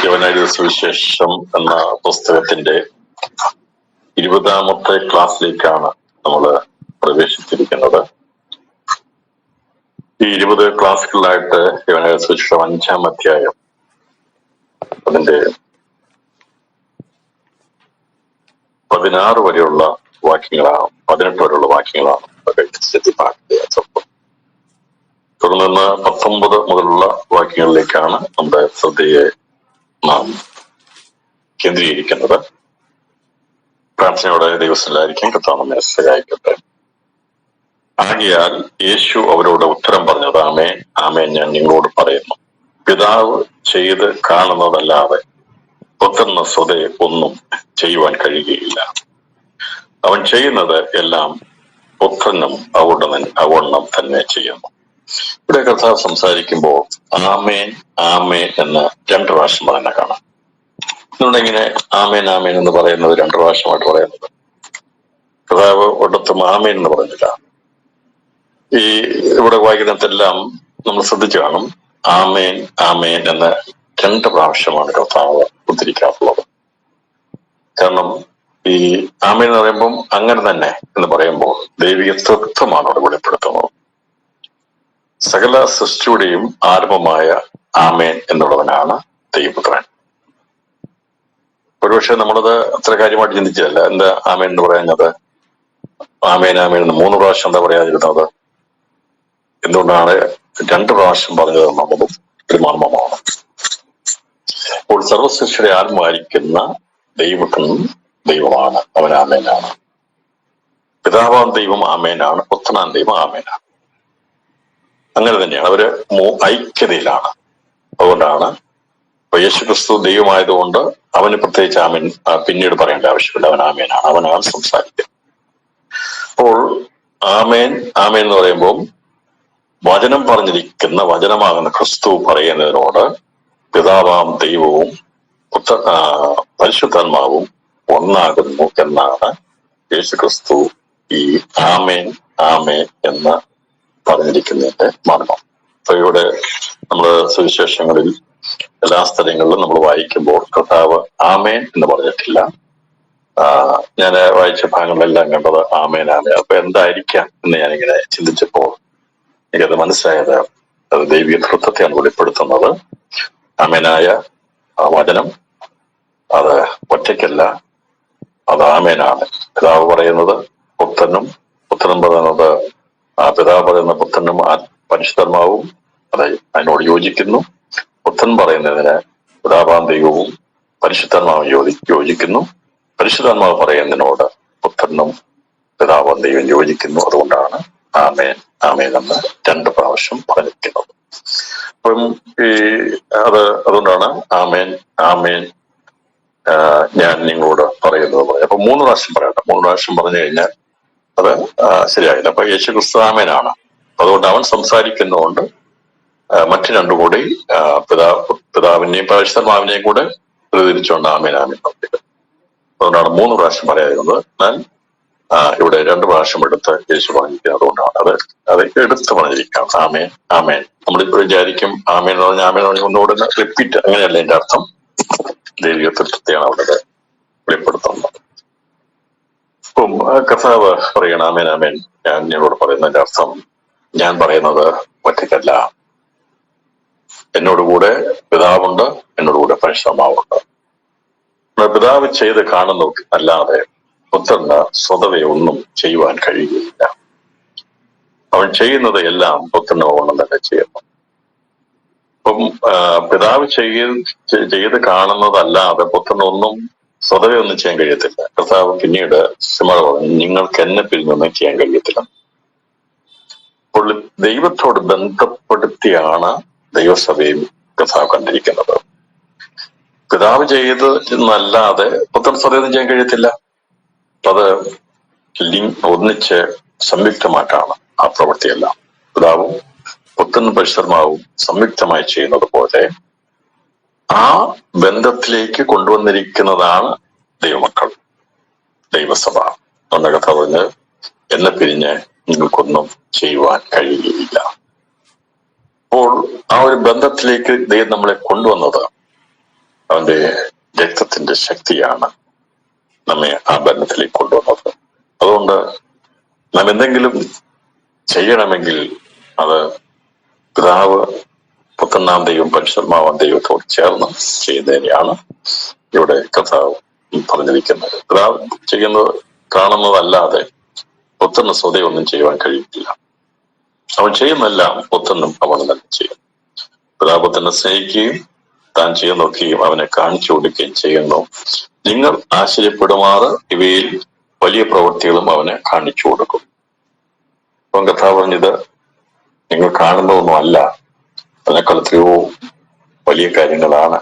യോഹന്നാന്റെ സുവിശേഷം എന്ന പുസ്തകത്തിന്റെ 20ാമത്തെ ക്ലാസ്സിലേക്കാണ് നമ്മൾ പ്രവേശിച്ചിരിക്കുന്നത്. ഈ 20 ക്ലാസ്സുകളിലായിട്ട് യോഹന്നാന്റെ സുവിശേഷം 5-ാം അധ്യായം അതിന്റെ 16 വരെയുള്ള വാക്യങ്ങളാണ്, 18 വരെയുള്ള വാക്യങ്ങളാണ് തുടർന്ന് 19 മുതലുള്ള വാക്യങ്ങളിലേക്കാണ് നമ്മുടെ ശ്രദ്ധയെ നാം കേന്ദ്രീകരിക്കുന്നത്. പ്രാർത്ഥനയോടെ ദൈവസ്ഥലായിരിക്കും. കർത്താവ് നമ്മെ സഹായിക്കട്ടെ. ആകയാൽ യേശു അവരോട് ഉത്തരം പറഞ്ഞത്, ആമേൻ ആമേൻ ഞാൻ നിങ്ങളോട് പറയുന്നു, പിതാവ് ചെയ്ത് കാണുന്നതല്ലാതെ പുത്രന് സ്വതേ ഒന്നും ചെയ്യുവാൻ കഴിയുകയില്ല. അവൻ ചെയ്യുന്നത് എല്ലാം പുത്രനും അവണ്ണം തന്നെ ചെയ്യുന്നു. ഇവിടെ കർത്താവ് സംസാരിക്കുമ്പോൾ ആമേൻ ആമേൻ എന്ന് 2 പ്രാവശ്യം തന്നെ കാണാം. അതുകൊണ്ട് ഇങ്ങനെ ആമേൻ ആമേൻ എന്ന് പറയുന്നത് 2 പ്രാവശ്യമായിട്ട് പറയുന്നത്. കർത്താവ് ഒരിടത്തും ആമേൻ എന്ന് പറഞ്ഞില്ല. ഈ ഇവിടെ വായിക്കുന്നിടത്തെല്ലാം നമ്മൾ ശ്രദ്ധിച്ചു കാണും, ആമേൻ ആമേൻ എന്ന് 2 പ്രാവശ്യമാണ് കർത്താവ് ഉദ്ധരിക്കാറുള്ളത്. കാരണം ഈ ആമേൻ എന്ന് പറയുമ്പം അങ്ങനെ തന്നെ എന്ന് പറയുമ്പോൾ ദൈവിക തത്വമാണ് അവിടെ വെളിപ്പെടുത്തുന്നത്. സകല സൃഷ്ടിയുടെയും ആരംഭമായ ആമേൻ എന്നുള്ളവനാണ് ദൈവപുത്രൻ. ഒരുപക്ഷെ നമ്മളത് അത്ര കാര്യമായിട്ട് ചിന്തിച്ചതല്ല. എന്താ ആമേൻ എന്ന് പറയുന്നത്? ആമേൻ ആമേൻ എന്ന് 3 പ്രാവശ്യം എന്താ പറയാതിരുന്നത്? എന്തുകൊണ്ടാണ് 2 പ്രാവശ്യം പറഞ്ഞത് എന്നുള്ളത് ഒരു മർമ്മമാണ്. അപ്പോൾ സർവസൃഷ്ടിയുടെ ആത്മായിരിക്കുന്ന ദൈവത്തിന് ദൈവമാണ്, അവൻ ആമേനാണ്. പിതാവാം ദൈവം ആമേനാണ്, പുത്രനാം ദൈവം ആമേനാണ്. അങ്ങനെ തന്നെയാണ്, അവര് ഐക്യതയിലാണ്. അതുകൊണ്ടാണ് ഇപ്പൊ യേശുക്രിസ്തു ദൈവമായതുകൊണ്ട് അവന് പ്രത്യേകിച്ച് ആമേൻ പിന്നീട് പറയേണ്ട ആവശ്യമില്ല. അവൻ ആമേനാണ്, അവനാണ് സംസാരിക്കുന്നത്. അപ്പോൾ ആമേൻ ആമേൻ എന്ന് പറയുമ്പോൾ വചനം പറഞ്ഞിരിക്കുന്ന വചനമാകുന്ന ക്രിസ്തു പറയുന്നതിനോട് പിതാവാം ദൈവവും പരിശുദ്ധാത്മാവും ഒന്നാകുന്നു എന്നാണ് യേശുക്രിസ്തു ഈ ആമേൻ ആമേൻ എന്ന് പറഞ്ഞിരിക്കുന്നതിന്റെ മർമ്മം. അപ്പൊ ഇവിടെ നമ്മള് സുവിശേഷങ്ങളിൽ എല്ലാ സ്ഥലങ്ങളിലും നമ്മൾ വായിക്കുമ്പോൾ കർത്താവ് ആമേൻ എന്ന് പറഞ്ഞിട്ടില്ല. ഞാൻ വായിച്ച ഭാഗങ്ങളിലെല്ലാം കണ്ടത് ആമേൻ ആമേൻ. അപ്പൊ എന്തായിരിക്കാം എന്ന് ഞാനിങ്ങനെ ചിന്തിച്ചപ്പോൾ എനിക്കത് മനസ്സിലായത് അത് ദൈവിക തൃത്വത്തെയാണ് വെളിപ്പെടുത്തുന്നത്. ആമേനായ വചനം അത് ഒറ്റയ്ക്കല്ല, അത് ആമേനാണ്. പിതാവ് പറയുന്നത് പുത്രനും, പുത്രൻ പറയുന്നത് പിതാവ് പറയുന്ന പുത്രനും പരിശുദ്ധാത്മാവും അതെ അതിനോട് യോജിക്കുന്നു. പുത്രൻ പറയുന്നതിന് പിതാവാം ദൈവവും പരിശുദ്ധാത്മാവും യോജിക്കുന്നു. പരിശുദ്ധാത്മാവ് പറയുന്നതിനോട് പുത്രനും പിതാവാം ദൈവം യോജിക്കുന്നു. അതുകൊണ്ടാണ് ആമേൻ ആമേൻ എന്ന് 2 പ്രാവശ്യം പറഞ്ഞിരിക്കുന്നത്. അപ്പം അതുകൊണ്ടാണ് ആമേൻ ആമേൻ ഞാൻ നിങ്ങളോട് പറയുന്നത്. അപ്പൊ 3 പ്രാവശ്യം പറയട്ടെ. 3 പ്രാവശ്യം പറഞ്ഞു കഴിഞ്ഞാൽ അത് ശരിയായില്ല. അപ്പൊ യേശു ക്രിസ്തു ആമേനാണ്. അതുകൊണ്ട് അവൻ സംസാരിക്കുന്നതുകൊണ്ട് മറ്റു 2 കൂടി പിതാവിനെയും പരിശുദ്ധാത്മാവിനെയും കൂടെ പ്രതികരിച്ചുകൊണ്ട് ആമേൻ ആമേൻ പറഞ്ഞത്. അതുകൊണ്ടാണ് 3 പ്രാവശ്യം പറയാതിരുന്നത്. എന്നാൽ ഇവിടെ 2 പ്രാവശ്യം എടുത്ത് യേശു പറഞ്ഞിരിക്കുന്നത്. അതുകൊണ്ടാണ് അത് എടുത്ത് പറഞ്ഞിരിക്കാം. ആമേൻ ആമേൻ. നമ്മളിപ്പോൾ വിചാരിക്കും ആമേൻ എന്ന് പറഞ്ഞാൽ ആമേൻ എന്ന് പറഞ്ഞാൽ ഒന്നുകൂടെ റിപ്പീറ്റ്, അങ്ങനെയല്ല എന്റെ അർത്ഥം. ദൈവിക തൃത്വത്തെയാണ് അവിടെ വെളിപ്പെടുത്തുന്നത്. ഇപ്പം കർത്താവ് പറയണം ആമേൻ ആമേൻ ഞാൻ നിങ്ങളോട് പറയുന്നതിന്റെ അർത്ഥം, ഞാൻ പറയുന്നത് ഒറ്റയ്ക്കല്ല, എന്നോടുകൂടെ പിതാവുണ്ട്, എന്നോടുകൂടെ പരിശുദ്ധാത്മാവുണ്ട്. പിതാവ് ചെയ്ത് കാണുന്നു അല്ലാതെ പുത്രന് സ്വതവേ ഒന്നും ചെയ്യുവാൻ കഴിയുകയില്ല. അവൻ ചെയ്യുന്നത് എല്ലാം പുത്രന് ഒന്നും തന്നെ ചെയ്യുന്നു. അപ്പം പിതാവ് ചെയ്ത് കാണുന്നതല്ലാതെ പുത്രനൊന്നും സ്വതവേ ഒന്നും ചെയ്യാൻ കഴിയത്തില്ല. കർത്താവ് പിന്നീട് പറഞ്ഞു, നിങ്ങൾക്ക് എന്നെ പിരിഞ്ഞൊന്നും ചെയ്യാൻ കഴിയത്തില്ല. അപ്പോൾ ദൈവത്തോട് ബന്ധപ്പെടുത്തിയാണ് ദൈവസഭയും കർത്താവ് കണ്ടിരിക്കുന്നത്. പിതാവ് ചെയ്തല്ലാതെ പുത്രൻ സ്വതവേ ചെയ്യാൻ കഴിയത്തില്ല. അത് ഒന്നിച്ച് സംയുക്തമായിട്ടാണ് ആ പ്രവൃത്തിയെല്ലാം. പിതാവും പുത്രനും പരിശുദ്ധാത്മാവും സംയുക്തമായി ചെയ്യുന്നത് പോലെ ആ ബന്ധത്തിലേക്ക് കൊണ്ടുവന്നിരിക്കുന്നതാണ് ദൈവമക്കൾ, ദൈവസഭ എന്ന കഥ പറഞ്ഞ് എന്നെ പിരിഞ്ഞ് നിങ്ങൾക്കൊന്നും ചെയ്യുവാൻ കഴിയുകയില്ല. അപ്പോൾ ആ ഒരു ബന്ധത്തിലേക്ക് ദൈവം നമ്മളെ കൊണ്ടുവന്നത് അവൻ അവന്റെ രക്തത്തിന്റെ ശക്തിയാണ് നമ്മെ ആ ഭരണത്തിലേക്ക് കൊണ്ടുവന്നത്. അതുകൊണ്ട് നാം എന്തെങ്കിലും ചെയ്യണമെങ്കിൽ അത് പിതാവ്, പുത്രനാം ദൈവം, പരിശുദ്ധാത്മാവാം ദൈവത്തോട് ചേർന്ന് ചെയ്യുന്നതിനെയാണ് ഇവിടെ കർത്താവ് പറഞ്ഞിരിക്കുന്നത്. പിതാവ് ചെയ്യുന്നത് കാണുന്നതല്ലാതെ പുത്രന് സ്വതേ ഒന്നും ചെയ്യുവാൻ കഴിയില്ല. അവൻ ചെയ്യുന്നെല്ലാം പുത്രനും അവൻ തന്നെ ചെയ്യും. പിതാവ് തന്നെ സ്നേഹിക്കുകയും താൻ ചെയ്യുന്നൊക്കെയും അവനെ കാണിച്ചു കൊടുക്കുകയും ചെയ്യുന്നു. നിങ്ങൾ ആശ്ചര്യപ്പെടുമാറ് ഇവയിൽ വലിയ പ്രവൃത്തികളും അവനെ കാണിച്ചു കൊടുക്കും. അപ്പം കർത്താവ് പറഞ്ഞത് നിങ്ങൾ കാണുന്നതൊന്നും അല്ല, അതിനേക്കാൾ എത്രയോ വലിയ കാര്യങ്ങളാണ്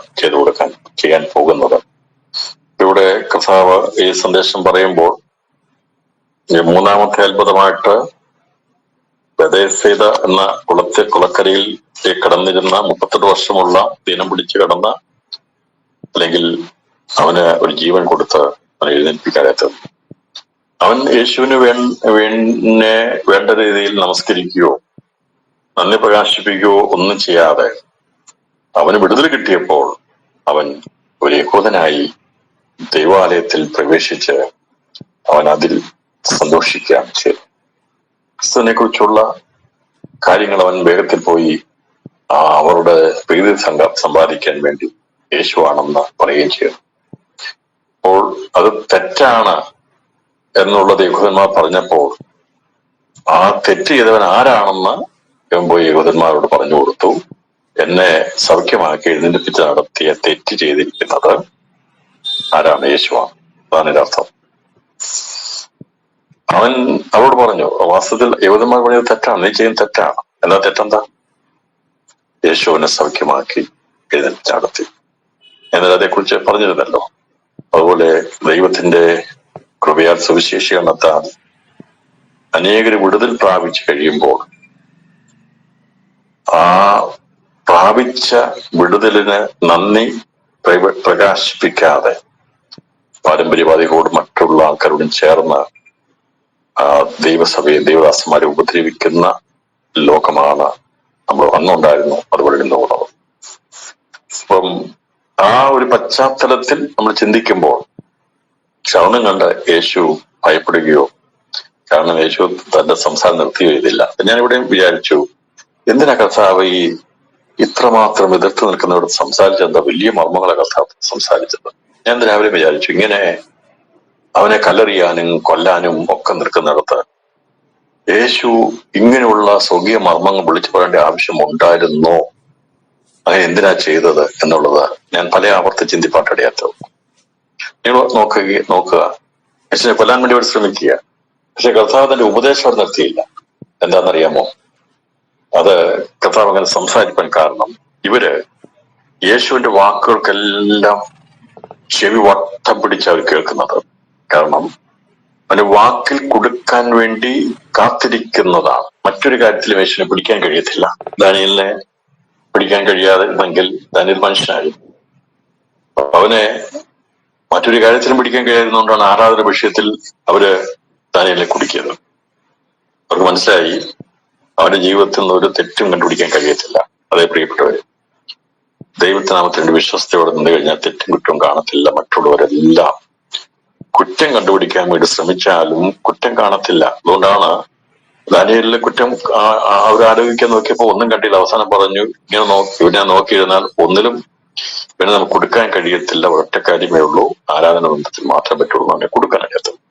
ചെയ്യാൻ പോകുന്നത്. ഇവിടെ കർത്താവ് ഈ സന്ദേശം പറയുമ്പോൾ മൂന്നാമത്തെ അത്ഭുതമായിട്ട് ബെഥേസ്ദ എന്ന കുളക്കരയിൽ കടന്നിരുന്ന 38 വർഷമുള്ള ദീനം പിടിച്ചു കിടന്ന, അല്ലെങ്കിൽ അവന് ഒരു ജീവൻ കൊടുത്ത് അവനെ എഴുന്നേൽപ്പിക്കാനായിട്ട് അവൻ യേശുവിന് വേണ്ട രീതിയിൽ നമസ്കരിക്കുകയോ നന്ദി പ്രകാശിപ്പിക്കുകയോ ഒന്നും ചെയ്യാതെ അവന് വിടുതൽ കിട്ടിയപ്പോൾ അവൻ ഒരു യഹൂദനായി ദൈവാലയത്തിൽ പ്രവേശിച്ച് അവൻ അതിൽ സന്തോഷിക്കുകയാണ് ചെയ്തത്. ക്രിസ്തുവിനെ കുറിച്ചുള്ള കാര്യങ്ങൾ അവൻ വേഗത്തിൽ പോയി അവരുടെ പ്രീതി സമ്പാദിക്കാൻ വേണ്ടി യേശുവാണെന്ന് പറയുകയും ചെയ്തു. അപ്പോൾ അത് തെറ്റാണ് എന്നുള്ളത് യഹൂദന്മാർ പറഞ്ഞപ്പോൾ ആ തെറ്റ് ചെയ്തവൻ ആരാണെന്ന് ഇവൻ പോയി യഹൂദന്മാരോട് പറഞ്ഞു കൊടുത്തു. എന്നെ സൗഖ്യമാക്കി എഴുന്നേൽപ്പിച്ച് നടത്തിയ തെറ്റ് ചെയ്തിരിക്കുന്നത് ആരാണ്? യേശുവാണ്. അതാണ് ഇതിന്റെ അർത്ഥം. അവൻ അവരോട് പറഞ്ഞു, വാസ്തവത്തിൽ യഹൂദന്മാർ പറഞ്ഞത് തെറ്റാണ്, നീ ചെയ്യുന്ന തെറ്റാണ്. എന്താ തെറ്റെന്താ? യേശുവിനെ സൗഖ്യമാക്കി എഴുന്നേൽപ്പിച്ച് നടത്തി. എന്നാൽ അതേക്കുറിച്ച് പറഞ്ഞിരുന്നല്ലോ. അതുപോലെ ദൈവത്തിന്റെ കൃപയാൽ സുവിശേഷീകരണത്താൽ അനേകര് വിടുതൽ പ്രാപിച്ചു കഴിയുമ്പോൾ ആ പ്രാപിച്ച വിടുതലിന് നന്ദി പ്രകാശിപ്പിക്കാതെ പാരമ്പര്യവാദികളോടും മറ്റുള്ള ആൾക്കാരോടും ചേർന്ന് ദൈവസഭയെ ദൈവദാസന്മാരെ ഉപദ്രവിക്കുന്ന ലോകമാണ് നമ്മൾ അന്നുണ്ടായിരുന്നു, അതുപോലെ ഇന്നുള്ളത്. അപ്പം ആ ഒരു പശ്ചാത്തലത്തിൽ നമ്മൾ ചിന്തിക്കുമ്പോൾ ശവണം കണ്ട് യേശു ഭയപ്പെടുകയോ, കാരണം യേശു തന്റെ സംസാരം നിർത്തി ചെയ്തില്ല. ഞാനിവിടെ വിചാരിച്ചു, എന്തിനാ കർത്താവ് ഈ ഇത്രമാത്രം എതിർത്ത് നിൽക്കുന്നവരോട് സംസാരിച്ചെന്താ വലിയ മർമ്മങ്ങളെ കർത്താവ് സംസാരിച്ചത്? ഞാൻ രാവിലെ വിചാരിച്ചു, ഇങ്ങനെ അവനെ കല്ലെറിയാനും കൊല്ലാനും ഒക്കെ നിൽക്കുന്നിടത്ത് യേശു ഇങ്ങനെയുള്ള സ്വർഗീയ മർമ്മങ്ങൾ വിളിച്ചു പറയേണ്ട ആവശ്യം ഉണ്ടായിരുന്നോ? അങ്ങനെ എന്തിനാ ചെയ്തത് എന്നുള്ളത് ഞാൻ പല ആവർത്തി ചിന്തിപ്പാട്ടിടയാത്തത്. നിങ്ങൾ നോക്കുക, യേശുവിനെ കൊല്ലാൻ വേണ്ടി അവർ ശ്രമിക്കുക. പക്ഷെ കർത്താവ് തന്റെ ഉപദേശം അവിടെ നിർത്തിയില്ല. എന്താണെന്നറിയാമോ? അത് കർത്താവ് അങ്ങനെ സംസാരിക്കാൻ കാരണം ഇവര് യേശുവിന്റെ വാക്കുകൾക്കെല്ലാം ചെവി വട്ടം പിടിച്ച് അവർ കേൾക്കുന്നത്. കാരണം അവന് വാക്കിൽ കൊടുക്കാൻ വേണ്ടി കാത്തിരിക്കുന്നതാണ്. മറ്റൊരു കാര്യത്തിലും യേശുവിനെ പിടിക്കാൻ കഴിയത്തില്ല. ദാനിയേലിനെ പിടിക്കാൻ കഴിയാതിരുന്നെങ്കിൽ ദാനിയേൽ മനുഷ്യനായി. അവനെ മറ്റൊരു കാര്യത്തിലും പിടിക്കാൻ കഴിയാതിരുന്നുകൊണ്ടാണ് ആരാധന വിഷയത്തിൽ അവര് ദാനിയേലിനെ കുടുക്കിയത്. അവർക്ക് മനസ്സിലായി അവന്റെ ജീവിതത്തിൽ നിന്ന് ഒരു തെറ്റും കണ്ടുപിടിക്കാൻ കഴിയത്തില്ല. അതേ പ്രിയപ്പെട്ടവര്, ദൈവത്തിനാമത്തിന് വേണ്ടി വിശ്വസ്തയോടെ നിന്ന് കഴിഞ്ഞാൽ തെറ്റും കുറ്റവും കാണത്തില്ല. മറ്റുള്ളവരെല്ലാം കുറ്റം കണ്ടുപിടിക്കാൻ വേണ്ടി ശ്രമിച്ചാലും കുറ്റം കാണത്തില്ല. അതുകൊണ്ടാണ് ദാനിയേലിലെ കുറ്റം അവരാലോചിക്കാൻ നോക്കിയപ്പോ ഒന്നും കണ്ടില്ല. അവസാനം പറഞ്ഞു, ഇവനെ നോക്കിയിരുന്നാൽ ഒന്നിലും പിന്നെ നമുക്ക് കൊടുക്കാൻ കഴിയത്തില്ല. ഒരൊറ്റ കാര്യമേ ഉള്ളൂ, ആരാധന ബന്ധത്തിൽ മാത്രമേ പറ്റുള്ളൂ അവനെ കൊടുക്കാൻ കഴിയത്തുള്ളൂ.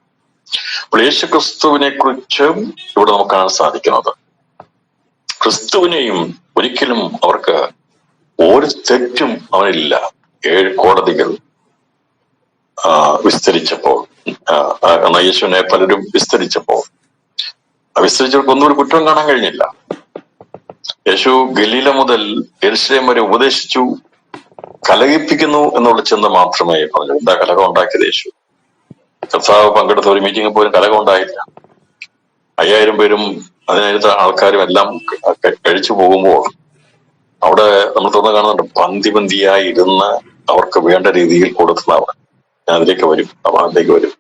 അപ്പോൾ യേശു ക്രിസ്തുവിനെ കുറിച്ച് ഇവിടെ നമുക്ക് കാണാൻ സാധിക്കുന്നത്, ക്രിസ്തുവിനെയും ഒരിക്കലും അവർക്ക് ഒരു തെറ്റും അവനില്ല. 7 കോടതികൾ വിസ്തരിച്ചപ്പോൾ, യേശുവിനെ പലരും വിസ്തരിച്ചപ്പോൾ വിസ്തരിച്ചവർക്ക് ഒന്നുകൂടി കുറ്റം കാണാൻ കഴിഞ്ഞില്ല. യേശു ഗലീല മുതൽ യെരുശലേം വരെ ഉപദേശിച്ചു, കലഹിപ്പിക്കുന്നു എന്നുള്ള ചിന്ത മാത്രമേ പറഞ്ഞു. എന്താ കലഹം ഉണ്ടാക്കിയത്? യേശു കർത്താവ് പങ്കെടുത്ത ഒരു മീറ്റിംഗിൽ പോലും കലഹം ഉണ്ടായില്ല. 5000 പേരും 10,000 ആൾക്കാരും എല്ലാം കഴിച്ചു പോകുമ്പോൾ അവിടെ നമ്മൾ തുറന്ന് കാണുന്നുണ്ട്, പന്തിയായി ഇരുന്ന് അവർക്ക് വേണ്ട രീതിയിൽ കൊടുക്കുന്നവർ. ഞാൻ അതിലേക്ക് വരും, അതിലേക്ക് വരും.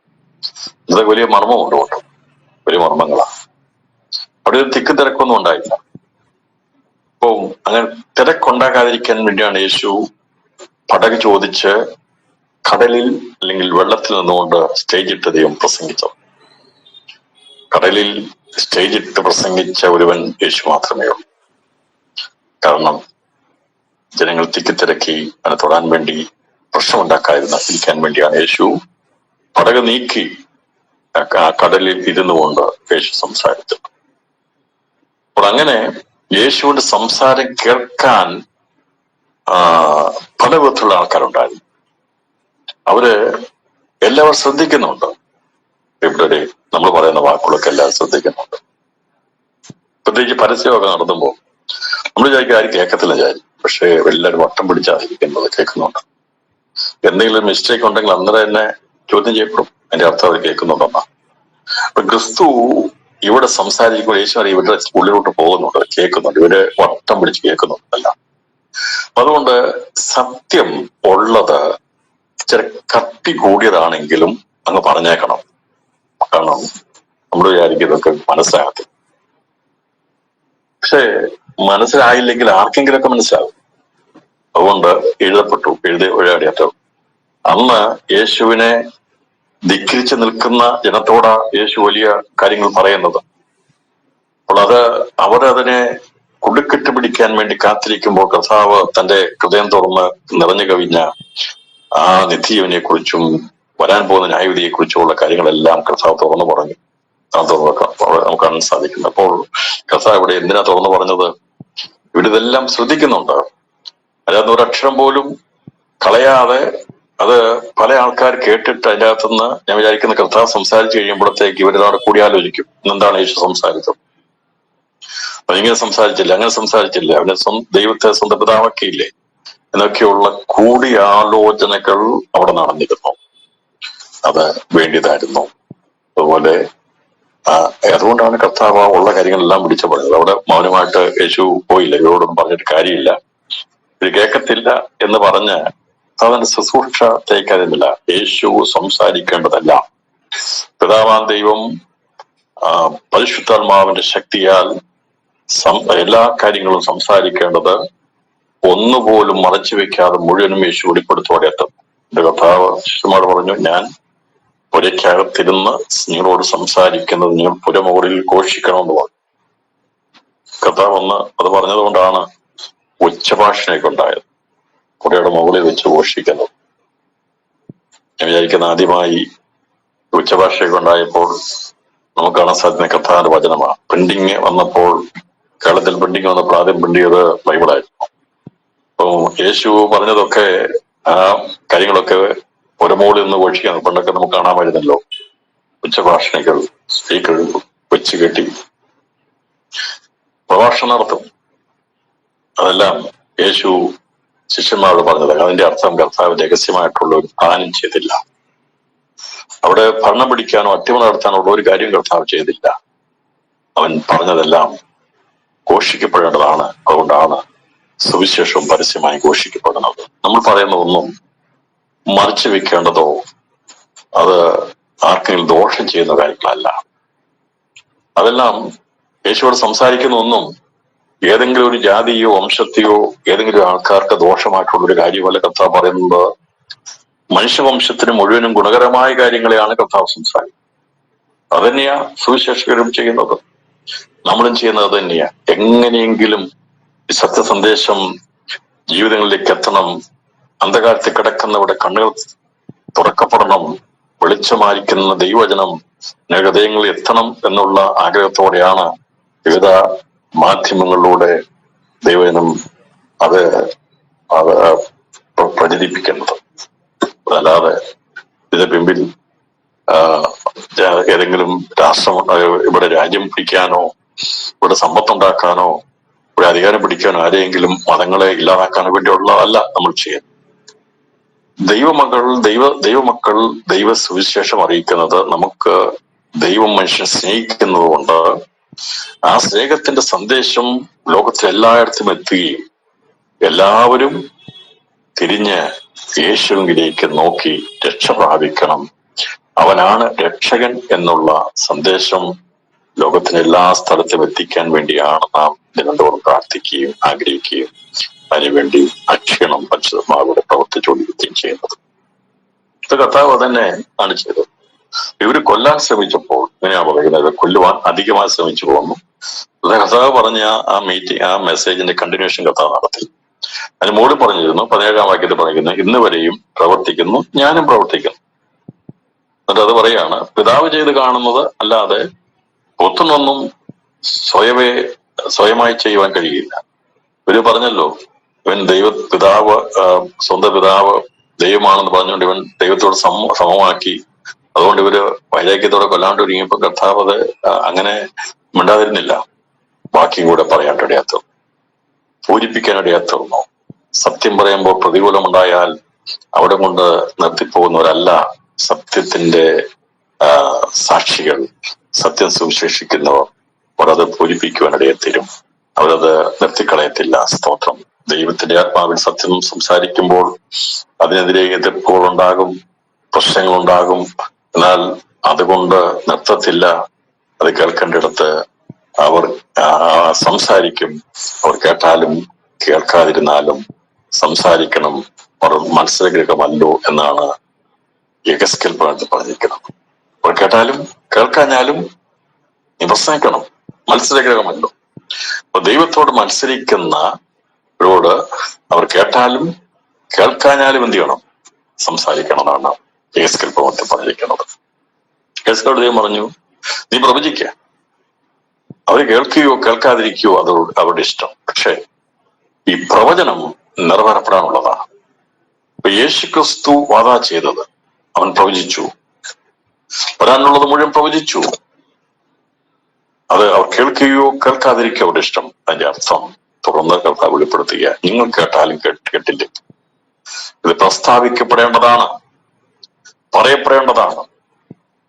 ഇതൊക്കെ വലിയ മർമ്മമുണ്ട് കേട്ടോ, വലിയ മർമ്മങ്ങളാണ്. അവിടെ ഒരു തിക്കും തിരക്കൊന്നും ഉണ്ടായില്ല. അപ്പൊ അങ്ങനെ തിരക്കുണ്ടാകാതിരിക്കാൻ വേണ്ടിയാണ് യേശു പടക് ചോദിച്ച് കടലിൽ അല്ലെങ്കിൽ വെള്ളത്തിൽ നിന്നുകൊണ്ട് സ്റ്റേജിട്ട് ദൈവം പ്രസംഗിച്ചത്. കടലിൽ സ്റ്റേജിട്ട് പ്രസംഗിച്ച ഒരുവൻ യേശു മാത്രമേ ഉള്ളൂ. കാരണം ജനങ്ങൾ തിക്കിത്തിരക്കി അവനെ തൊടാൻ വേണ്ടി ഇരിക്കാൻ വേണ്ടിയാണ് യേശു പടക് നീക്കി ആ കടലിൽ ഇരുന്നു കൊണ്ട് യേശു സംസാരിച്ചത്. അപ്പോൾ അങ്ങനെ യേശുവിന്റെ സംസാരം കേൾക്കാൻ പല വിധത്തിലുള്ള ആൾക്കാരുണ്ടായിരുന്നു. അവര് എല്ലാവരും ശ്രദ്ധിക്കുന്നുണ്ട്. ഇവിടെ നമ്മൾ പറയുന്ന വാക്കുകളൊക്കെ എല്ലാവരും ശ്രദ്ധിക്കുന്നുണ്ട്. പ്രത്യേകിച്ച് പരസ്യമൊക്കെ നടത്തുമ്പോൾ നമ്മൾ വിചാരിക്കും ആരും കേൾക്കത്തില്ല വിചാരിക്കും. പക്ഷെ എല്ലാവരും വട്ടം പിടിച്ചായിരിക്കുന്നത് കേൾക്കുന്നുണ്ട്. എന്തെങ്കിലും മിസ്റ്റേക്ക് ഉണ്ടെങ്കിൽ അന്നേരം തന്നെ ചോദ്യം ചെയ്യപ്പെടും. അതിന്റെ അർത്ഥം അവർ കേൾക്കുന്നുണ്ടെന്നാ. അപ്പൊ ക്രിസ്തു ഇവിടെ സംസാരിക്കുമ്പോൾ യേശു ഇവരുടെ ഉള്ളിലോട്ട് പോകുന്നുണ്ട്, കേൾക്കുന്നുണ്ട്. ഇവര് വട്ടം പിടിച്ച് കേൾക്കുന്നുണ്ടല്ല. അതുകൊണ്ട് സത്യം ഉള്ളത് ഇച്ചിരി കട്ടി കൂടിയതാണെങ്കിലും അങ്ങ് പറഞ്ഞേക്കണം. കാരണം നമ്മൾ വിചാരിക്കും ഇതൊക്കെ മനസ്സിലാകത്തില്ല. പക്ഷെ മനസ്സിലായില്ലെങ്കിൽ ആർക്കെങ്കിലൊക്കെ മനസ്സിലാകും. അതുകൊണ്ട് എഴുതാടിയാറ്റോ അന്ന് യേശുവിനെ ധിക്കരിച്ച് നിൽക്കുന്ന ജനത്തോടാ യേശു വലിയ കാര്യങ്ങൾ പറയുന്നത്. അപ്പോൾ അവരതിനെ കുടുക്കിട്ട് പിടിക്കാൻ വേണ്ടി കാത്തിരിക്കുമ്പോൾ കർത്താവ് തന്റെ ഹൃദയം തുറന്ന് നിറഞ്ഞു കവിഞ്ഞ ആ നിത്യജീവനെ കുറിച്ചും വരാൻ പോകുന്ന ന്യായവിധിയെ കുറിച്ചുമുള്ള കാര്യങ്ങളെല്ലാം കർത്താവ് തുറന്നു പറഞ്ഞു. നമുക്ക് കാണാൻ സാധിക്കുന്നു. അപ്പോൾ കർത്താവ് ഇവിടെ എന്തിനാ തുറന്നു പറഞ്ഞത്? ഇവരിതെല്ലാം ശ്രദ്ധിക്കുന്നുണ്ട്. അതിനകത്ത് ഒരക്ഷരം പോലും കളയാതെ അത് പല ആൾക്കാർ കേട്ടിട്ട് അതിൻ്റെ അകത്തുനിന്ന് ഞാൻ വിചാരിക്കുന്ന കർത്താവ് സംസാരിച്ചു കഴിയുമ്പോഴത്തേക്ക് ഇവരവിടെ കൂടിയാലോചിക്കും, എന്താണ് യേശു സംസാരിച്ചത്, അതിങ്ങനെ സംസാരിച്ചില്ല, അങ്ങനെ സംസാരിച്ചില്ല, അവനെ ദൈവത്തെ സ്വന്തം പിതാവാക്കിയില്ലേ എന്നൊക്കെയുള്ള കൂടിയാലോചനകൾ അവിടെ നടന്നിരുന്നു. അത് വേണ്ടിയതായിരുന്നു. അതുപോലെ അതുകൊണ്ടാണ് കർത്താവ് ഉള്ള കാര്യങ്ങളെല്ലാം വിളിച്ചു പറഞ്ഞത്. അവിടെ മൗനമായിട്ട് യേശു പോയില്ല, ഇവരോടൊന്നും പറഞ്ഞിട്ട് കാര്യമില്ല, ഇത് കേൾക്കത്തില്ല എന്ന് പറഞ്ഞ് അതിന്റെ ശുശ്രൂഷ തേക്കാതിരുന്നില്ല. യേശു സംസാരിക്കേണ്ടതല്ല. പിതാവാൻ ദൈവം പരിശുദ്ധാത്മാവിന്റെ ശക്തിയാൽ എല്ലാ കാര്യങ്ങളും സംസാരിക്കേണ്ടത് ഒന്നുപോലും മറച്ചു വെക്കാതെ മുഴുവനും യേശു വെളിപ്പെടുത്തോടെ എത്തും. എന്റെ കർത്താവ് ശിഷ്യന്മാർ പറഞ്ഞു, ഞാൻ പുരയ്ക്കകത്തിരുന്ന് നിങ്ങളോട് സംസാരിക്കുന്നത് നിങ്ങൾ പുരമുകളിൽ ഘോഷിക്കണമെന്ന് പറഞ്ഞു. കർത്താവ് അത് പറഞ്ഞത് കൊണ്ടാണ് ഉച്ചഭാഷണയൊക്കെ ഉണ്ടായത്, പുരയുടെ മുകളിൽ വെച്ച് ഘോഷിക്കുന്നത്. ഞാൻ വിചാരിക്കുന്ന ആദ്യമായി ഉച്ചഭാഷയൊക്കെ ഉണ്ടായപ്പോൾ നമുക്ക് കാണാൻ സാധിക്കുന്ന കർത്താവിന്റെ വചനമാണ്. പ്രിന്റിങ് വന്നപ്പോൾ, കേരളത്തിൽ പ്രിന്റിങ് വന്നപ്പോൾ ആദ്യം പ്രിന്റ് ചെയ്ത് ബൈബിളായിരുന്നു. അപ്പൊ യേശു പറഞ്ഞതൊക്കെ ആ കാര്യങ്ങളൊക്കെ പുരമുകളിൽ നിന്ന് ഘോഷിക്കാൻ പണ്ടൊക്കെ നമുക്ക് കാണാമായിരുന്നല്ലോ. ഉച്ചഭാഷണികൾ സ്പീക്കർ വെച്ച് കെട്ടി പ്രഭാഷണം നടത്തും. അതെല്ലാം യേശു ശിഷ്യന്മാരോട് പറഞ്ഞത്. അതിന്റെ അർത്ഥം കർത്താവ് രഹസ്യമായിട്ടുള്ള ഒരു ദാനം ചെയ്തില്ല. അവിടെ ഭരണം പിടിക്കാനോ അട്ടിമറി നടത്താനുള്ള ഒരു കാര്യം കർത്താവ് ചെയ്തില്ല. അവൻ പറഞ്ഞതെല്ലാം ഘോഷിക്കപ്പെടേണ്ടതാണ്. അതുകൊണ്ടാണ് സുവിശേഷവും പരസ്യമായി ഘോഷിക്കപ്പെടുന്നത്. നമ്മൾ പറയുന്ന ഒന്നും മറിച്ചു വെക്കേണ്ടതോ അത് ആർക്കെങ്കിലും ദോഷം ചെയ്യുന്ന കാര്യങ്ങളല്ല. അതെല്ലാം യേശുവോട് സംസാരിക്കുന്ന ഒന്നും ഏതെങ്കിലും ഒരു ജാതിയോ വംശത്തെയോ ഏതെങ്കിലും ആൾക്കാർക്ക് ദോഷമായിട്ടുള്ളൊരു കാര്യമല്ല കർത്താവ് പറയുന്നത്. മനുഷ്യവംശത്തിന് മുഴുവനും ഗുണകരമായ കാര്യങ്ങളെയാണ് കർത്താവ് സംസാരിക്കുന്നത്. അതന്നെയാ സുവിശേഷകരും ചെയ്യുന്നത്, നമ്മളും ചെയ്യുന്നത് തന്നെയാ. എങ്ങനെയെങ്കിലും ഈ സത്യസന്ദേശം ജീവിതങ്ങളിലേക്ക് എത്തണം, അന്ധകാരത്തിൽ കിടക്കുന്നവരുടെ കണ്ണുകൾ തുറക്കപ്പെടണം, വെളിച്ചമായിരിക്കുന്ന ദൈവവചനം ഹൃദയങ്ങളിൽ എത്തണം എന്നുള്ള ആഗ്രഹത്തോടെയാണ് വിവിധ മാധ്യമങ്ങളിലൂടെ ദൈവവചനം അത് പ്രചരിപ്പിക്കുന്നത്. അല്ലാതെ ഇതിന്റെ പിമ്പിൽ ഏതെങ്കിലും രാഷ്ട്രം ഇവിടെ രാജ്യം പിടിക്കാനോ ഇവിടെ സമ്പത്തുണ്ടാക്കാനോ ഇവിടെ അധികാരം പിടിക്കാനോ ആരെയെങ്കിലും മതങ്ങളെ ഇല്ലാതാക്കാനോ വേണ്ടിയുള്ളതല്ല നമ്മൾ ചെയ്യുന്നത്. ദൈവമക്കൾ ദൈവ സുവിശേഷം അറിയിക്കുന്നത് നമുക്ക് ദൈവം മനുഷ്യനെ സ്നേഹിക്കുന്നത് കൊണ്ട് ആ സ്നേഹത്തിന്റെ സന്ദേശം ലോകത്തിൽ എല്ലായിടത്തും എത്തുകയും എല്ലാവരും തിരിഞ്ഞ് യേശുവിലേക്ക് നോക്കി രക്ഷ പ്രാപിക്കണം, അവനാണ് രക്ഷകൻ എന്നുള്ള സന്ദേശം ലോകത്തിന് എല്ലാ സ്ഥലത്തും എത്തിക്കാൻ വേണ്ടിയാണ് നാം ദിനംതോറും പ്രാർത്ഥിക്കുകയും ആഗ്രഹിക്കുകയും അതിനുവേണ്ടി അക്ഷീണം പരിശുദ്ധമാകൂടെ പ്രവർത്തിച്ചുകൊണ്ടിരിക്കുകയും ചെയ്യുന്നത്. ഇത് കർത്താവ് തന്നെ ആണ് ചെയ്തത്. ഇവര് കൊല്ലാൻ ശ്രമിച്ചപ്പോൾ ഇങ്ങനെയാ പറയുന്നത്, കൊല്ലുവാൻ അധികമായി ശ്രമിച്ചു പോകുന്നു. കർത്താവ് പറഞ്ഞ ആ മെസ്സേജിന്റെ കണ്ടിന്യൂഷൻ കർത്താവ് നടത്തി. അതിന് മോളിൽ പറഞ്ഞിരുന്നു, 17-ാം വാക്യത്തിൽ പറയുന്നു, ഇന്ന് വരെയും പ്രവർത്തിക്കുന്നു, ഞാനും പ്രവർത്തിക്കുന്നു. എന്നിട്ട് അത് പറയാണ്, പിതാവ് ചെയ്ത് കാണുന്നത് അല്ലാതെ പുത്രനൊന്നും സ്വയമായി ചെയ്യുവാൻ കഴിയില്ല. ഇവര് പറഞ്ഞല്ലോ, ഇവൻ സ്വന്തം പിതാവ് ദൈവമാണെന്ന് പറഞ്ഞുകൊണ്ട് ഇവൻ ദൈവത്തോട് സമമാക്കി. അതുകൊണ്ട് ഇവര് വൈരാഗ്യത്തോടെ കൊല്ലാണ്ടൊരുങ്ങിയപ്പോ കർത്താവ് അത് അങ്ങനെ മിണ്ടാതിരുന്നില്ല. ബാക്കിയും കൂടെ പറയാനിടയാത്ത, പൂരിപ്പിക്കാനിടയാത്തോ. സത്യം പറയുമ്പോൾ പ്രതികൂലമുണ്ടായാൽ അവിടെ കൊണ്ട് നിർത്തിപ്പോകുന്നവരല്ല സത്യത്തിന്റെ സാക്ഷികൾ, സത്യം സുവിശേഷിക്കുന്നവർ. അവരത് പൂരിപ്പിക്കുവാനിടയെത്തരും, അവരത് നിർത്തിക്കളയത്തില്ല. സ്തോത്രം. ദൈവത്തിന്റെ ആത്മാവിൽ സത്യം സംസാരിക്കുമ്പോൾ അതിനെതിരെ എതിർപ്പുകളുണ്ടാകും, പ്രശ്നങ്ങളുണ്ടാകും. എന്നാൽ അതുകൊണ്ട് നിർത്തത്തില്ല. അത് കേൾക്കേണ്ടിടത്ത് അവർ സംസാരിക്കും. അവർ കേട്ടാലും കേൾക്കാതിരുന്നാലും സംസാരിക്കണം. അവർ മത്സരഗ്രഹമല്ലോ എന്നാണ് യെഹെസ്കേൽ പറഞ്ഞിരിക്കുന്നത്. അവർ കേട്ടാലും കേൾക്കാഞ്ഞാലും നീ പ്രസംഗിക്കണം, മത്സരഗ്രഹമല്ലോ. അപ്പൊ ദൈവത്തോട് മത്സരിക്കുന്നവരോട് അവർ കേട്ടാലും കേൾക്കാഞ്ഞാലും എന്ത് ചെയ്യണം? സംസാരിക്കണം എന്നാണ് യെഹെസ്കേൽ പ്രവചനത്തിൽ പറഞ്ഞിരിക്കുന്നത്. യെഹെസ്കേലോട് ദൈവം പറഞ്ഞു, നീ പ്രവചിക്ക. അവര് കേൾക്കുകയോ കേൾക്കാതിരിക്കുകയോ അവരുടെ ഇഷ്ടം. പക്ഷെ ഈ പ്രവചനം നിറവേറപ്പെടാനുള്ളതാണ്. ഇപ്പൊ യേശുക്രിസ്തു വാദാ ചെയ്തത്, അവൻ പ്രവചിച്ചു, വരാനുള്ളത് മുഴുവൻ പ്രവചിച്ചു. അത് അവർ കേൾക്കുകയോ കേൾക്കാതിരിക്കുകയോ അവരുടെ ഇഷ്ടം. അതിന്റെ അർത്ഥം തുറന്ന് കർത്താവ് വെളിപ്പെടുത്തുക, നിങ്ങൾ കേട്ടാലും കേട്ടില്ലേ, ഇത് പ്രസ്താവിക്കപ്പെടേണ്ടതാണ്, പറയപ്പെടേണ്ടതാണ്,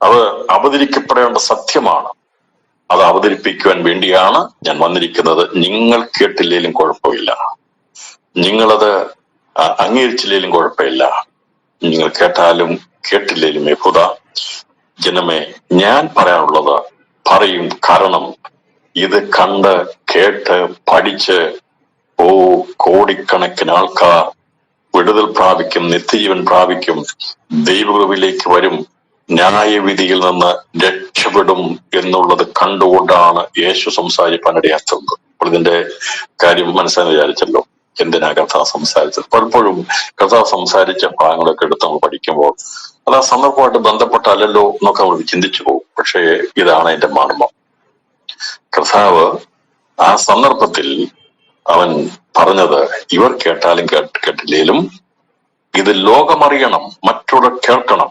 അത് അവതരിക്കപ്പെടേണ്ട സത്യമാണ്. അത് അവതരിപ്പിക്കുവാൻ വേണ്ടിയാണ് ഞാൻ വന്നിരിക്കുന്നത്. നിങ്ങൾ കേട്ടില്ലേലും കുഴപ്പമില്ല, നിങ്ങളത് അംഗീകരിച്ചില്ലേലും കുഴപ്പമില്ല, നിങ്ങൾ കേട്ടാലും കേട്ടില്ലേലും യഹൂദ ജനമേ, ഞാൻ പറയാനുള്ളത് പറയും. കാരണം ഇത് കണ്ട് കേട്ട് പഠിച്ച് കോടിക്കണക്കിന് ആൾക്കാർ വിടുതൽ പ്രാപിക്കും, നിത്യജീവൻ പ്രാപിക്കും, ദൈവകൃപയിലേക്ക് വരും, ന്യായവിധിയിൽ നിന്ന് രക്ഷപ്പെടും എന്നുള്ളത് കണ്ടുകൊണ്ടാണ് യേശു സംസാരിക്കാനിടയാക്കുന്നത്. അപ്പോൾ ഇതിന്റെ കാര്യം മനസ്സിലാന്ന് വിചാരിച്ചല്ലോ, എന്തിനാ കർത്താവ് സംസാരിച്ചത്. പലപ്പോഴും കർത്താവ് സംസാരിച്ച ഭാഗങ്ങളൊക്കെ എടുത്ത് നമ്മൾ പഠിക്കുമ്പോൾ അത് ആ സന്ദർഭമായിട്ട് ബന്ധപ്പെട്ടല്ലോ എന്നൊക്കെ നമ്മൾ ചിന്തിച്ചു പോകും. പക്ഷേ ഇതാണ് അതിന്റെ മർമ്മം. കർത്താവ് ആ സന്ദർഭത്തിൽ അവൻ പറഞ്ഞത്, ഇവർ കേട്ടാലും കേട്ടില്ലേലും ഇത് ലോകമറിയണം, മറ്റുള്ളവർ കേൾക്കണം.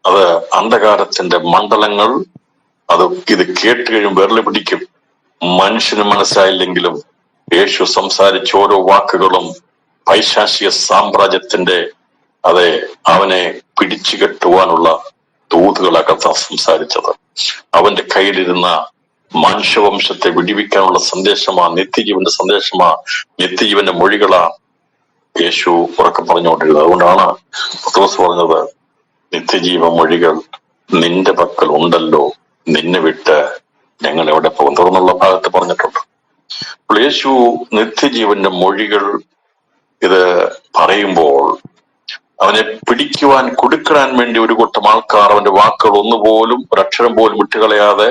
അത് അന്ധകാരത്തിന്റെ മണ്ഡലങ്ങൾ ഇത് കേട്ട് കഴിയും വിരല് പിടിക്കും. മനുഷ്യന് മനസ്സിലായില്ലെങ്കിലും യേശു സംസാരിച്ച ഓരോ വാക്കുകളും പൈശാചിക സാമ്രാജ്യത്തിന്റെ അവനെ പിടിച്ചു കെട്ടുവാനുള്ള ദൂതുകളാ കർത്താവ് സംസാരിച്ചത്. അവന്റെ കയ്യിലിരുന്ന മനുഷ്യവംശത്തെ വിടിവിക്കാനുള്ള സന്ദേശമാ, നിത്യജീവന്റെ സന്ദേശമാ, നിത്യജീവന്റെ മൊഴികളാ യേശു ഉറക്കെ പറഞ്ഞുകൊണ്ടിരുന്നത്. അതുകൊണ്ടാണ് പത്രോസ് പറഞ്ഞത്, നിത്യജീവ മൊഴികൾ നിന്റെ പക്കൽ ഉണ്ടല്ലോ, നിന്നെ വിട്ട് ഞങ്ങൾ എവിടെ പോകും തുറന്നുള്ള ഭാഗത്ത് പറഞ്ഞിട്ടുണ്ട്. അപ്പോൾ യേശു നിത്യജീവന്റെ മൊഴികൾ ഇത് പറയുമ്പോൾ അവനെ പിടിക്കുവാൻ കൊടുക്കാൻ വേണ്ടി ഒരു കൂട്ടം ആൾക്കാർ അവന്റെ വാക്കുകൾ ഒന്നുപോലും ഒരക്ഷരം പോലും വിട്ടുകളയാതെ,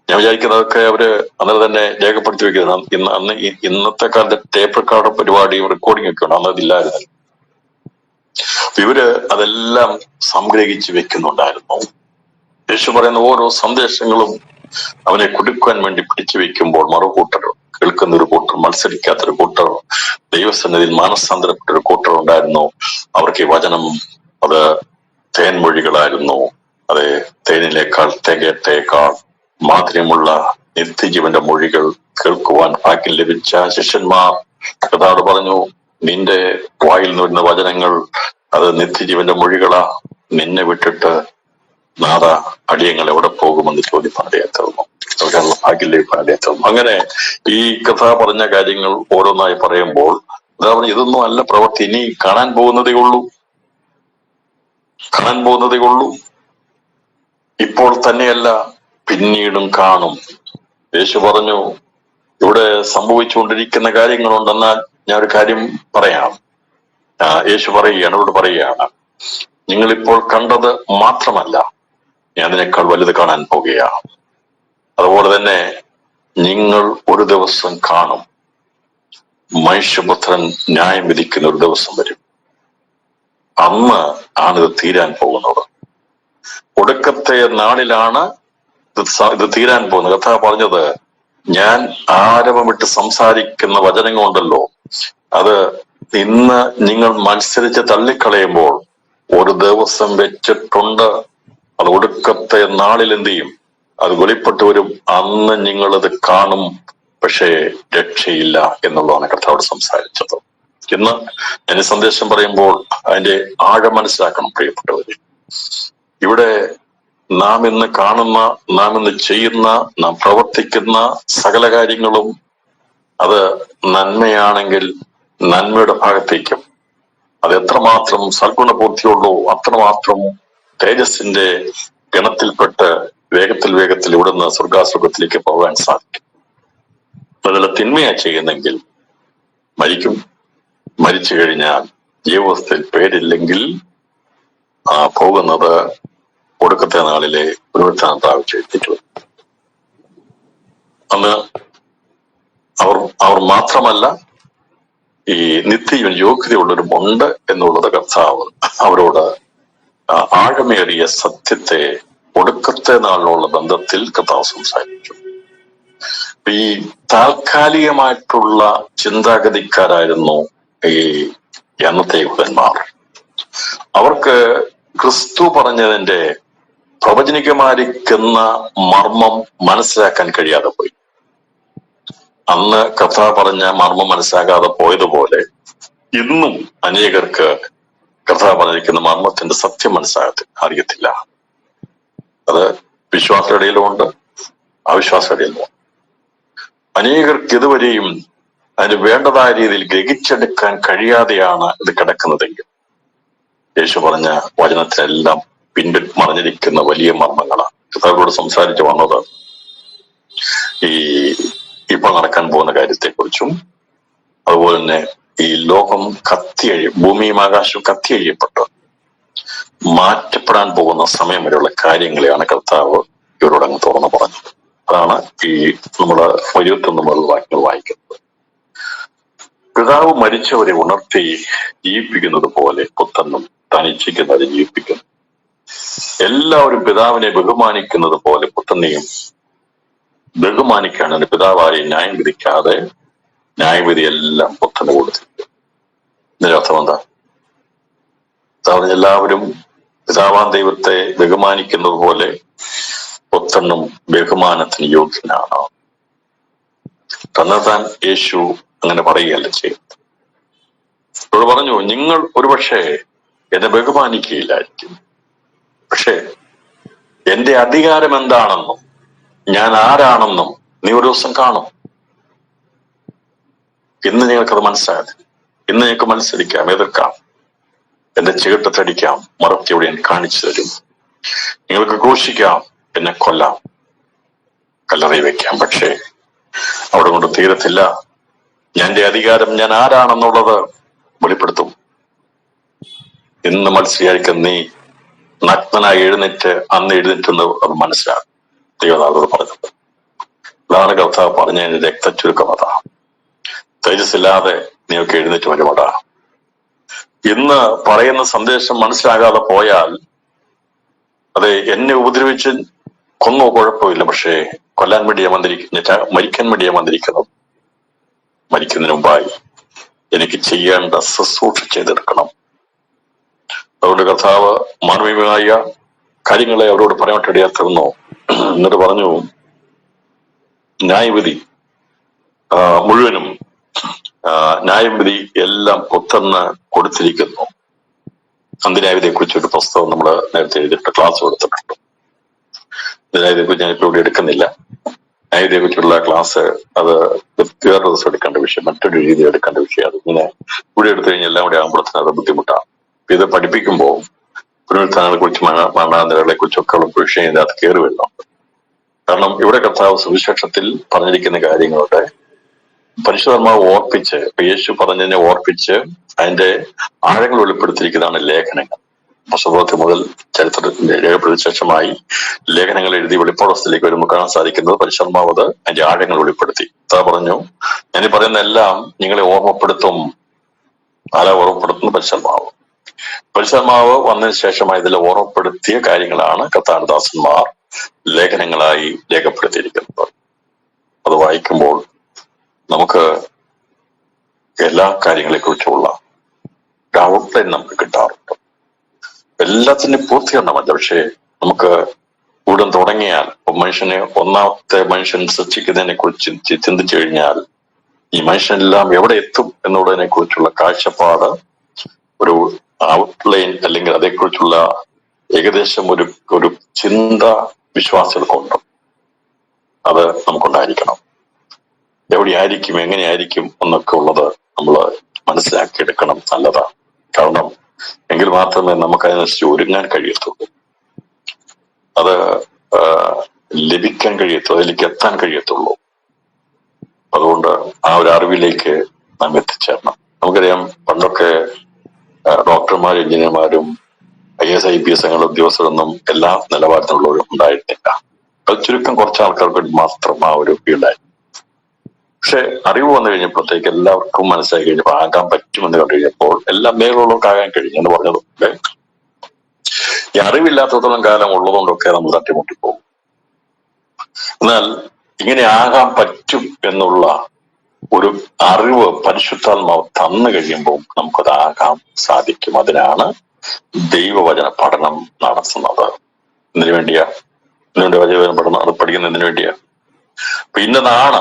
ഞാൻ വിചാരിക്കുന്നതൊക്കെ അവര് അന്നേരം തന്നെ രേഖപ്പെടുത്തി വെക്കുന്നത്. ഇന്നത്തെ കാലത്തെ ടേപ്പ് റെക്കോർഡർ പരിപാടിയും റെക്കോർഡിംഗ് ഒക്കെ ഉണ്ട്, അന്നതില്ലായിരുന്നു. ഇവര് അതെല്ലാം സംഗ്രഹിച്ച് വെക്കുന്നുണ്ടായിരുന്നു. യേശു പറയുന്ന ഓരോ സന്ദേശങ്ങളും അവനെ കൊടുക്കാൻ വേണ്ടി പിടിച്ചു വെക്കുമ്പോൾ മറുകൂട്ടർ, കേൾക്കുന്ന ഒരു കൂട്ടർ, മത്സരിക്കാത്തൊരു കൂട്ടർ, ദൈവസന്നിധിയിൽ മാനസാന്തരപ്പെട്ടൊരു കൂട്ടർ ഉണ്ടായിരുന്നു. അവർക്ക് ഈ വചനം അത് തേൻമൊഴികളായിരുന്നു. തേനിലേക്കാൾ തേകേട്ടേക്കാൾ മാധുര്യമുള്ള നിത്യജീവന്റെ മൊഴികൾ കേൾക്കുവാൻ ഭാഗ്യം ലഭിച്ച ശിഷ്യന്മാർ കർത്താവ് പറഞ്ഞു, നിന്റെ വായിൽ നിന്ന് വരുന്ന വചനങ്ങൾ അത് നിത്യജീവന്റെ മൊഴികളാ, നിന്നെ വിട്ടിട്ട് നാഥ അടിയങ്ങൾ എവിടെ പോകുമെന്ന് ചോദിപ്പാനിടയാത്തതുന്നു, അവർക്കുള്ള ഭാഗ്യം ലഭിക്കാനിടയാത്തതുന്നു. അങ്ങനെ ഈ കഥ പറഞ്ഞ കാര്യങ്ങൾ ഓരോന്നായി പറയുമ്പോൾ ഇതൊന്നും അല്ല പ്രവൃത്തി, ഇനി കാണാൻ പോകുന്നതേ ഉള്ളൂ. ഇപ്പോൾ തന്നെയല്ല, പിന്നീടും കാണും. യേശു പറഞ്ഞു, ഇവിടെ സംഭവിച്ചുകൊണ്ടിരിക്കുന്ന കാര്യങ്ങളുണ്ടെന്നാൽ ഞാനൊരു കാര്യം പറയാം. യേശു പറയുകയാണ്, അവരോട് പറയുകയാണ്, നിങ്ങളിപ്പോൾ കണ്ടത് മാത്രമല്ല, ഞാൻ അതിനേക്കാൾ വലുത് കാണാൻ പോകുകയാണ്. അതുപോലെ തന്നെ നിങ്ങൾ ഒരു ദിവസം കാണും, മനുഷ്യപുത്രൻ ന്യായം വിധിക്കുന്ന ഒരു ദിവസം വരും. അന്ന് ആണിത് തീരാൻ പോകുന്നത്. ഒടുക്കത്തെ നാളിലാണ് ഇത് തീരാൻ പോകുന്നത്. കർത്താവ് പറഞ്ഞത്, ഞാൻ ആരവമിട്ട് സംസാരിക്കുന്ന വചനങ്ങളുണ്ടല്ലോ, അത് ഇന്ന് നിങ്ങൾ മത്സരിച്ച് തള്ളിക്കളയുമ്പോൾ ഒരു ദിവസം വെച്ചിട്ടുണ്ട്. അത് ഒടുക്കത്തെ നാളിൽ എന്ത് ചെയ്യും? അത് വെളിപ്പെട്ടു വരും. അന്ന് നിങ്ങളത് കാണും, പക്ഷേ രക്ഷയില്ല എന്നുള്ളതാണ് കർത്താവോട് സംസാരിച്ചത്. ഇന്ന് ഞാൻ സന്ദേശം പറയുമ്പോൾ അതിന്റെ ആഴം മനസ്സിലാക്കണം പ്രിയപ്പെട്ടവര്. ഇവിടെ നാം ഇന്ന് കാണുന്ന, നാം ഇന്ന് ചെയ്യുന്ന, നാം പ്രവർത്തിക്കുന്ന സകല കാര്യങ്ങളും അത് നന്മയാണെങ്കിൽ നന്മയുടെ ഭാഗത്തേക്കും, അത് എത്രമാത്രം സൽഗുണബോധ്യമുള്ളൂ അത്രമാത്രം തേജസ്സിന്റെ ഗണത്തിൽപ്പെട്ട് വേഗത്തിൽ ഇവിടുന്ന് സ്വർഗാസുഖത്തിലേക്ക് പോകാൻ സാധിക്കും. അതിലെ തിന്മയാ ചെയ്യുന്നെങ്കിൽ മരിക്കും. മരിച്ചു കഴിഞ്ഞാൽ ജീവിതത്തിൽ പേരില്ലെങ്കിൽ പോകുന്നത് ഒടുക്കത്തെ നാളിലെ പുനരുത്ഥാന പ്രാപിച്ചെത്തിച്ചു. അന്ന് അവർ മാത്രമല്ല, ഈ നിത്യജീവൻ യോഗ്യതയുള്ളവരുമുണ്ട് എന്നുള്ളത് കർത്താവ് അവരോട് ആഴമേറിയ സത്യത്തെ ഒടുക്കത്തെ നാളിലുള്ള ബന്ധത്തിൽ കർത്താവ് സംസാരിച്ചു. ഈ താൽക്കാലികമായിട്ടുള്ള ചിന്താഗതിക്കാരായിരുന്നു ഈ അന്നത്തെ യഹൂദന്മാർ. അവർക്ക് ക്രിസ്തു പറഞ്ഞതിന്റെ പ്രവചനികമായിരിക്കുന്ന മർമ്മം മനസ്സിലാക്കാൻ കഴിയാതെ പോയി. അന്ന് കർത്താവ് പറഞ്ഞ മർമ്മം മനസ്സിലാകാതെ പോയതുപോലെ ഇന്നും അനേകർക്ക് കർത്താവ് പറഞ്ഞിരിക്കുന്ന മർമ്മത്തിന്റെ സത്യം അറിയത്തില്ല. അത് വിശ്വാസയുടെ ഇടയിലുമുണ്ട്, അവിശ്വാസയുടെ ഇടയിലുമുണ്ട്. അനേകർക്ക് ഇതുവരെയും അതിന് വേണ്ടതായ രീതിയിൽ ഗ്രഹിച്ചെടുക്കാൻ കഴിയാതെയാണ് ഇത് കിടക്കുന്നതെങ്കിൽ യേശു പറഞ്ഞ വചനത്തിനെല്ലാം മറിഞ്ഞിരിക്കുന്ന വലിയ മർമ്മങ്ങളാണ്. കർത്താവിനോട് സംസാരിച്ചു വന്നത് ഇപ്പൊ നടക്കാൻ പോകുന്ന കാര്യത്തെക്കുറിച്ചും, അതുപോലെ തന്നെ ഈ ലോകം ഭൂമിയും ആകാശവും കത്തിയഴിയപ്പെട്ട് മാറ്റപ്പെടാൻ പോകുന്ന സമയം വരെയുള്ള കാര്യങ്ങളെയാണ് കർത്താവ് ഇവരോടങ്ങ് തുറന്നു പറഞ്ഞത്. അതാണ് ഈ നമ്മള് 21 മുതൽ വാക്യങ്ങൾ വായിക്കുന്നത്. പിതാവ് മരിച്ചവരെ ഉണർത്തി ജീവിപ്പിക്കുന്നത് പോലെ പുത്രനും തനിച്ചിരിക്കുന്നവരെ ജീവിപ്പിക്കുന്നു. എല്ലാവരും പിതാവിനെ ബഹുമാനിക്കുന്നത് പോലെ പുത്രനെയും ബഹുമാനിക്കാണ്. പിതാവായി ന്യായം വിധിക്കാതെ ന്യായവിധി എല്ലാം പുത്രന് കൊടുത്തിരിക്കും. ഇതിന്റെ അർത്ഥം എന്താ? എല്ലാവരും പിതാവാൻ ദൈവത്തെ ബഹുമാനിക്കുന്നത് പോലെ പുത്രനും ബഹുമാനത്തിന് യോഗ്യനാണ്. തന്നെത്താൻ യേശു അങ്ങനെ പറയുകയല്ല ചെയ്യുന്നത്. ഇവിടെ പറഞ്ഞു, നിങ്ങൾ ഒരുപക്ഷെ എന്നെ ബഹുമാനിക്കുകയില്ലായിരിക്കും, പക്ഷെ എന്റെ അധികാരം എന്താണെന്നും ഞാൻ ആരാണെന്നും നീ ഒരു ദിവസം കാണും. ഇന്ന് നിങ്ങൾക്കത് മനസ്സിലായത്. ഇന്ന് നിങ്ങൾക്ക് മത്സരിക്കാം, എതിർക്കാം, എന്റെ ചീട്ടത്തടിക്കാം, മറത്തിയോടെ ഞാൻ കാണിച്ചു തരും. നിങ്ങൾക്ക് ഘോഷിക്കാം, എന്നെ കൊല്ലാം, കല്ലറയിൽ വെക്കാം, പക്ഷേ അവിടെ കൊണ്ട് തീരത്തില്ല. എന്റെ അധികാരം ഞാൻ ആരാണെന്നുള്ളത് വെളിപ്പെടുത്തും. ഇന്ന് മത്സരിക്കാൻ നീ നഗ്നനായി അന്ന് എഴുന്നേറ്റെന്ന് അത് മനസ്സിലാകും. ദൈവനാഥോട് പറഞ്ഞത് അതാണ്. കർത്താവ് പറഞ്ഞതിന്റെ രക്തചുരുക്കം അതാ. തേജസ്സില്ലാതെ നീയൊക്കെ എഴുന്നേറ്റ് വരുമടാ. ഇന്ന് പറയുന്ന സന്ദേശം മനസ്സിലാകാതെ പോയാൽ, അതെ, എന്നെ ഉപദ്രവിച്ച് കൊന്നോ കുഴപ്പമില്ല, പക്ഷേ കൊല്ലാൻ വേണ്ടിയാ മരിക്കാൻ വേണ്ടിയാ വന്നിരിക്കുന്നത്. മരിക്കുന്നതിന് മുമ്പായി എനിക്ക് ചെയ്യേണ്ട ശുശ്രൂഷ ചെയ്തെടുക്കണം. അതുകൊണ്ട് കർത്താവ് മാനവികമായ കാര്യങ്ങളെ അവരോട് പറയാനിടയാ തീർന്നു. എന്നിട്ട് പറഞ്ഞു, ന്യായവിധി മുഴുവനും ന്യായവിധി എല്ലാം പുത്രന് കൊടുത്തിരിക്കുന്നു. അന്ത്യന്യായവിധിയെ കുറിച്ചൊരു പുസ്തകം നമ്മൾ നേരത്തെ എഴുതിയിട്ട് ക്ലാസ് കൊടുത്തിട്ടുണ്ട്. ന്യായവിധിയെ കുറിച്ച് ഞാനിപ്പോ ഇവിടെ എടുക്കുന്നില്ല. ന്യായവിധിയെ കുറിച്ചുള്ള ക്ലാസ് അത് വേറെ ദിവസം എടുക്കേണ്ട വിഷയം, മറ്റൊരു രീതി എടുക്കേണ്ട വിഷയം. അത് ഇങ്ങനെ ഇവിടെ എടുത്തു കഴിഞ്ഞാൽ എല്ലാം കൂടെ ആകുമ്പോഴത്തേന് അത് ബുദ്ധിമുട്ടാണ്. ഇത് പഠിപ്പിക്കുമ്പോൾ പുനരുത്ഥാനങ്ങളെ കുറിച്ച് മരണാന്തരങ്ങളെ കുറിച്ചൊക്കെ ഉള്ള വിഷയം ഇതിനകത്ത് കയറി വരുന്നുണ്ട്. കാരണം ഇവിടെ കർത്താവ് സുവിശേഷത്തിൽ പറഞ്ഞിരിക്കുന്ന കാര്യങ്ങളുടെ പരിശുദ്ധാത്മാവ് ഓർപ്പിച്ച്, യേശു പറഞ്ഞതിനെ ഓർപ്പിച്ച് അതിന്റെ ആഴങ്ങൾ വെളിപ്പെടുത്തിയിരിക്കുന്നതാണ് ലേഖനങ്ങൾ. പുസ്തകത്തിൽ മുതൽ ചരിത്രത്തിന്റെ രേഖപ്പെടുത്തിയ ശേഷമായി ലേഖനങ്ങൾ എഴുതി വെളിപ്പാടത്തിലേക്ക് വരുമ്പോൾ കാണാൻ സാധിക്കുന്നത് പരിശുദ്ധാത്മാവ് അതിന്റെ ആഴങ്ങൾ വെളിപ്പെടുത്തി. അതാ പറഞ്ഞു, ഞാൻ പറയുന്ന എല്ലാം നിങ്ങളെ ഓർമ്മപ്പെടുത്തും. ആരാ ഓർമ്മപ്പെടുത്തുന്ന? പരിശുദ്ധാത്മാവ്. പരിശുദ്ധാത്മാവ് വന്നതിന് ശേഷമായി ഇതിൽ ഓർമ്മപ്പെടുത്തിയ കാര്യങ്ങളാണ് കർത്താദാസന്മാർ ലേഖനങ്ങളായി രേഖപ്പെടുത്തിയിരിക്കുന്നത്. അത് വായിക്കുമ്പോൾ നമുക്ക് എല്ലാ കാര്യങ്ങളെ കുറിച്ചുള്ള ഒരു ഔട്ട്ലൈൻ നമുക്ക് കിട്ടാറുണ്ട്. എല്ലാത്തിനും പൂർത്തീകരണമല്ല, പക്ഷേ നമുക്ക് ഉടൻ തുടങ്ങിയാൽ ഒന്നാമത്തെ മനുഷ്യൻ സൃഷ്ടിക്കുന്നതിനെ കുറിച്ച് ചിന്തിച്ചു കഴിഞ്ഞാൽ ഈ മനുഷ്യനെല്ലാം എവിടെ എത്തും എന്നുള്ളതിനെ കുറിച്ചുള്ള കാഴ്ചപ്പാട്, ഒരു ഔട്ട്ലൈൻ അല്ലെങ്കിൽ അതേക്കുറിച്ചുള്ള ഏകദേശം ഒരു ചിന്ത വിശ്വാസികൾക്കുണ്ട്. അത് നമുക്കുണ്ടായിരിക്കണം. എവിടെയായിരിക്കും, എങ്ങനെയായിരിക്കും എന്നൊക്കെ ഉള്ളത് നമ്മൾ മനസ്സിലാക്കിയെടുക്കണം. നല്ലതാണ്. കാരണം എങ്കിൽ മാത്രമേ നമുക്ക് അതിനനുസരിച്ച് ഒരുങ്ങാൻ കഴിയത്തുള്ളൂ, അത് ലഭിക്കാൻ കഴിയത്തുള്ളൂ, അതിലേക്ക് എത്താൻ കഴിയത്തുള്ളൂ. അതുകൊണ്ട് ആ ഒരു അറിവിലേക്ക് നാം എത്തിച്ചേരണം. നമുക്കറിയാം, പണ്ടൊക്കെ ഡോക്ടർമാരും എഞ്ചിനീയർമാരും IAS IPS അങ്ങനെ ഉദ്യോഗസ്ഥരൊന്നും എല്ലാ നിലവാരത്തിലുള്ളവരും ഉണ്ടായിരുന്നില്ല. അത് ചുരുക്കം കുറച്ച് ആൾക്കാർക്ക് മാത്രം ആ ഒരു ഫീൽഡായി. പക്ഷെ അറിവ് വന്നു കഴിഞ്ഞപ്പോഴത്തേക്ക് എല്ലാവർക്കും മനസ്സിലാക്കി കഴിഞ്ഞപ്പോൾ ആകാൻ പറ്റുമെന്ന് കണ്ടു കഴിഞ്ഞപ്പോൾ എല്ലാ മേഖലകളിലൊക്കെ ആകാൻ കഴിഞ്ഞു എന്ന് പറഞ്ഞതുകൊണ്ട് ഈ അറിവില്ലാത്തത്തോളം കാലം ഉള്ളതുകൊണ്ടൊക്കെ നമ്മൾ തട്ടിമുട്ടിപ്പോകും. എന്നാൽ ഇങ്ങനെ ആകാൻ പറ്റും എന്നുള്ള ഒരു അറിവ് പരിശുദ്ധാത്മാവ് തന്നു കഴിയുമ്പോൾ നമുക്കതാകാൻ സാധിക്കും. അതിനാണ് ദൈവവചന പഠനം നടത്തുന്നത്. ഇതിനു വേണ്ടിയാ വചന പഠനം പഠിക്കുന്നതിന് വേണ്ടിയാ. അപ്പൊ ഇന്നതാണ്,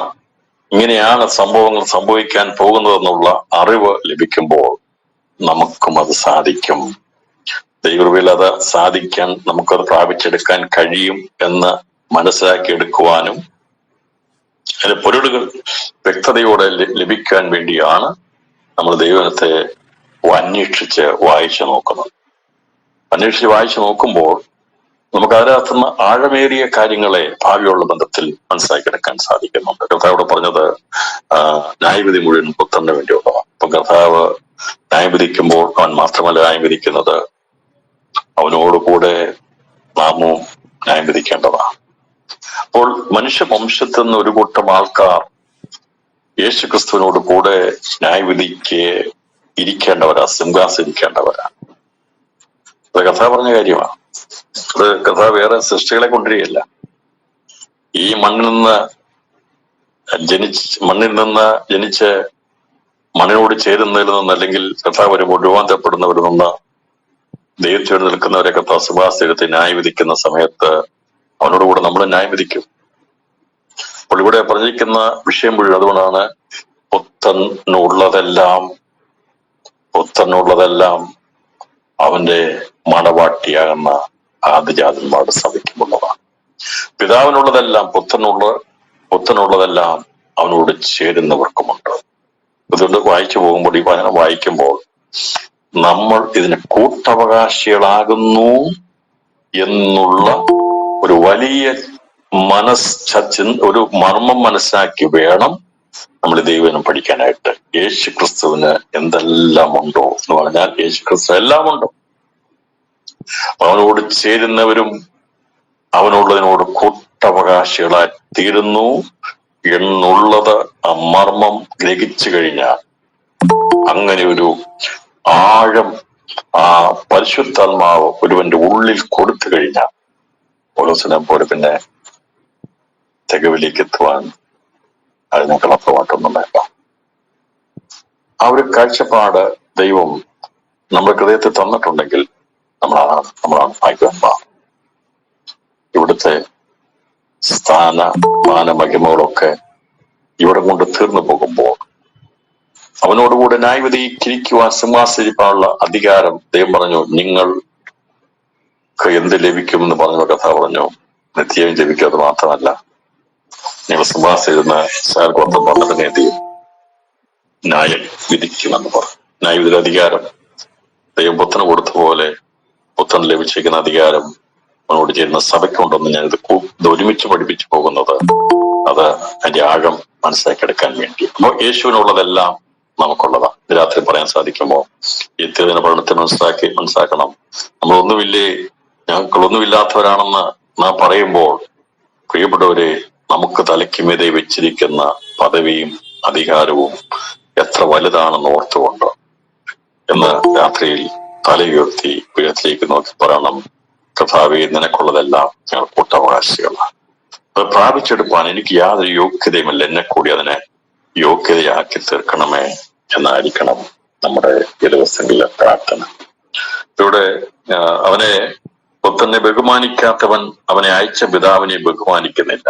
ഇങ്ങനെയാണ് സംഭവങ്ങൾ സംഭവിക്കാൻ പോകുന്നതെന്നുള്ള അറിവ് ലഭിക്കുമ്പോൾ നമുക്കും അത് സാധിക്കും. ദൈവകൃപയിൽ അത് സാധിക്കാൻ, നമുക്കത് പ്രാപിച്ചെടുക്കാൻ കഴിയും എന്ന് മനസ്സിലാക്കിയെടുക്കുവാനും അതിന്റെ പൊരുളുകൾ വ്യക്തതയോടെ ലഭിക്കാൻ വേണ്ടിയാണ് നമ്മൾ ദൈവത്തെ അന്വേഷിച്ച് വായിച്ചു നോക്കുന്നത്. അന്വേഷിച്ച് വായിച്ചു നോക്കുമ്പോൾ നമുക്ക് അതിനകത്തുനിന്ന് ആഴമേറിയ കാര്യങ്ങളെ ഭാവിയുള്ള ബന്ധത്തിൽ മനസ്സിലാക്കിയെടുക്കാൻ സാധിക്കുന്നുണ്ട്. കർത്താവ് പറഞ്ഞത് ന്യായവിധി മുഴുവൻ പുത്രന് വേണ്ടിയുള്ളതാണ്. അപ്പൊ കർത്താവ് ന്യായവിധിക്കുമ്പോൾ അവൻ മാത്രമല്ല ന്യായവിധിക്കുന്നത്, അവനോടുകൂടെ നാമവും ന്യായവിധിക്കേണ്ടതാണ്. അപ്പോൾ മനുഷ്യവംശത്തിൽ നിന്ന് ഒരു കൂട്ടം ആൾക്കാർ യേശുക്രിസ്തുവിനോട് കൂടെ ന്യായവിധിക്ക് ഇരിക്കേണ്ടവരാ, സിംഹാസനിരിക്കേണ്ടവരാ. അത് കർത്താവ് പറഞ്ഞ കാര്യമാണ്. അത് കർത്താവ് വേറെ സൃഷ്ടികളെ കൊണ്ടുവരികയല്ല. ഈ മണ്ണിൽ നിന്ന് ജനിച്ച് മണ്ണിനോട് ചേരുന്നതിൽ നിന്ന്, അല്ലെങ്കിൽ കർത്താവ് വരുമ്പോൾ രൂപാന്തരപ്പെടുന്നവരിൽ നിന്ന് ദൈവത്തോട് നിൽക്കുന്നവരെ കർത്താവ് സിംഹാസനത്തിൽ ന്യായവിധിക്കുന്ന സമയത്ത് അവനോടുകൂടെ നമ്മൾ ന്യായവിധിക്കും. അപ്പോൾ ഇവിടെ പറഞ്ഞിരിക്കുന്ന വിഷയം മുഴുവൻ അതുകൊണ്ടാണ് പുത്തനുള്ളതെല്ലാം അവന്റെ മണവാട്ടിയാകുന്ന ആദിജാതന്മാരുടെ സഭയ്ക്കുമുള്ളതാണ്. പിതാവിനുള്ളതെല്ലാം പുത്തനുള്ളതെല്ലാം അവനോട് ചേരുന്നവർക്കുമുണ്ട്. അതുകൊണ്ട് വായിച്ചു പോകുമ്പോൾ, ഈ വചനം വായിക്കുമ്പോൾ നമ്മൾ ഇതിന് കൂട്ടവകാശികളാകുന്നു എന്നുള്ള ഒരു വലിയ ഒരു മർമ്മം മനസ്സിലാക്കി വേണം നമ്മൾ ദൈവം പഠിക്കാനായിട്ട്. യേശു ക്രിസ്തുവിന് എന്തെല്ലാം ഉണ്ടോ എന്ന് പറഞ്ഞാൽ യേശു ക്രിസ്തു എല്ലാം ഉണ്ടോ. അവനോട് ചേരുന്നവരും അവനുള്ളതിനോട് കൂട്ടവകാശികളായി തീരുന്നു എന്നുള്ളത് ആ മർമ്മം ഗ്രഹിച്ചു കഴിഞ്ഞാൽ, അങ്ങനെ ഒരു ആഴം ആ പരിശുദ്ധാത്മാവ് ഒരുവന്റെ ഉള്ളിൽ കൊടുത്തു കഴിഞ്ഞാൽ പൗലോസിനെ പോലെ പിന്നെ തികവിലേക്ക് എത്തുവാൻ അതിനേക്കാൾ അപ്പുറമായിട്ടൊന്നും വേണ്ട. ആ ഒരു കാഴ്ചപ്പാട് ദൈവം നമ്മുടെ ഹൃദയത്തിൽ തന്നിട്ടുണ്ടെങ്കിൽ നമ്മളാണ് ഭാഗ്യവാന്മാർ. ഇവിടുത്തെ സ്ഥാനമാന മഹിമകളൊക്കെ ഇവിടെ കൊണ്ട് തീർന്നു പോകുമ്പോൾ അവനോടുകൂടെ ന്യായവിധിക്കിരിക്കുവാൻ സിംഹാസനിപ്പാനുള്ള അധികാരം ദൈവം പറഞ്ഞു, നിങ്ങൾക്ക് എന്ത് ലഭിക്കുമെന്ന് പറഞ്ഞ കഥ പറഞ്ഞു, നിത്യവും ലഭിക്കും. അത് മാത്രമല്ല, നിങ്ങൾ സിംഹാസനിരുന്ന് ഗോത്രം 12 എന്ത് ചെയ്യും? ന്യായം വിധിക്കുമെന്ന് പറഞ്ഞു. ന്യായവിധിയുടെ അധികാരം ദൈവം പുത്രന് കൊടുത്ത പോലെ പുത്രന് ലഭിച്ചിരിക്കുന്ന അധികാരം അവനോട് ചേരുന്ന സഭയ്ക്കുണ്ടെന്ന് ഞാനിത് ഒരുമിച്ച് പഠിപ്പിച്ചു പോകുന്നത് അത് അതിന്റെ ആഴം മനസ്സിലാക്കിയെടുക്കാൻ വേണ്ടി. അപ്പോൾ യേശുവിനുള്ളതെല്ലാം നമുക്കുള്ളതാ. ഇത് രാത്രി പറയാൻ സാധിക്കുമോ? ഈ തിരുവചന പഠനത്തിന് മനസ്സിലാക്കണം. നമ്മളൊന്നുമില്ലേ, ഞങ്ങൾക്കൊന്നുമില്ലാത്തവരാണെന്ന് നാം പറയുമ്പോൾ, പ്രിയപ്പെട്ടവരെ, നമുക്ക് തലയ്ക്കുമീതെ വെച്ചിരിക്കുന്ന പദവിയും അധികാരവും എത്ര വലുതാണെന്ന് ഓർത്തുകൊണ്ട് എന്ന് രാത്രിയിൽ തലയുയർത്തി ഉയരത്തിലേക്ക് നോക്കി പറയണം, കർത്താവേ, നിനക്കുള്ളതെല്ലാം ഞങ്ങൾ കൂട്ടവകാശികളാണ്. അത് പ്രാപിച്ചെടുപ്പാൻ എനിക്ക് യാതൊരു യോഗ്യതയുമില്ല, എന്നെ കൂടി അതിനെ യോഗ്യതയാക്കി തീർക്കണമേ എന്നായിരിക്കണം നമ്മുടെ ഈ ദിവസങ്ങളിലെ പ്രാർത്ഥന. ഇവിടെ അവനെ പുത്രനെ ബഹുമാനിക്കാത്തവൻ അവനെ അയച്ച പിതാവിനെ ബഹുമാനിക്കുന്നില്ല.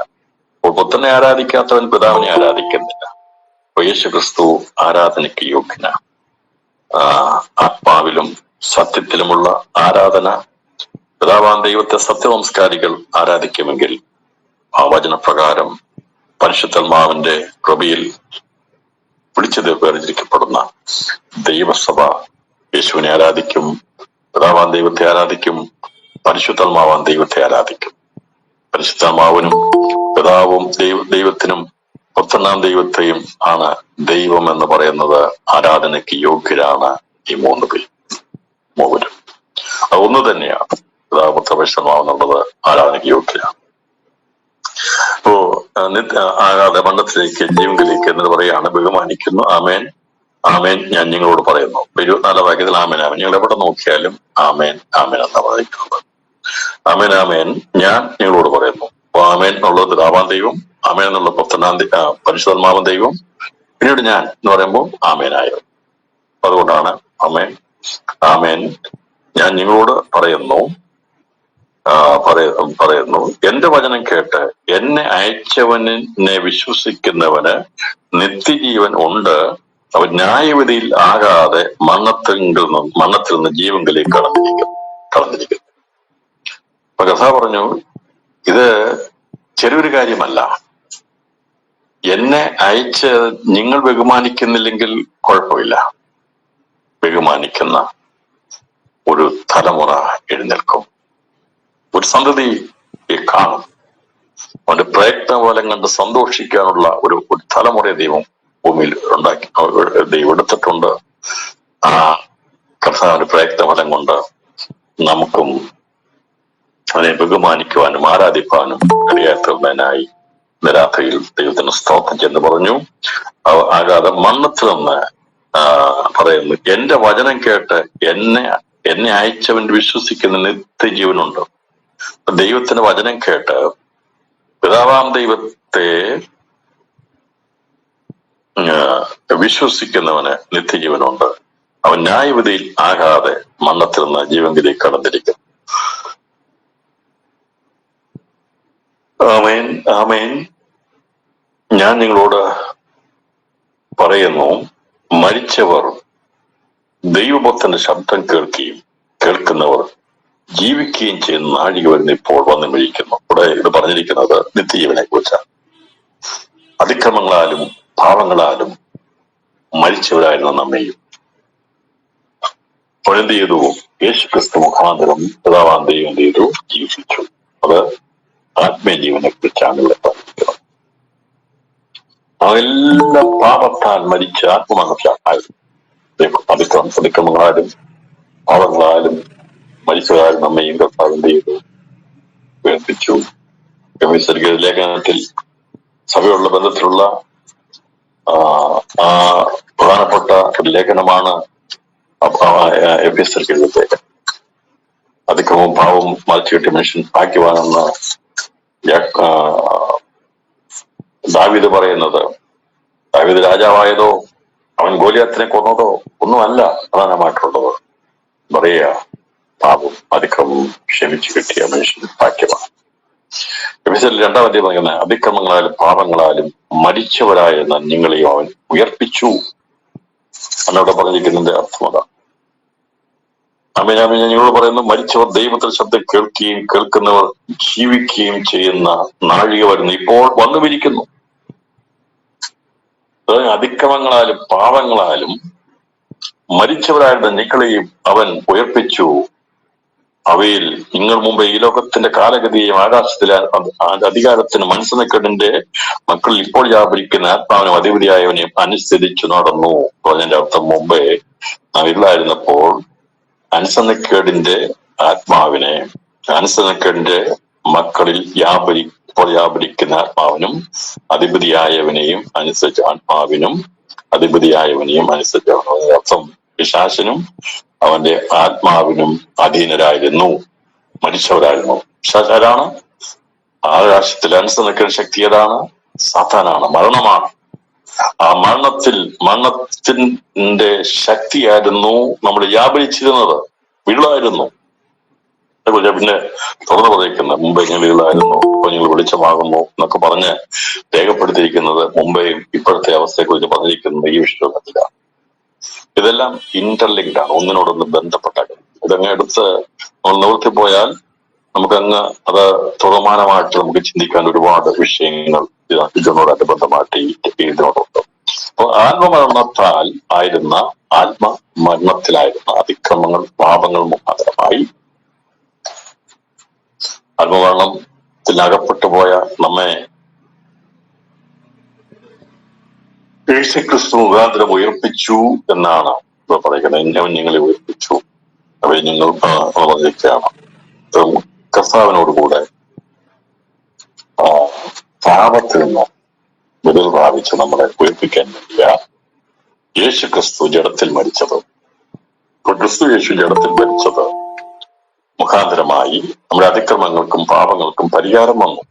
പുത്രനെ ആരാധിക്കാത്തവൻ പിതാവിനെ ആരാധിക്കുന്നില്ല. യേശു ക്രിസ്തു ആരാധനയ്ക്ക് യോഗ്യനാണ്. ആത്മാവിലും സത്യത്തിലുമുള്ള ആരാധന പിതാവാം ദൈവത്തെ സത്യനമസ്കാരികൾ ആരാധിക്കുമെങ്കിൽ ആ വചനപ്രകാരം പരിശുദ്ധാത്മാവിന്റെ കൃപയിൽ വിളിച്ചത് വേർതിരിക്കപ്പെടുന്ന ദൈവസഭ യേശുവിനെ ആരാധിക്കും, പിതാവാം ദൈവത്തെ ആരാധിക്കും, പരിശുദ്ധാത്മാവാം ദൈവത്തെ ആരാധിക്കും. പരിശുദ്ധാത്മാവിനും പിതാവും ദൈവത്തിനും പുത്രനാം ദൈവത്തെയും ആണ് ദൈവം എന്ന് പറയുന്നത്. ആരാധനയ്ക്ക് യോഗ്യരാണ് ഈ മൂവരും. അത് ഒന്ന് തന്നെയാണ്. പിതാവ് പുത്ര പരിശുദ്ധാത്മാവെന്നുള്ളത് ആരാധനയ്ക്ക് യോഗ്യരാണ്. അപ്പോ ആകാതെ മണ്ഡലത്തിലേക്ക് ജീവങ്കിലേക്ക് എന്ന് പറയാണ്, ബഹുമാനിക്കുന്നു. ആമേൻ ആമേൻ ഞാൻ നിങ്ങളോട് പറയുന്നു. 24 വാക്യത്തിൽ ആമേൻ ആമേൻ, നിങ്ങൾ എവിടെ നോക്കിയാലും ആമേൻ ആമേൻ എന്നാ പറയുന്നത്. ആമേൻ ആമേൻ ഞാൻ നിങ്ങളോട് പറയുന്നു. അപ്പൊ ആമേൻ എന്നുള്ളത് പിതാവാം ദൈവം, ആമേൻ എന്നുള്ള പരിശുദ്ധാത്മാവൻ ദൈവം, പിന്നീട് ഞാൻ എന്ന് പറയുമ്പോൾ ആമേനായത്. അതുകൊണ്ടാണ് ആമേൻ ആമേൻ ഞാൻ നിങ്ങളോട് പറയുന്നു എന്റെ വചനം കേട്ട് എന്നെ അയച്ചവനെ വിശ്വസിക്കുന്നവന് നിത്യജീവൻ ഉണ്ട്, അവൻ ന്യായവിധിയിൽ ആകാതെ മരണത്തിൽ നിന്ന് ജീവങ്കിലേക്ക് കടന്നിരിക്കുന്നു. അപ്പൊ കഥ പറഞ്ഞു, ഇത് ചെറിയൊരു കാര്യമല്ല. എന്നെ അയച്ച് നിങ്ങൾ ബഹുമാനിക്കുന്നില്ലെങ്കിൽ കുഴപ്പമില്ല, ബഹുമാനിക്കുന്ന ഒരു തലമുറ എഴുന്നേൽക്കും, ഒരു സന്തതി കാണും. അവന്റെ പ്രയത്നഫലം കണ്ട് സന്തോഷിക്കാനുള്ള ഒരു തലമുറയെ ദൈവം ഭൂമിയിൽ ദൈവം എടുത്തിട്ടുണ്ട്. ആ കർത്താവിന്റെ പ്രയത്നഫലം കൊണ്ട് നമുക്കും അവനെ ബഹുമാനിക്കുവാനും ആരാധിക്കാനും ഇടയാക്കുന്നതിനായി രാത്രിയിൽ ദൈവത്തിന് സ്തോത്രം ചെന്ന് പറഞ്ഞു. ആകാതെ മണ്ണത്തിൽ നിന്ന് പറയുന്നു, എന്റെ വചനം കേട്ട് എന്നെ അയച്ചവൻ വിശ്വസിക്കുന്ന നിത്യജീവനുണ്ട്. ദൈവത്തിന്റെ വചനം കേട്ട് പിതാവാം ദൈവത്തെ വിശ്വസിക്കുന്നവന് നിത്യജീവനുണ്ട്, അവൻ ന്യായവിധിയിൽ ആകാതെ മണ്ണത്തിൽ നിന്ന് ജീവങ്കിലേക്ക് കടന്നിരിക്കും. ആമേൻ ആമേൻ ഞാൻ നിങ്ങളോട് പറയുന്നു, മരിച്ചവർ ദൈവഭക്തന്റെ ശബ്ദം കേൾക്കുന്നവർ ജീവിക്കുകയും ചെയ്യുന്ന നാഴിക വരുന്ന ഇപ്പോൾ വന്നു വിളിക്കുന്നു. ഇവിടെ ഇത് പറഞ്ഞിരിക്കുന്നത് നിത്യജീവനെ കുറിച്ചാണ്. അതിക്രമങ്ങളാലും പാപങ്ങളാലും മരിച്ചവരായിരുന്ന നമ്മയും എന്ത് ചെയ്തു? യേശു ക്രിസ്തു മുഖാന്തരം പിതാവാം ദൈവം ചെയ്തു ജീവിച്ചു. അത് ആത്മീയ ജീവനെ കുറിച്ചാണ് ഇവിടെ പറഞ്ഞിരിക്കുന്നത്. അതെല്ലാം പാപത്താൽ മരിച്ച ആത്മമനുഷ്യരായിരുന്നു. അതിക്രമങ്ങളാലും പാപങ്ങളാലും മരിച്ചവരാലും നമ്മയും കർത്താവിൻ ചെയ്തു ഉയർപ്പിച്ചു. ലേഖനത്തിൽ സഭയുള്ള ബന്ധത്തിലുള്ള പ്രധാനപ്പെട്ട ഒരു ലേഖനമാണ് എഫെസ്യർക്ക് എഴുതിയ ലേഖനം. അതിക്രമവും പാവവും മാറ്റിയിട്ട് മനുഷ്യൻ ഭാഗ്യവാനെന്ന് ദാവീദ് പറയുന്നത്. ദാവീദ് രാജാവായതോ അവൻ ഗോലിയാത്തിനെ കൊന്നതോ ഒന്നുമല്ല പ്രധാനമായിട്ടുള്ളത്. പറയുക, പാപം അതിക്രമവും ക്ഷമിച്ചു കിട്ടിയ മനുഷ്യൻ ഭാഗ്യമാണ്. എഫെസ്യരിൽ 2-ാം അധ്യായം പറയുന്ന, അതിക്രമങ്ങളാലും പാപങ്ങളാലും മരിച്ചവരായിരുന്ന നിങ്ങളെയും അവൻ ഉയർപ്പിച്ചു എന്നവിടെ പറഞ്ഞിരിക്കുന്നതിന്റെ അർത്ഥം അതാണ്. ആമേൻ ഞങ്ങൾ പറയുന്നു, മരിച്ചവർ ദൈവത്തിന്റെ ശബ്ദം കേൾക്കുന്നവർ ജീവിക്കുകയും ചെയ്യുന്ന നാഴിക വരുന്നു, ഇപ്പോൾ വന്നുമിരിക്കുന്നു. അതിക്രമങ്ങളാലും പാപങ്ങളാലും മരിച്ചവരായിരുന്ന നിങ്ങളെയും അവൻ ഉയർപ്പിച്ചു. അവയിൽ നിങ്ങൾ മുമ്പ് ഈ ലോകത്തിന്റെ കാലഗതിയും ആകാശത്തിലെ അധികാരത്തിന് മനസ്സിനക്കെടിന്റെ മക്കൾ ഇപ്പോൾ വ്യാപരിക്കുന്ന ആത്മാവിനും അധിപതിയായവനെയും അനുസരിച്ചു നടന്നു. പറഞ്ഞതിന്റെ അർത്ഥം മുമ്പേ നാം ഇല്ലായിരുന്നപ്പോൾ അനുസരണക്കേടിന്റെ ആത്മാവിനെ, അനുസരണക്കേടിന്റെ മക്കളിൽ ഇപ്പോൾ വ്യാപരിക്കുന്ന ആത്മാവിനും അധിപതിയായവനെയും അനുസരിച്ച് ആത്മാവിനും അധിപതിയായവനെയും അനുസരിച്ച് അർത്ഥം പിശാചിനും അവന്റെ ആത്മാവിനും അധീനരായിരുന്നു, മരിച്ചവരായിരുന്നു. പിശാചാരാണ്? ആകാശത്തിൽ അനുസരണക്കേട് ശക്തി ഏതാണ്? സാത്താനാണ്, മരണമാണ്. ആ മരണത്തിന്റെ ശക്തിയായിരുന്നു നമ്മൾ വ്യാപരിച്ചിരുന്നത്, വീഴായിരുന്നു. പിന്നെ തുറന്നു പറയിക്കുന്നത് മുമ്പേ നിങ്ങൾ വീഴായിരുന്നു, ഇപ്പൊ നിങ്ങൾ വെളിച്ചമാകുന്നു എന്നൊക്കെ പറഞ്ഞ് രേഖപ്പെടുത്തിയിരിക്കുന്നത് മുമ്പേയും ഇപ്പോഴത്തെ അവസ്ഥയെക്കുറിച്ച് പറഞ്ഞിരിക്കുന്നത് ഈ വിഷയത്തിലാണ്. ഇതെല്ലാം ഇന്റർലിങ്ക്ഡ് ആണ്, ഒന്നിനോടൊന്ന് ബന്ധപ്പെട്ട. ഇതങ്ങ് എടുത്ത് നമ്മൾ നിവർത്തിപ്പോയാൽ നമുക്കങ്ങ് അത് തുറമാനമായിട്ട് നമുക്ക് ചിന്തിക്കാൻ ഒരുപാട് വിഷയങ്ങൾ ഇതിനോടൊക്കെ ബന്ധമായിട്ട് ഇതിനോടുണ്ട്. അപ്പൊ ആത്മമരണത്താൽ ആയിരുന്ന ആത്മമരണത്തിലായിരുന്ന അതിക്രമങ്ങൾ, പാപങ്ങൾ മുഖാന്തരമായി ആത്മമരണത്തിൽ അകപ്പെട്ടു പോയ നമ്മെ യേശുക്രിസ്തു മുഖാന്തരം ഉയർപ്പിച്ചു എന്നാണ് ഇപ്പൊ പറയുന്നത്. അവൻ ഞങ്ങളെ ഉയർപ്പിച്ചു, അവയെ ഞങ്ങൾ പറഞ്ഞിരിക്കുകയാണ്. കർത്താവിനോടുകൂടെ പാപത്തിൽ നിന്ന് വിടുതൽ പ്രാപിച്ച് നമ്മളെ ഉയർപ്പിക്കാൻ വേണ്ടിയ യേശു ക്രിസ്തു ജഡത്തിൽ മരിച്ചത്. ക്രിസ്തു യേശു ജഡത്തിൽ മരിച്ചത് മുഖാന്തരമായി നമ്മുടെ അതിക്രമങ്ങൾക്കും പാപങ്ങൾക്കും പരിഹാരം വന്നു.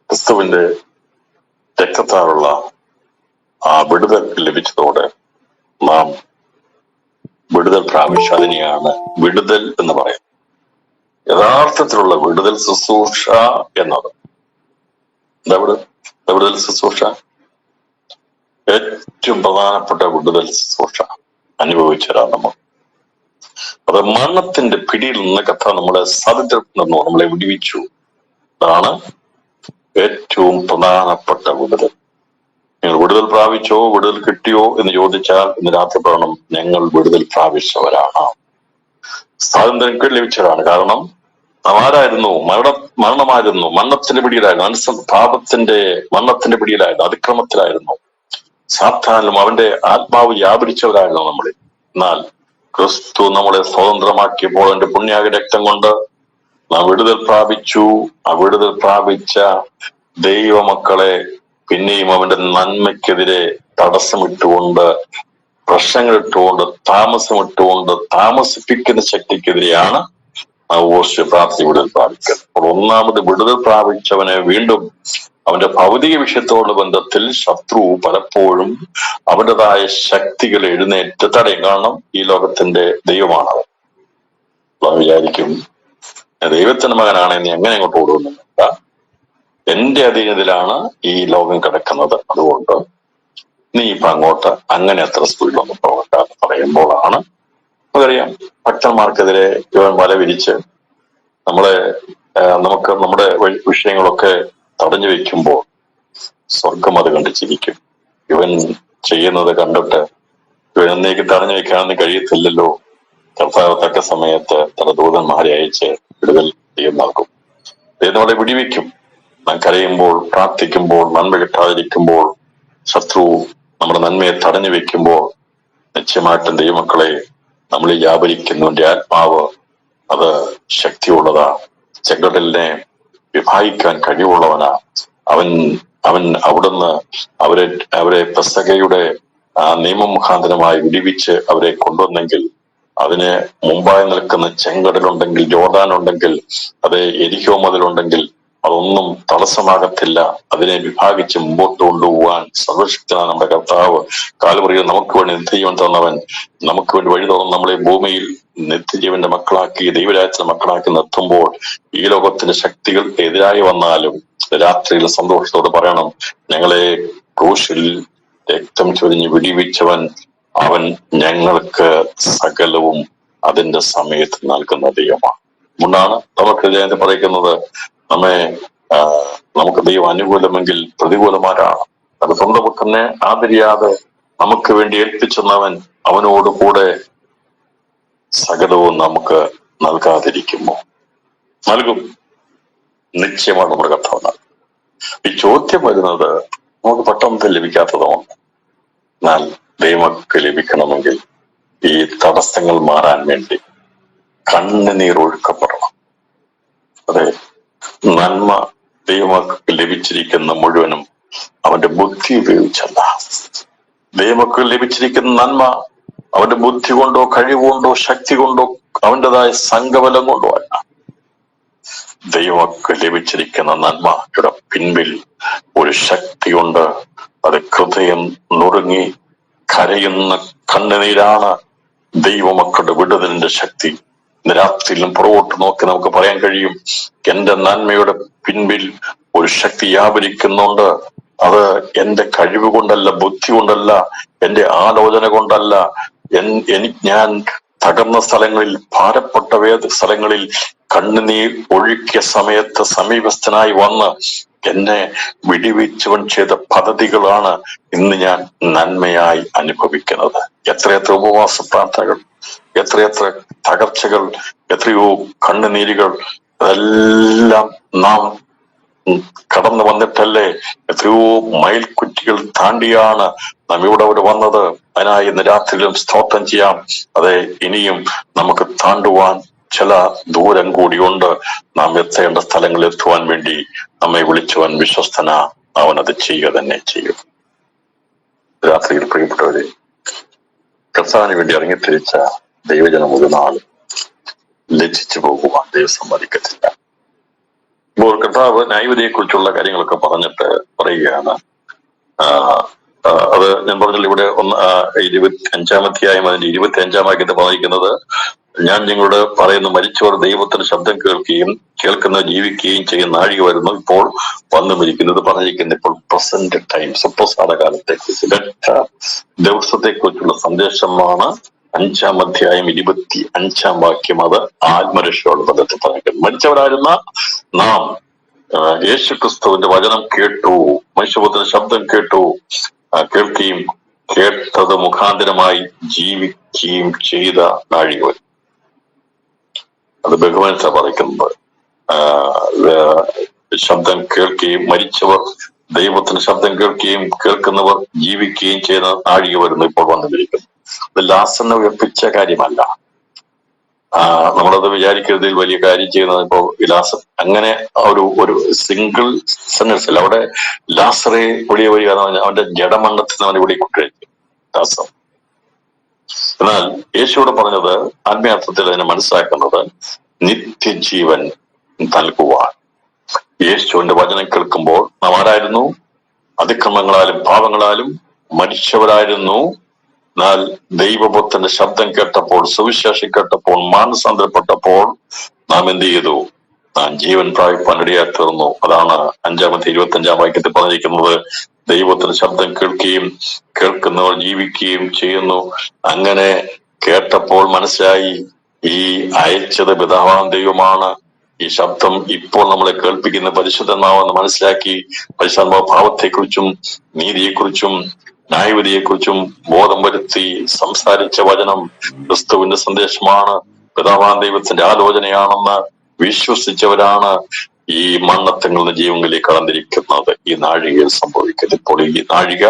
ക്രിസ്തുവിന്റെ രക്തത്താലുള്ള ആ വിടുതൽ ലഭിച്ചതോടെ നാം വിടുതൽ പ്രാപിച്ചു. അതിനെയാണ് വിടുതൽ എന്ന് പറയുന്നത്. യഥാർത്ഥത്തിലുള്ള വിടുതൽ ശുശ്രൂഷ എന്നത് വിടുതൽ ശുശ്രൂഷ ഏറ്റവും പ്രധാനപ്പെട്ട വിടുതൽ ശുശ്രൂഷ അനുഭവിച്ചതാണ് നമ്മൾ. അത് മരണത്തിന്റെ പിടിയിൽ നിന്ന് കർത്താവ് നമ്മളെ സ്വാതന്ത്ര്യത്തിൽ നിന്നോ നമ്മളെ വിടുവിച്ചു. അതാണ് ഏറ്റവും പ്രധാനപ്പെട്ട വിടുതൽ. നിങ്ങൾ വിടുതൽ പ്രാപിച്ചോ, വിടുതൽ കിട്ടിയോ എന്ന് ചോദിച്ചാൽ ഇന്ന് രാത്രി പറയണം, ഞങ്ങൾ വിടുതൽ പ്രാപിച്ചവരാണ്, സ്വാതന്ത്ര്യം ലഭിച്ചവരാണ്. കാരണം നാം ആരായിരുന്നു? മരണമായിരുന്നു, മരണത്തിന്റെ പിടിയിലായിരുന്നു, പാപത്തിന്റെ മരണത്തിന്റെ പിടിയിലായിരുന്നു, അതിക്രമത്തിലായിരുന്നു, സാത്താനിലും അവന്റെ ആത്മാവ് വ്യാപരിച്ചവരായിരുന്നു നമ്മളെ. എന്നാൽ ക്രിസ്തു നമ്മളെ സ്വതന്ത്രമാക്കിയപ്പോൾ അവന്റെ പുണ്യാഗ രക്തം കൊണ്ട് നാം വിടുതൽ പ്രാപിച്ചു. ആ വിടുതൽ പ്രാപിച്ച ദൈവമക്കളെ പിന്നെയും അവന്റെ നന്മയ്ക്കെതിരെ തടസ്സമിട്ടുകൊണ്ട്, പ്രശ്നങ്ങളിട്ടുകൊണ്ട്, താമസമിട്ടുകൊണ്ട്, താമസിപ്പിക്കുന്ന ശക്തിക്കെതിരെയാണ് പ്രാർത്ഥന വിടുതൽ പ്രാപിക്കുന്നത്. അപ്പോൾ ഒന്നാമത് വിടുതൽ പ്രാപിച്ചവനെ വീണ്ടും അവന്റെ ഭൗതിക വിഷയത്തോടുള്ള ബന്ധത്തിൽ ശത്രു പലപ്പോഴും അവൻ്റെതായ ശക്തികൾ എഴുന്നേറ്റ് തടയും. കാരണം ഈ ലോകത്തിന്റെ ദൈവമാണവൻ. വിചാരിക്കും ദൈവത്തിന്റെ മകനാണ്, നീ എങ്ങനെ അങ്ങോട്ട് ഓടുന്നില്ല, എന്റെ അധീനതയിലാണ് ഈ ലോകം കിടക്കുന്നത്, അതുകൊണ്ട് നീ ഇപ്പൊ അങ്ങോട്ട് അങ്ങനെ അത്ര സ്പീഡിലൊന്നും പോകണ്ട എന്ന് പറയുമ്പോഴാണ് നമുക്കറിയാം ഭക്തന്മാർക്കെതിരെ ഇവൻ വല വിരിച്ച് നമുക്ക് നമ്മുടെ വിഷയങ്ങളൊക്കെ തടഞ്ഞു വെക്കുമ്പോൾ സ്വർഗം അത് കണ്ട് ചിരിക്കും. ഇവൻ ചെയ്യുന്നത് കണ്ടിട്ട് ഇവൻ എന്നേക്ക് തടഞ്ഞു വെക്കാനൊന്നും കഴിയത്തില്ലല്ലോ. കർത്താവ് തക്ക സമയത്ത് തന്റെ ദൂതന്മാരെ അയച്ച് വിടുതൽ ദൈവം നൽകും. ദൈവം നമ്മളെ വിടിവെക്കും. നാം കരയുമ്പോൾ, പ്രാർത്ഥിക്കുമ്പോൾ, നന്മ കിട്ടാതിരിക്കുമ്പോൾ, ശത്രു നമ്മുടെ നന്മയെ തടഞ്ഞു വെക്കുമ്പോൾ നിശ്ചയമായിട്ടും ദൈവമക്കളെ നമ്മൾ വ്യാപരിക്കുന്നവന്റെ ആത്മാവ് അത് ശക്തിയുള്ളതാ. ചെങ്കടലിനെ വിഭാഗിക്കാൻ കഴിവുള്ളവനാ അവൻ. അവിടുന്ന് അവരെ പെസഹയുടെ നിയമമുഖാന്തരമായി വിടിവിച്ച് അവരെ കൊണ്ടുവന്നെങ്കിൽ, അതിന് മുമ്പായി നിൽക്കുന്ന ചെങ്കടലുണ്ടെങ്കിൽ, ജോർദാനുണ്ടെങ്കിൽ, അത് എരിഹോ മതിലുണ്ടെങ്കിൽ അതൊന്നും തടസ്സമാകത്തില്ല. അതിനെ വിഭാഗിച്ച് മുമ്പോട്ട് കൊണ്ടുപോകാൻ സർവശക്തനാണ് നമ്മുടെ കർത്താവ്. കാൽവറിയിൽ നമുക്ക് വേണ്ടി നിത്യജീവൻ തന്നവൻ, നമുക്ക് വേണ്ടി വഴി തുറന്ന് നമ്മളെ ഭൂമിയിൽ നിത്യജീവന്റെ മക്കളാക്കി, ദൈവരാജ്യത്തിന്റെ മക്കളാക്കി നിർത്തുമ്പോൾ ഈ ലോകത്തിന്റെ ശക്തികൾ എതിരായി വന്നാലും രാത്രിയിൽ സന്തോഷത്തോട് പറയണം, ഞങ്ങളെ ക്രൂശിൽ രക്തം ചൊരിഞ്ഞ് വിടിവിച്ചവൻ, അവൻ ഞങ്ങൾക്ക് സകലവും അതിന്റെ സമയത്ത് നൽകുന്ന ദൈവമാണ്. അതുകൊണ്ടാണ് നമുക്ക് പറയുന്നത്, നമുക്ക് ദൈവം അനുകൂലമെങ്കിൽ പ്രതികൂലമാരാണ്. അത് സ്വന്തം പുത്രനെ ആദരിയാതെ നമുക്ക് വേണ്ടി ഏൽപ്പിച്ചെന്നവൻ, അവനോട് കൂടെ സകലവും നമുക്ക് നൽകാതിരിക്കുമോ? നൽകും, നിശ്ചയമാണ് നമ്മുടെ കർത്താവ് നൽകും. ഈ ചോദ്യം വരുന്നത് നമുക്ക് പട്ടണത്തിൽ ലഭിക്കാത്തതുകൊണ്ട്. എന്നാൽ ദൈവമൊക്കെ ലഭിക്കണമെങ്കിൽ ഈ തടസ്സങ്ങൾ മാറാൻ വേണ്ടി കണ്ണുനീർ ഒഴുക്കപ്പെടണം. അതെ, നന്മ ദൈവമൊക്കെ ലഭിച്ചിരിക്കുന്ന മുഴുവനും അവന്റെ ബുദ്ധി ഉപയോഗിച്ചല്ല. ദൈവമൊക്കെ ലഭിച്ചിരിക്കുന്ന നന്മ അവന്റെ ബുദ്ധി കൊണ്ടോ കഴിവുകൊണ്ടോ ശക്തി കൊണ്ടോ അവൻ്റെതായ സംഘബലം കൊണ്ടോ അല്ല. ദൈവമൊക്കെ ലഭിച്ചിരിക്കുന്ന നന്മയുടെ പിൻപിൽ ഒരു ശക്തിയുണ്ട്. അത് ഹൃദയം നുറുങ്ങി കരയുന്ന കണ്ണുനീരാണ് ദൈവമക്കളുടെ വിടുതലിന്റെ ശക്തി. രാത്രിയിലും പുറകോട്ട് നോക്കി നമുക്ക് പറയാൻ കഴിയും, എന്റെ നന്മയുടെ പിൻപിൽ ഒരു ശക്തി വ്യാപരിക്കുന്നുണ്ട്. അത് എന്റെ കഴിവ് കൊണ്ടല്ല, ബുദ്ധി കൊണ്ടല്ല, എന്റെ ആലോചന കൊണ്ടല്ല. ഞാൻ തകർന്ന സ്ഥലങ്ങളിൽ, ഭാരപ്പെട്ട സ്ഥലങ്ങളിൽ കണ്ണുനീർ ഒഴുക്കിയ സമയത്ത് സമീപസ്ഥനായി വന്ന് എന്നെ വിടിവിച്ചവൻ ചെയ്ത പദ്ധതികളാണ് ഇന്ന് ഞാൻ നന്മയായി അനുഭവിക്കുന്നത്. എത്രയെത്ര ഉപവാസ പ്രാർത്ഥനകൾ, എത്രയെത്ര തകർച്ചകൾ, എത്രയോ കണ്ണുനീരുകൾ, അതെല്ലാം നാം കടന്നു വന്നിട്ടല്ലേ, എത്രയോ മയിൽക്കുറ്റികൾ താണ്ടിയാണ് നാം ഇവിടെ വന്നത്. അതിനായി ഇന്ന് രാത്രിയിലും സ്തോത്രം ചെയ്യാം. അതെ, ഇനിയും നമുക്ക് താണ്ടുവാൻ ചില ദൂരം കൂടിയുണ്ട്. നാം എത്തേണ്ട സ്ഥലങ്ങളിൽ എത്തുവാൻ വേണ്ടി നമ്മെ വിളിച്ചവൻ വിശ്വസ്തന, അവനത് ചെയ്യുക തന്നെ ചെയ്യും. രാത്രിയിൽ പ്രിയപ്പെട്ടവരെ, കർത്താവിന് വേണ്ടി ഇറങ്ങിത്തിരിച്ച ദൈവജനം ഒരു നാളും ലജ്ജിച്ചു പോകുവാൻ ദൈവം സമ്മതിക്കത്തില്ല. ഇപ്പോൾ കർത്താവ് ന്യായവിധിയെ കുറിച്ചുള്ള കാര്യങ്ങളൊക്കെ പറഞ്ഞിട്ട് പറയുകയാണ്. അത് ഞാൻ പറഞ്ഞില്ല, ഇവിടെ 25-ാം അധ്യായം അതിന്റെ 25-ാം വാക്യത്തെ പറഞ്ഞിരിക്കുന്നത്, ഞാൻ നിങ്ങളോട് പറയുന്നു, മരിച്ചവർ ദൈവത്തിന്റെ ശബ്ദം കേൾക്കുന്ന ജീവിക്കുകയും ചെയ്യുന്ന നാഴിക വരുന്നു, ഇപ്പോൾ വന്നുമിരിക്കുന്നത്. പറഞ്ഞിരിക്കുന്നത് ഇപ്പോൾ പ്രസന്റ് ടൈം, സുപ്രസാദ കാലത്തെക്കുറിച്ച്, ദിവസത്തെ കുറിച്ചുള്ള സന്ദേശമാണ്. 5-ാം അധ്യായം 25-ാം വാക്യം അത് ആത്മരക്ഷയോട് ബന്ധത്തിൽ പറഞ്ഞിരിക്കുന്നു. മരിച്ചവരായിരുന്ന നാം യേശു ക്രിസ്തുവിന്റെ വചനം കേട്ടു, മനുഷ്യപുത്രന്റെ ശബ്ദം കേൾക്കുകയും കേട്ടത് മുഖാന്തരമായി ജീവിക്കുകയും ചെയ്ത നാഴിക വരും. അത് ബഹുമാനത്തെ പറയുന്നത്. ശബ്ദം കേൾക്കുകയും, മരിച്ചവർ ദൈവത്തിന്റെ ശബ്ദം കേൾക്കുകയും കേൾക്കുന്നവർ ജീവിക്കുകയും ചെയ്യുന്ന നാഴിക വരുന്നു, ഇപ്പോൾ വന്നുകൊണ്ടിരിക്കുന്നു. അത് ലാസറിനെ ഉയർപ്പിച്ച കാര്യമല്ല. നമ്മളത് വിചാരിക്കുന്നതിൽ വലിയ കാര്യം ചെയ്യുന്നത് ഇപ്പോൾ വിലാസം അങ്ങനെ ഒരു സിംഗിൾ സെന്റൻസിൽ അവിടെ ലാസറെ ഒളിയ വരിക എന്ന് പറഞ്ഞാൽ അവന്റെ ജഡമണ്ഡത്തിൽ നിന്ന് അവനെ ഇവിടെ കൊണ്ടുവരും ലാസം. എന്നാൽ യേശുവിടെ പറഞ്ഞത് ആത്മീയാർത്ഥത്തിൽ അതിനെ മനസ്സിലാക്കുന്നത് നിത്യജീവൻ നൽകുവാൻ. യേശുവിന്റെ വചനം കേൾക്കുമ്പോൾ നാം ആരായിരുന്നു? അതിക്രമങ്ങളാലും പാപങ്ങളാലും മരിച്ചവരായിരുന്നു. എന്നാൽ ദൈവപുത്രന്റെ ശബ്ദം കേട്ടപ്പോൾ, സുവിശേഷം കേട്ടപ്പോൾ, മാനസാന്തരപ്പെട്ടപ്പോൾ നാം എന്ത് ചെയ്തു? നാം ജീവൻ പ്രാപിപ്പാൻ ഇടയായി തീർന്നു. അതാണ് 5-ാമത്തെ 25-ാം വാക്യത്തിൽ പറഞ്ഞിരിക്കുന്നത്. ദൈവത്തിന്റെ ശബ്ദം കേൾക്കുകയും കേൾക്കുന്നവർ ജീവിക്കുകയും ചെയ്യുന്നു. അങ്ങനെ കേട്ടപ്പോൾ മനസ്സിലായി, ഈ അയച്ചത് പിതാവാം ദൈവമാണ്. ഈ ശബ്ദം ഇപ്പോൾ നമ്മളെ കേൾപ്പിക്കുന്ന പരിശുദ്ധനാവെന്ന് മനസ്സിലാക്കി പരിശുദ്ധാത്മാവ് ഭാവത്തെക്കുറിച്ചും നീതിയെക്കുറിച്ചും ന്യായവിധിയെക്കുറിച്ചും ബോധം വരുത്തി സംസാരിച്ച വചനം ക്രിസ്തുവിന്റെ സന്ദേശമാണ്, പിതാവാം ദൈവത്തിന്റെ ആലോചനയാണെന്ന് വിശ്വസിച്ചവരാണ് ഈ മണ്ണത്തങ്ങളിൽ നിന്ന് ജീവങ്ങളിലേക്ക് കടന്നിരിക്കുന്നത്. ഈ നാഴികയിൽ സംഭവിക്കുന്നത്. ഇപ്പോൾ ഈ നാഴിക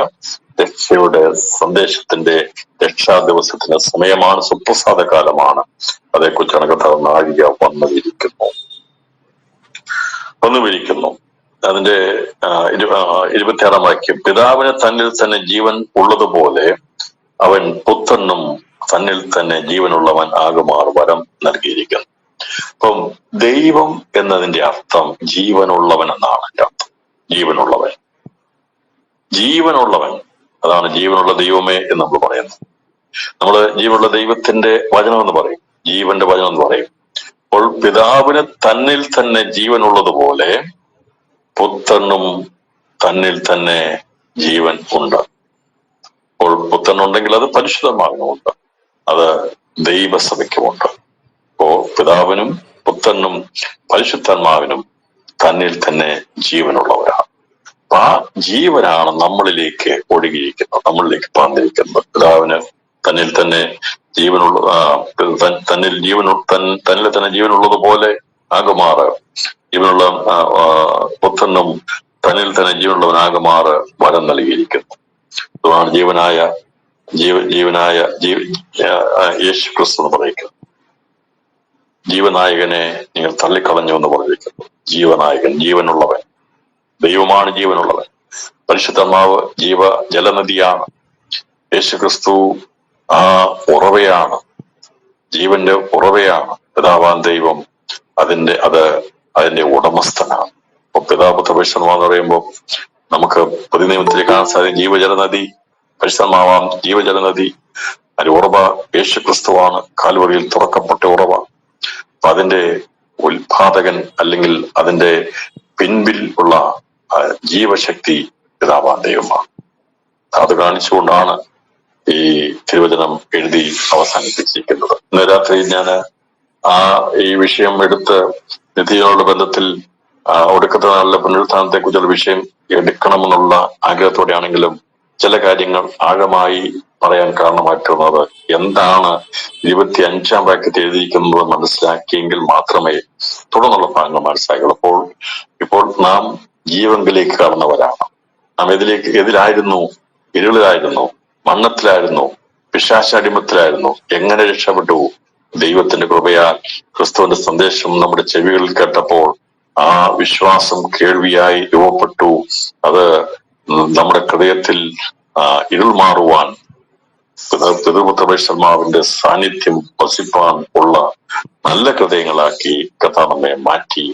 രക്ഷയുടെ സന്ദേശത്തിന്റെ രക്ഷാ ദിവസത്തിന്റെ സമയമാണ്, സുപ്രസാദ കാലമാണ്. അതേക്കുറിച്ചാണ് കർത്താവ് നാഴിക വന്നുമിരിക്കുന്നു. അതിന്റെ 26-ാം വാക്യം, പിതാവിന് തന്നിൽ തന്നെ ജീവൻ ഉള്ളതുപോലെ അവൻ പുത്രനും തന്നിൽ തന്നെ ജീവനുള്ളവൻ ആകുമാർ വരം നൽകിയിരിക്കുന്നു. അപ്പം ദൈവം എന്നതിന്റെ അർത്ഥം ജീവനുള്ളവൻ എന്നാണ് എന്റെ അർത്ഥം. ജീവനുള്ളവൻ, അതാണ് ജീവനുള്ള ദൈവമേ എന്ന് നമ്മൾ പറയുന്നത്. നമ്മള് ജീവനുള്ള ദൈവത്തിന്റെ വചനം എന്ന് പറയും, ജീവന്റെ വചനം എന്ന് പറയും. അപ്പോൾ പിതാവിന് തന്നിൽ തന്നെ ജീവനുള്ളതുപോലെ പുത്രനും തന്നിൽ തന്നെ ജീവൻ ഉണ്ട്. അപ്പോൾ പുത്രനുണ്ടെങ്കിൽ അത് പരിശുദ്ധമാകുന്നുണ്ട്, അത് ദൈവസഭയ്ക്കുമുണ്ട്. അപ്പോ പിതാവിനും പുത്രനും പരിശുദ്ധാത്മാവിനും തന്നിൽ തന്നെ ജീവനുള്ളവരാണ്. അപ്പൊ ആ ജീവനാണ് നമ്മളിലേക്ക് ഒഴുകിയിരിക്കുന്നത്, നമ്മളിലേക്ക് പറഞ്ഞിരിക്കുന്നത്. പിതാവിന് തന്നിൽ തന്നെ തന്നിൽ തന്നെ ജീവനുള്ളതുപോലെ ആകുമാറ്, ജീവനുള്ള പുത്രനും തന്നിൽ തന്നെ ജീവനുള്ളവനാകുമാറ് വരം നൽകിയിരിക്കുന്നു. അതാണ് ജീവനായ യേശു ക്രിസ്തു എന്ന് പറയുന്നത്. ജീവനായകനെ നിങ്ങൾ തള്ളിക്കളഞ്ഞു എന്ന് പറഞ്ഞിരിക്കുന്നു. ജീവനായകൻ, ജീവനുള്ളവൻ, ദൈവമാണ് ജീവനുള്ളവൻ. പരിശുദ്ധാത്മാവ് ജലനദിയാണ്. യേശു ക്രിസ്തു ആ ഉറവയാണ്, ജീവന്റെ ഉറവയാണ്. പിതാവാൻ ദൈവം അതിന്റെ ഉടമസ്ഥനാണ്. അപ്പൊ പിതാപുത്ര പരിശുദ്ധമാന്ന് പറയുമ്പോൾ നമുക്ക് പുതിയ നിയമത്തിൽ കാണാൻ സാധിക്കും. ജീവജലനദി പരിശുദ്ധമാവാം, ജീവജലനദി. അതിന്റെ ഉറവ യേശു ക്രിസ്തുവാണ്, കാൽവറിയിൽ തുറക്കപ്പെട്ട ഉറവ. അപ്പൊ അതിന്റെ ഉത്പാദകൻ അല്ലെങ്കിൽ അതിന്റെ പിൻപിൽ ഉള്ള ജീവശക്തി പിതാവാൻ ദൈവമാണ്. അത് കാണിച്ചുകൊണ്ടാണ് ഈ തിരുവചനം എഴുതി അവസാനിപ്പിച്ചിരിക്കുന്നത്. ഇന്ന് രാത്രി ഞാൻ ഈ വിഷയം എടുത്ത് നിധിയോടുള്ള ബന്ധത്തിൽ ഒടുക്കത്തെ നാളിലെ പുനരുത്ഥാനത്തെ കുറിച്ചുള്ള വിഷയം എടുക്കണമെന്നുള്ള ആഗ്രഹത്തോടെയാണെങ്കിലും ചില കാര്യങ്ങൾ ആഴമായി പറയാൻ കാരണമായിട്ടുള്ളത് എന്താണ് 25-ാം വാക്യത്തിൽ എഴുതിയിരിക്കുന്നത് മനസ്സിലാക്കിയെങ്കിൽ മാത്രമേ തുടർന്നുള്ള ഭാഗങ്ങൾ മനസ്സിലാക്കുള്ളൂ. ഇപ്പോൾ നാം ജീവങ്കിലേക്ക് കടന്നവരാണ്. നാം എതിലായിരുന്നു? ഇരുളിലായിരുന്നു, മണ്ണത്തിലായിരുന്നു, പിശാചാടിമത്തിലായിരുന്നു. എങ്ങനെ രക്ഷപ്പെട്ടു? ദൈവത്തിന്റെ കൃപയാൽ ക്രിസ്തുവിന്റെ സന്ദേശം നമ്മുടെ ചെവികളിൽ കേട്ടപ്പോൾ ആ വിശ്വാസം കേൾവിയായി രൂപപ്പെട്ടു. അത് നമ്മുടെ ഹൃദയത്തിൽ ഇരുൾ മാറുവാൻ, പിതൃപുത്രപരിശുദ്ധാത്മാവിന്റെ സാന്നിധ്യം വസിപ്പാൻ ഉള്ള നല്ല ഹൃദയങ്ങളാക്കി കർത്താവ് നമ്മെ മാറ്റി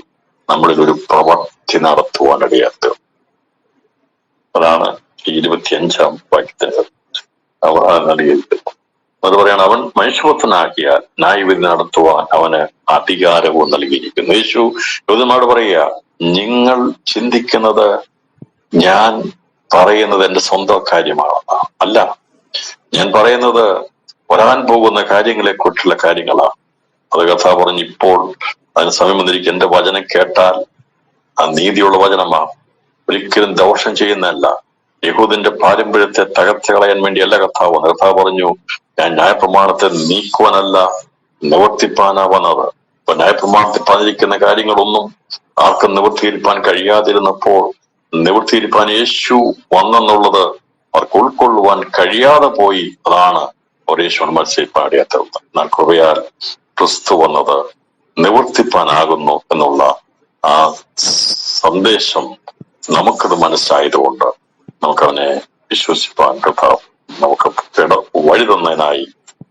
നമ്മളിൽ ഒരു പ്രവൃത്തി നടത്തുവാൻ ഇടയാക്കുക. അതാണ് ഈ 25-ാം വാക്യത്തിന് നൽകിയിരിക്കുന്നത്. അത് പറയാണ്, അവൻ മനുഷ്യപുത്രനാക്കിയാൽ ന്യായവിധി നടത്തുവാൻ അവന് അധികാരവും നൽകിയിരിക്കുന്നു. യേശു യൂദന്മാരോട് പറയുക, നിങ്ങൾ ചിന്തിക്കുന്നത് ഞാൻ പറയുന്നത് എന്റെ സ്വന്തം കാര്യമാണെന്നാ. അല്ല, ഞാൻ പറയുന്നത് വരാൻ പോകുന്ന കാര്യങ്ങളെ കുറിച്ചുള്ള കാര്യങ്ങളാണ്. അത് കർത്താവ് പറഞ്ഞു, ഇപ്പോൾ അതിന് സമയം വന്നിരിക്കും. എന്റെ വചനം കേട്ടാൽ ആ നീതിയുള്ള വചനമാണ്, ഒരിക്കലും ദോഷം ചെയ്യുന്നതല്ല. യഹൂദിന്റെ പാരമ്പര്യത്തെ തകർത്ത് കളയാൻ വേണ്ടിയല്ല കർത്താവ് വന്നത്. കർത്താവ് പറഞ്ഞു, ഞാൻ ന്യായപ്രമാണത്തെ നീക്കുവാനല്ല നിവർത്തിപ്പാനാ വന്നത്. അപ്പൊ ന്യായപ്രമാണത്തിൽ പറഞ്ഞിരിക്കുന്ന കാര്യങ്ങളൊന്നും ആർക്കും നിവൃത്തിയിരിക്കാൻ കഴിയാതിരുന്നപ്പോൾ നിവൃത്തിയിരിക്കാൻ യേശു വന്നെന്നുള്ളത് അവർക്ക് ഉൾക്കൊള്ളുവാൻ കഴിയാതെ പോയി. അതാണ് ഒരേശ്വരൻ മത്സരിപ്പാടിയാത്തത്. എന്നാൽ കൃപയാൽ ക്രിസ്തു വന്നത് നിവർത്തിപ്പാനാകുന്നു എന്നുള്ള ആ സന്ദേശം നമുക്കത് മനസ്സായതുകൊണ്ട് നമുക്കവനെ വിശ്വസിപ്പാൻ കർത്താവ് നമുക്ക് വഴി തന്നതിനായി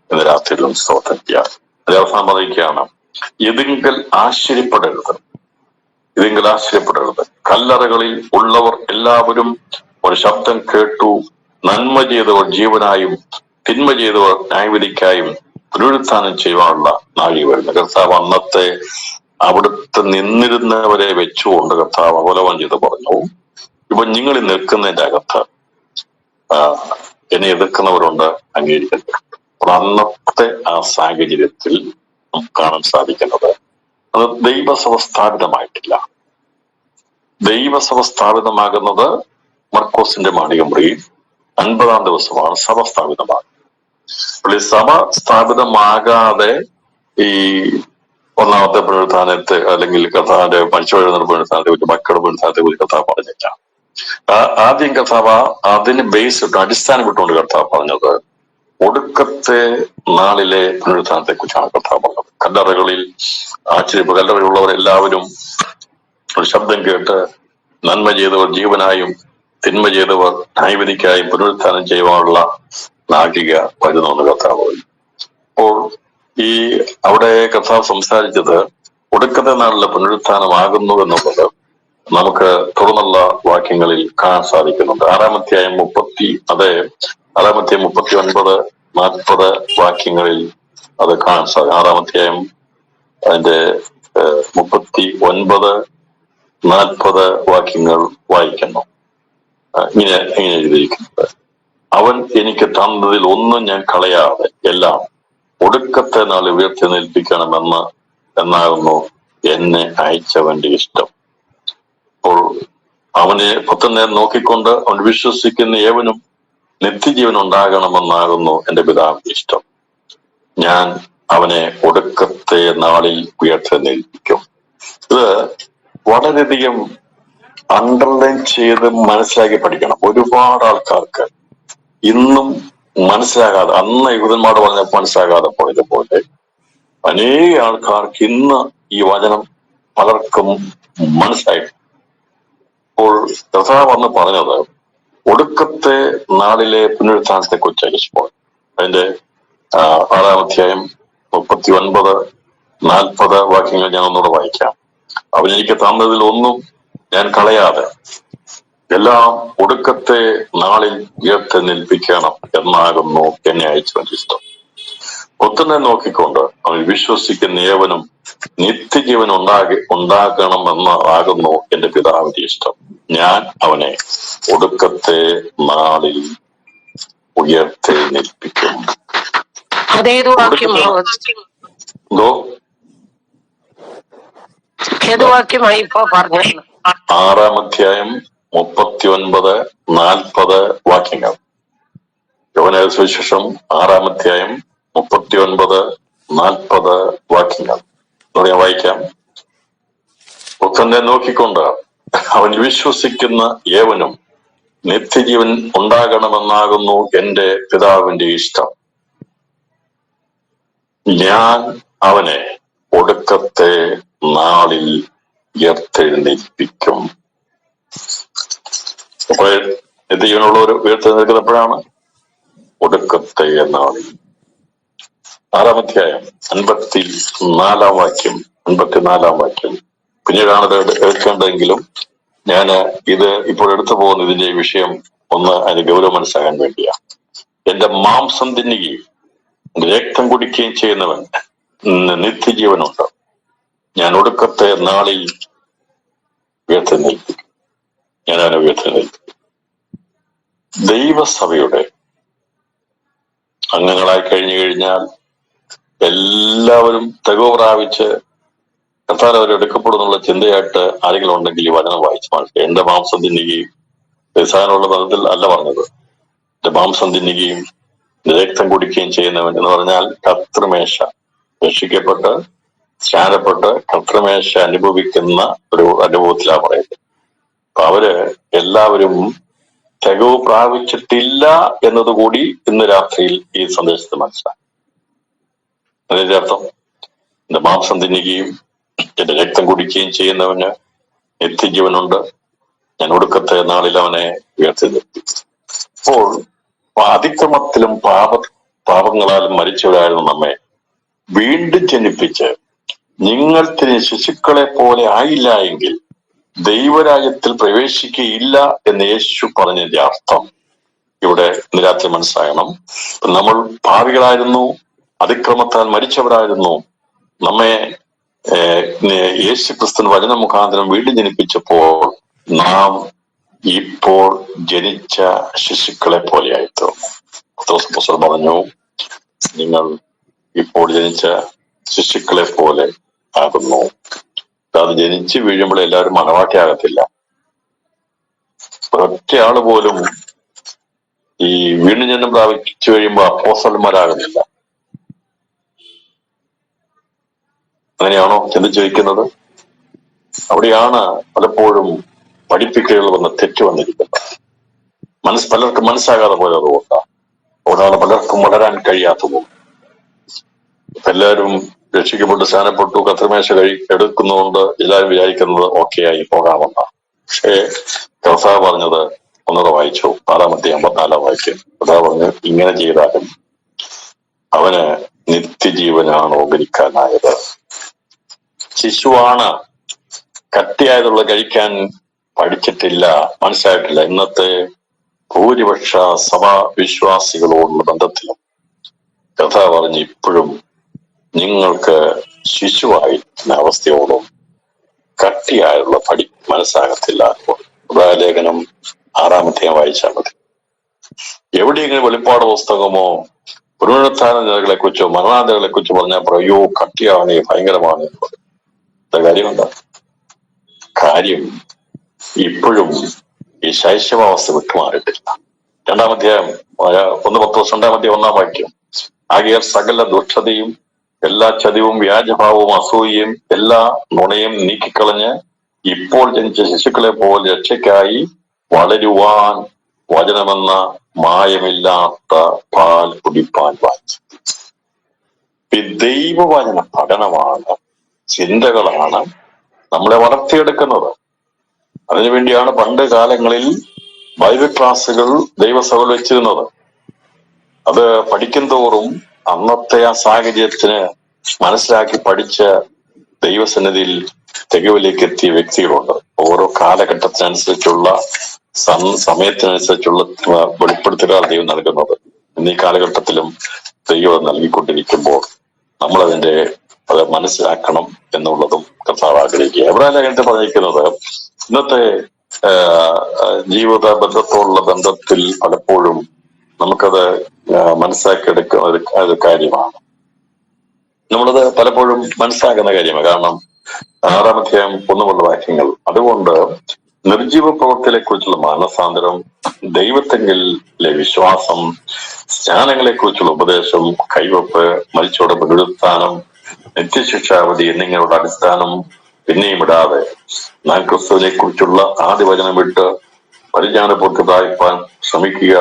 ഇന്ന് രാത്രിയിലും സ്തോത്രം ചെയ്യാം. അത് അവസാനം പറയുകയാണ്, ഇതെങ്കിൽ ആശ്ചര്യപ്പെടരുത്. കല്ലറകളിൽ ഉള്ളവർ എല്ലാവരും ഒരു ശബ്ദം കേട്ടു. നന്മ ചെയ്തവർ ജീവനായും തിന്മ ചെയ്തവർ ന്യായവിധിക്കായും പുനരുത്ഥാനം ചെയ്യുവാനുള്ള നാഴി വരുന്നു. കർത്താവ് അന്നത്തെ അവിടുത്തെ നിന്നിരുന്നവരെ വെച്ചുകൊണ്ട് കർത്താവ് അവലോകനം ചെയ്ത് പറഞ്ഞു, ഇപ്പൊ നിങ്ങൾ നിൽക്കുന്നതിന്റെ അകത്ത് എന്നെ എതിർക്കുന്നവരുണ്ട്, അംഗീകരിക്കപ്പെടും. അപ്പൊ അന്നത്തെ ആ സാഹചര്യത്തിൽ നമുക്ക് കാണാൻ സാധിക്കുന്നത് അത് ദൈവസഭ സ്ഥാപിതമായിട്ടില്ല. ദൈവസഭ സ്ഥാപിതമാകുന്നത് മർക്കോസിന്റെ മാളികമുറിയിൽ 50-ാം ദിവസമാണ് സഭ സ്ഥാപിതമാകുന്നത്. അപ്പോൾ ഈ സഭ സ്ഥാപിതമാകാതെ ഈ ഒന്നാമത്തെ പുനരുത്ഥാനത്തെ അല്ലെങ്കിൽ കർത്താവിന്റെ മരിച്ചുവഴുന്ന പുനരുത്ഥാനത്തെ കുറിച്ച്, മക്കളുടെ പുനരുത്ഥാനത്തെ കുറിച്ച് കർത്താവ് പറഞ്ഞില്ല. ആദ്യം കർത്താവ് അതിന് ബേസ് ഇട്ട് അടിസ്ഥാനം ഇട്ടുകൊണ്ട് കർത്താവ് പറഞ്ഞത് ഒടുക്കത്തെ നാളിലെ പുനരുത്ഥാനത്തെ കുറിച്ചാണ് കർത്താവ് പറഞ്ഞത്. കല്ലറകളിലുള്ളവർ എല്ലാവരും ഒരു ശബ്ദം കേട്ട് നന്മ ചെയ്തവർ ജീവനായും തിന്മ ചെയ്തവർ ന്യായവിധിക്കായും പുനരുത്ഥാനം ചെയ്യുവാനുള്ള നാഴിക വരുന്നുവെന്ന് കർത്താവ് പറഞ്ഞു. അപ്പോൾ ഈ അവിടെ കർത്താവ് സംസാരിച്ചത് ഒടുക്കത്തെ നാളിലെ പുനരുത്ഥാനമാകുന്നു എന്നുള്ളത് നമുക്ക് തുടർന്നുള്ള വാക്യങ്ങളിൽ കാണാൻ സാധിക്കുന്നുണ്ട്. 6-ാം അധ്യായം 39-40 വാക്യങ്ങളിൽ അത് കാണാൻ സാധിക്കും. 6-ാം അധ്യായം അതിന്റെ 39-40 വാക്യങ്ങൾ വായിക്കുന്നു. ഇങ്ങനെ എഴുതിയിരിക്കുന്നത്, അവൻ എനിക്ക് തന്നതിൽ ഒന്നും ഞാൻ കളയാതെ എല്ലാം ഒടുക്കത്തെ നാൾ ഉയർത്തെഴുന്നേൽപ്പിക്കണമെന്ന് എന്നാകുന്നു എന്നെ അയച്ചവന്റെ ഇഷ്ടം. അപ്പോൾ അവനെ പുത്രനെ നോക്കിക്കൊണ്ട് അവൻ വിശ്വസിക്കുന്ന ഏവനും നിത്യജീവൻ ഉണ്ടാകണമെന്നാകുന്നു എന്റെ പിതാവിന്റെ ഇഷ്ടം. ഞാൻ അവനെ ഒടുക്കത്തെ നാളിൽ ഉയർത്തെഴുന്നേൽപ്പിക്കും. ഇത് വളരെയധികം അണ്ടർലൈൻ ചെയ്ത് മനസ്സിലാക്കി പഠിക്കണം. ഒരുപാട് ആൾക്കാർക്ക് ഇന്നും മനസ്സിലാകാതെ, അന്ന് യൂതന്മാർ പറഞ്ഞപ്പോൾ മനസ്സിലാകാതെ പോയതുപോലെ അനേക ആൾക്കാർക്ക് ഇന്ന് ഈ വചനം പലർക്കും മനസ്സിലായി. ഇപ്പോൾ കർത്താവ് വന്ന് പറഞ്ഞത് ഒടുക്കത്തെ നാളിലെ പുനരുത്ഥാനത്തെ കുറിച്ചായിരിക്കും. അതിന്റെ 6-ാം അധ്യായം 39-40 വാക്യങ്ങൾ ഞാൻ ഒന്നുകൂടെ വായിക്കാം. അവൻ എനിക്ക് തന്നതിൽ ഒന്നും ഞാൻ കളയാതെ എല്ലാം ഒടുക്കത്തെ നാളിൽ ഉയർത്തെഴുന്നേൽപ്പിക്കണം എന്നാകുന്നു എന്നെ അയച്ചവന്റെ ഇഷ്ടം. പുത്രനെ നോക്കിക്കൊണ്ട് അവൻ വിശ്വസിക്കുന്ന ഏവനും നിത്യജീവൻ ഉണ്ടാകണമെന്നാകുന്നു എന്റെ പിതാവിന്റെ ഇഷ്ടം. ഞാൻ അവനെ ഒടുക്കത്തെ നാളിൽ ഉയർത്തെഴുന്നേൽപ്പിക്കും. അതേത് വാക്യമായി ഇപ്പൊ പറഞ്ഞു? 6-ാം അധ്യായം 39-40 വാക്യങ്ങൾ. യോഹന്നാൻ സുവിശേഷം 6-ാം അധ്യായം 39-40 വാക്യങ്ങൾ ഞാൻ വായിക്കാം. പുത്രനെ നോക്കിക്കൊണ്ട് അവൻ വിശ്വസിക്കുന്ന ഏവനും നിത്യജീവൻ ഉണ്ടാകണമെന്നാകുന്നു എന്റെ പിതാവിന്റെ ഇഷ്ടം. ഞാൻ അവനെ ഒടുക്കത്തെ നാളിൽ ഉയർത്തെഴുന്നേൽപ്പിക്കും. അപ്പോൾ നിത്യജീവനുള്ളവർ ഉയർത്തെഴുന്നേൽക്കുന്നപ്പോഴാണ് ഒടുക്കത്തെ നാളിൽ. 6-ാം അധ്യായം 54-ാം വാക്യം 54-ാം വാക്യം പിന്നീടാണ് എടുക്കേണ്ടതെങ്കിലും ഞാൻ ഇത് ഇപ്പോൾ എടുത്തു പോകുന്ന ഇതിന്റെ വിഷയം ഒന്ന് അതിന് ഗൗരവം മനസ്സിലാകാൻ വേണ്ടിയാണ്. എന്റെ മാംസം തിന്നുകയും രക്തം കുടിക്കുകയും ചെയ്യുന്നവൻ നിത്യജീവനുണ്ട്. ഞാൻ ഒടുക്കത്തെ നാളിൽ ഉയർത്തെഴുന്നേൽപ്പിക്കും. ഞാൻ അവനെ ഉയർത്തെഴുന്നേൽപ്പിക്കും. ദൈവസഭയുടെ അംഗങ്ങളായി കഴിഞ്ഞാൽ എല്ലാവരും തികവ് പ്രാപിച്ച് കർത്താവ് അവർ എടുക്കപ്പെടുന്നുള്ള ചിന്തയായിട്ട് ആരെങ്കിലും ഉണ്ടെങ്കിൽ ഈ വചനം വായിച്ച് മനസ്സിലാക്കുക. എന്റെ മാംസം തിന്നുകയും സാധനമുള്ള പദത്തിൽ അല്ല പറഞ്ഞത്. എന്റെ മാംസം തിന്നുകയും രക്തം കുടിക്കുകയും ചെയ്യുന്നവൻ എന്ന് പറഞ്ഞാൽ കർത്തൃമേശ രക്ഷിക്കപ്പെട്ട് സ്നാനപ്പെട്ട് കർത്തൃമേശ അനുഭവിക്കുന്ന ഒരു അനുഭവത്തിലാണ് പറയുന്നത്. അപ്പൊ അവര് എല്ലാവരും തികവ് പ്രാപിച്ചിട്ടില്ല എന്നതുകൂടി ഇന്ന് രാത്രിയിൽ ഈ സന്ദേശത്തിൽ മനസ്സിലാക്കും. അതിന്റെ അർത്ഥം എന്റെ മാംസം തിന്നുകയും എന്റെ രക്തം കുടിക്കുകയും ചെയ്യുന്നവന് നിത്യജീവനുണ്ട്. ഞാൻ ഒടുക്കത്തെ നാളിൽ അവനെ ഉയർത്തിനിർത്തി. അപ്പോൾ അതിക്രമത്തിലും പാപങ്ങളാലും മരിച്ചവരായിരുന്നു നമ്മെ വീണ്ടും ജനിപ്പിച്ച് നിങ്ങൾ ശിശുക്കളെ പോലെ ആയില്ല എങ്കിൽ ദൈവരാജ്യത്തിൽ പ്രവേശിക്കുകയില്ല എന്ന് യേശു പറഞ്ഞതിന്റെ അർത്ഥം ഇവിടെ ഇന്ന് രാത്രി മനസ്സിലാകണം. നമ്മൾ പാപികളായിരുന്നു, അതിക്രമത്താൽ മരിച്ചവരായിരുന്നു. നമ്മെ യേശു ക്രിസ്തു വചന മുഖാന്തരം വീണ്ടും ജനിപ്പിച്ചപ്പോൾ നാം ഇപ്പോൾ ജനിച്ച ശിശുക്കളെ പോലെയായിത്തീർന്നു. പറഞ്ഞു, നിങ്ങൾ ഇപ്പോൾ ജനിച്ച ശിശുക്കളെ പോലെ ആകുന്നു. അത് ജനിച്ച് വീഴുമ്പോൾ എല്ലാവരും മണവാട്ടിയാകത്തില്ല. ഒറ്റയാള് പോലും ഈ വീണ്ടും ജന്മം പ്രാപിച്ചു കഴിയുമ്പോൾ അപ്പോസ്തലന്മാരാകുന്നില്ല. അങ്ങനെയാണോ ചിന്തിച്ചു വയ്ക്കുന്നത്? അവിടെയാണ് പലപ്പോഴും പഠിപ്പിക്കലുകൾ വന്ന് തെറ്റ് വന്നിരിക്കുന്നത്. പലർക്കും മനസ്സാകാതെ പോയത് അതുകൊണ്ടാണ് പലർക്കും വളരാൻ കഴിയാത്തത്. എല്ലാവരും രക്ഷിക്കപ്പെട്ട് സ്നാനപ്പെട്ടു കർത്തൃമേശ എടുക്കുന്നതുകൊണ്ട് എല്ലാവരും വിചാരിക്കുന്നത് ഓക്കെ ആയി പോകാമെന്നാണ്. പക്ഷേ കർത്താവ് പറഞ്ഞത് ഒന്നുകൂടെ വായിച്ചു. 6-ാം അധ്യായം 54-ാം വാക്യം. കർത്താവ് പറഞ്ഞു, ഇങ്ങനെ ചെയ്താലും അവന് നിത്യജീവനാണ് ഉപരിക്കാനായത്. ശിശുവാണ്, കട്ടിയായതുള്ള കഴിക്കാൻ പഠിച്ചിട്ടില്ല, മനസ്സിലായിട്ടില്ല. ഇന്നത്തെ ഭൂരിപക്ഷ സഭാ വിശ്വാസികളോടുള്ള ബന്ധത്തിലും കർത്താവ് പറഞ്ഞ് ഇപ്പോഴും നിങ്ങൾക്ക് ശിശുവായിരിക്കുന്ന അവസ്ഥയോടും കട്ടിയായുള്ള മനസ്സാകത്തില്ല. ലേഖനം 6-ാം അധ്യായം വായിച്ചാൽ മതി. എവിടെയെങ്കിലും വെളിപ്പാട് പുസ്തകമോ പുനരുത്ഥാന നിലകളെ കുറിച്ചോ മരണാന്തരങ്ങളെ കുറിച്ചോ പറഞ്ഞാൽ പറയോ കട്ടിയാണ്, ഭയങ്കരമാണ്. കാര്യമെന്താ? കാര്യം ഇപ്പോഴും ഈ ശൈശവാവസ്ഥ വിട്ടുമാറിയിട്ടില്ല. 2-ാം അധ്യായം 1:10 1 വാക്യം. ആകയാൽ സകല ദുഷ്ടതയും എല്ലാ ചതിവും വ്യാജഭാവവും അസൂയയും എല്ലാ നുണയും നീക്കിക്കളഞ്ഞ് ഇപ്പോൾ ജനിച്ച ശിശുക്കളെ പോലെ രക്ഷയ്ക്കായി വളരുവാൻ വചനമെന്ന മായമില്ലാത്ത പാൽ കുടിപ്പാൻ വായിച്ചു. ദൈവവചന പഠനമാണ്, ചിന്തകളാണ് നമ്മളെ വളർത്തിയെടുക്കുന്നത്. അതിനുവേണ്ടിയാണ് പണ്ട് കാലങ്ങളിൽ ബൈബിൾ ക്ലാസ്സുകൾ ദൈവസഭയിൽ വെച്ചിരുന്നത്. അത് പഠിക്കും തോറും അന്നത്തെ ആ സാഹചര്യത്തിന് മനസ്സിലാക്കി പഠിച്ച ദൈവസന്നിധിയിൽ തികവിലേക്ക് എത്തിയ വ്യക്തികളുണ്ട്. ഓരോ കാലഘട്ടത്തിനനുസരിച്ചുള്ള സമയത്തിനനുസരിച്ചുള്ള വെളിപ്പെടുത്തലുകൾ ദൈവം നൽകുന്നത്. ഇന്നീ കാലഘട്ടത്തിലും ദൈവം നൽകിക്കൊണ്ടിരിക്കുമ്പോൾ നമ്മളതിന്റെ അത് മനസ്സിലാക്കണം എന്നുള്ളതും കർത്താവ് ആഗ്രഹിക്കുക. എബ്രായ ലേഖനത്തിൽ പറഞ്ഞിരിക്കുന്നത് ഇന്നത്തെ ജീവിത ബന്ധത്തോടുള്ള ബന്ധത്തിൽ പലപ്പോഴും നമുക്കത് മനസ്സിലാക്കിയെടുക്കുന്ന ഒരു കാര്യമാണ്. നമ്മളത് പലപ്പോഴും മനസ്സിലാക്കുന്ന കാര്യമാണ്. കാരണം 6-ാം അധ്യായം 1 വാക്യങ്ങൾ. അതുകൊണ്ട് നിർജീവ പ്രവൃത്തികളെ കുറിച്ചുള്ള മാനസാന്തരം, ദൈവത്തെങ്കിലെ വിശ്വാസം, സ്നാനങ്ങളെ കുറിച്ചുള്ള ഉപദേശം, കൈവപ്പ്, മരിച്ചോടെ പുനരുത്ഥാനം, നിത്യശിക്ഷാവധി എന്നിങ്ങനെയുള്ള അടിസ്ഥാനം പിന്നെയും ഇടാതെ നാം ക്രിസ്തുവിനെ കുറിച്ചുള്ള ആദ്യ വചനം വിട്ട് പരിജ്ഞാനപൂർത്തി പ്രാപിപ്പാൻ ശ്രമിക്കുക.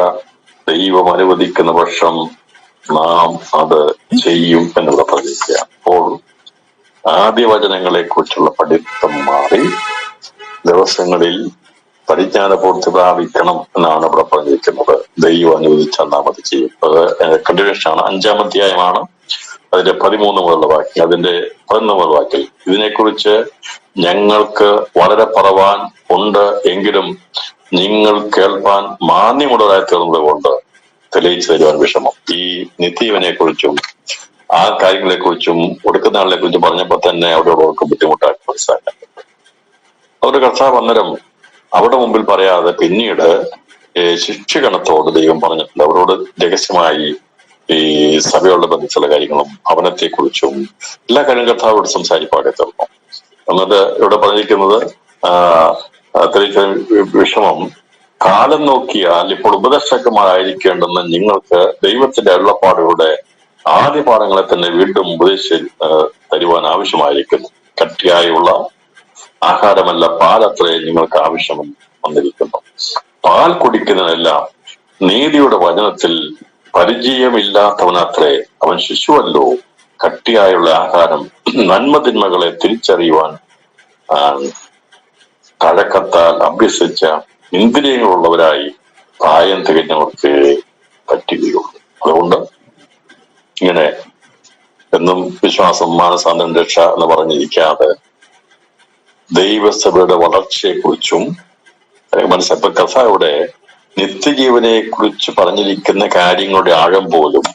ദൈവം അനുവദിക്കുന്ന പക്ഷം നാം അത് ചെയ്യും എന്നുള്ള പ്രതീക്ഷ. അപ്പോൾ ആദ്യ വചനങ്ങളെ കുറിച്ചുള്ള പഠിത്തം മാറി ദിവസങ്ങളിൽ പരിജ്ഞാനപൂർത്തി പ്രാപിക്കണം എന്നാണ് ഇവിടെ പറഞ്ഞിരിക്കുന്നത്. ദൈവം അനുവദിച്ചാൽ നാം അത് ചെയ്യും. അത് കണ്ടിന്യൂഷൻ ആണ്. 5-ാം അധ്യായമാണ്. അതിന്റെ 13 മുതലുള്ള വാക്യം, അതിന്റെ 11 മുതൽ വാക്യം. ഇതിനെക്കുറിച്ച് ഞങ്ങൾക്ക് വളരെ പറവാൻ ഉണ്ട്, എങ്കിലും നിങ്ങൾ കേൾപ്പാൻ മാന്യമുള്ളതായി തീർന്നത് കൊണ്ട് തെളിയിച്ചു തരുവാൻ വിഷമം. ഈ നിത്യവനെ കുറിച്ചും ആ കാര്യങ്ങളെ കുറിച്ചും ഒടുക്കുന്ന ആളിനെ കുറിച്ചും പറഞ്ഞപ്പോ തന്നെ അവിടെയുള്ളവർക്ക് ബുദ്ധിമുട്ടാക്കി മനസ്സിലാക്കാൻ. അവരുടെ കർത്താവ് അന്നേരം അവിടെ മുമ്പിൽ പറയാതെ പിന്നീട് ശിക്ഷകണത്തോട് ദൈവം പറഞ്ഞിട്ടുണ്ട്. അവരോട് രഹസ്യമായി ഈ സഭയോട് ബന്ധിച്ചുള്ള കാര്യങ്ങളും ഭവനത്തെ കുറിച്ചും എല്ലാ കാര്യങ്ങളും കർത്താവോട് സംസാരിപ്പാടെ തീർന്നു. എന്നിട്ട് ഇവിടെ പറഞ്ഞിരിക്കുന്നത് വിഷമം, കാലം നോക്കിയാൽ ഇപ്പോൾ ഉപദേഷ്ടാക്കന്മാരായിരിക്കേണ്ടെന്ന് നിങ്ങൾക്ക് ദൈവത്തിന്റെ അരുളപ്പാടുകളുടെ ആദ്യ പാഠങ്ങളെ തന്നെ വീണ്ടും ഉപദേശിച്ച് തരുവാൻ ആവശ്യമായിരിക്കുന്നു. കട്ടിയായുള്ള ആഹാരമല്ല, പാലത്രേ നിങ്ങൾക്ക് ആവശ്യം വന്നിരിക്കുന്നു. പാൽ കുടിക്കുന്നതെല്ലാം നീതിയുടെ വചനത്തിൽ പരിചയമില്ലാത്തവനത്രേ, അവൻ ശിശുവല്ലോ. കട്ടിയായുള്ള ആഹാരം നന്മതിന്മകളെ തിരിച്ചറിയുവാൻ തഴക്കത്താൽ അഭ്യസിച്ച ഇന്ദ്രിയങ്ങളുള്ളവരായി പ്രായം തികഞ്ഞവർക്ക് പറ്റുകയുള്ളൂ. അതുകൊണ്ട് ഇങ്ങനെ എന്നും വിശ്വാസം, മാനസാന്തരം, രക്ഷ എന്ന് പറഞ്ഞിരിക്കാതെ ദൈവസഭയുടെ വളർച്ചയെ കുറിച്ചും മനസ്സിലാക്കി. കർത്താവിടെ നിത്യജീവനെ കുറിച്ച് പറഞ്ഞിരിക്കുന്ന കാര്യങ്ങളുടെ ആഴം പോലും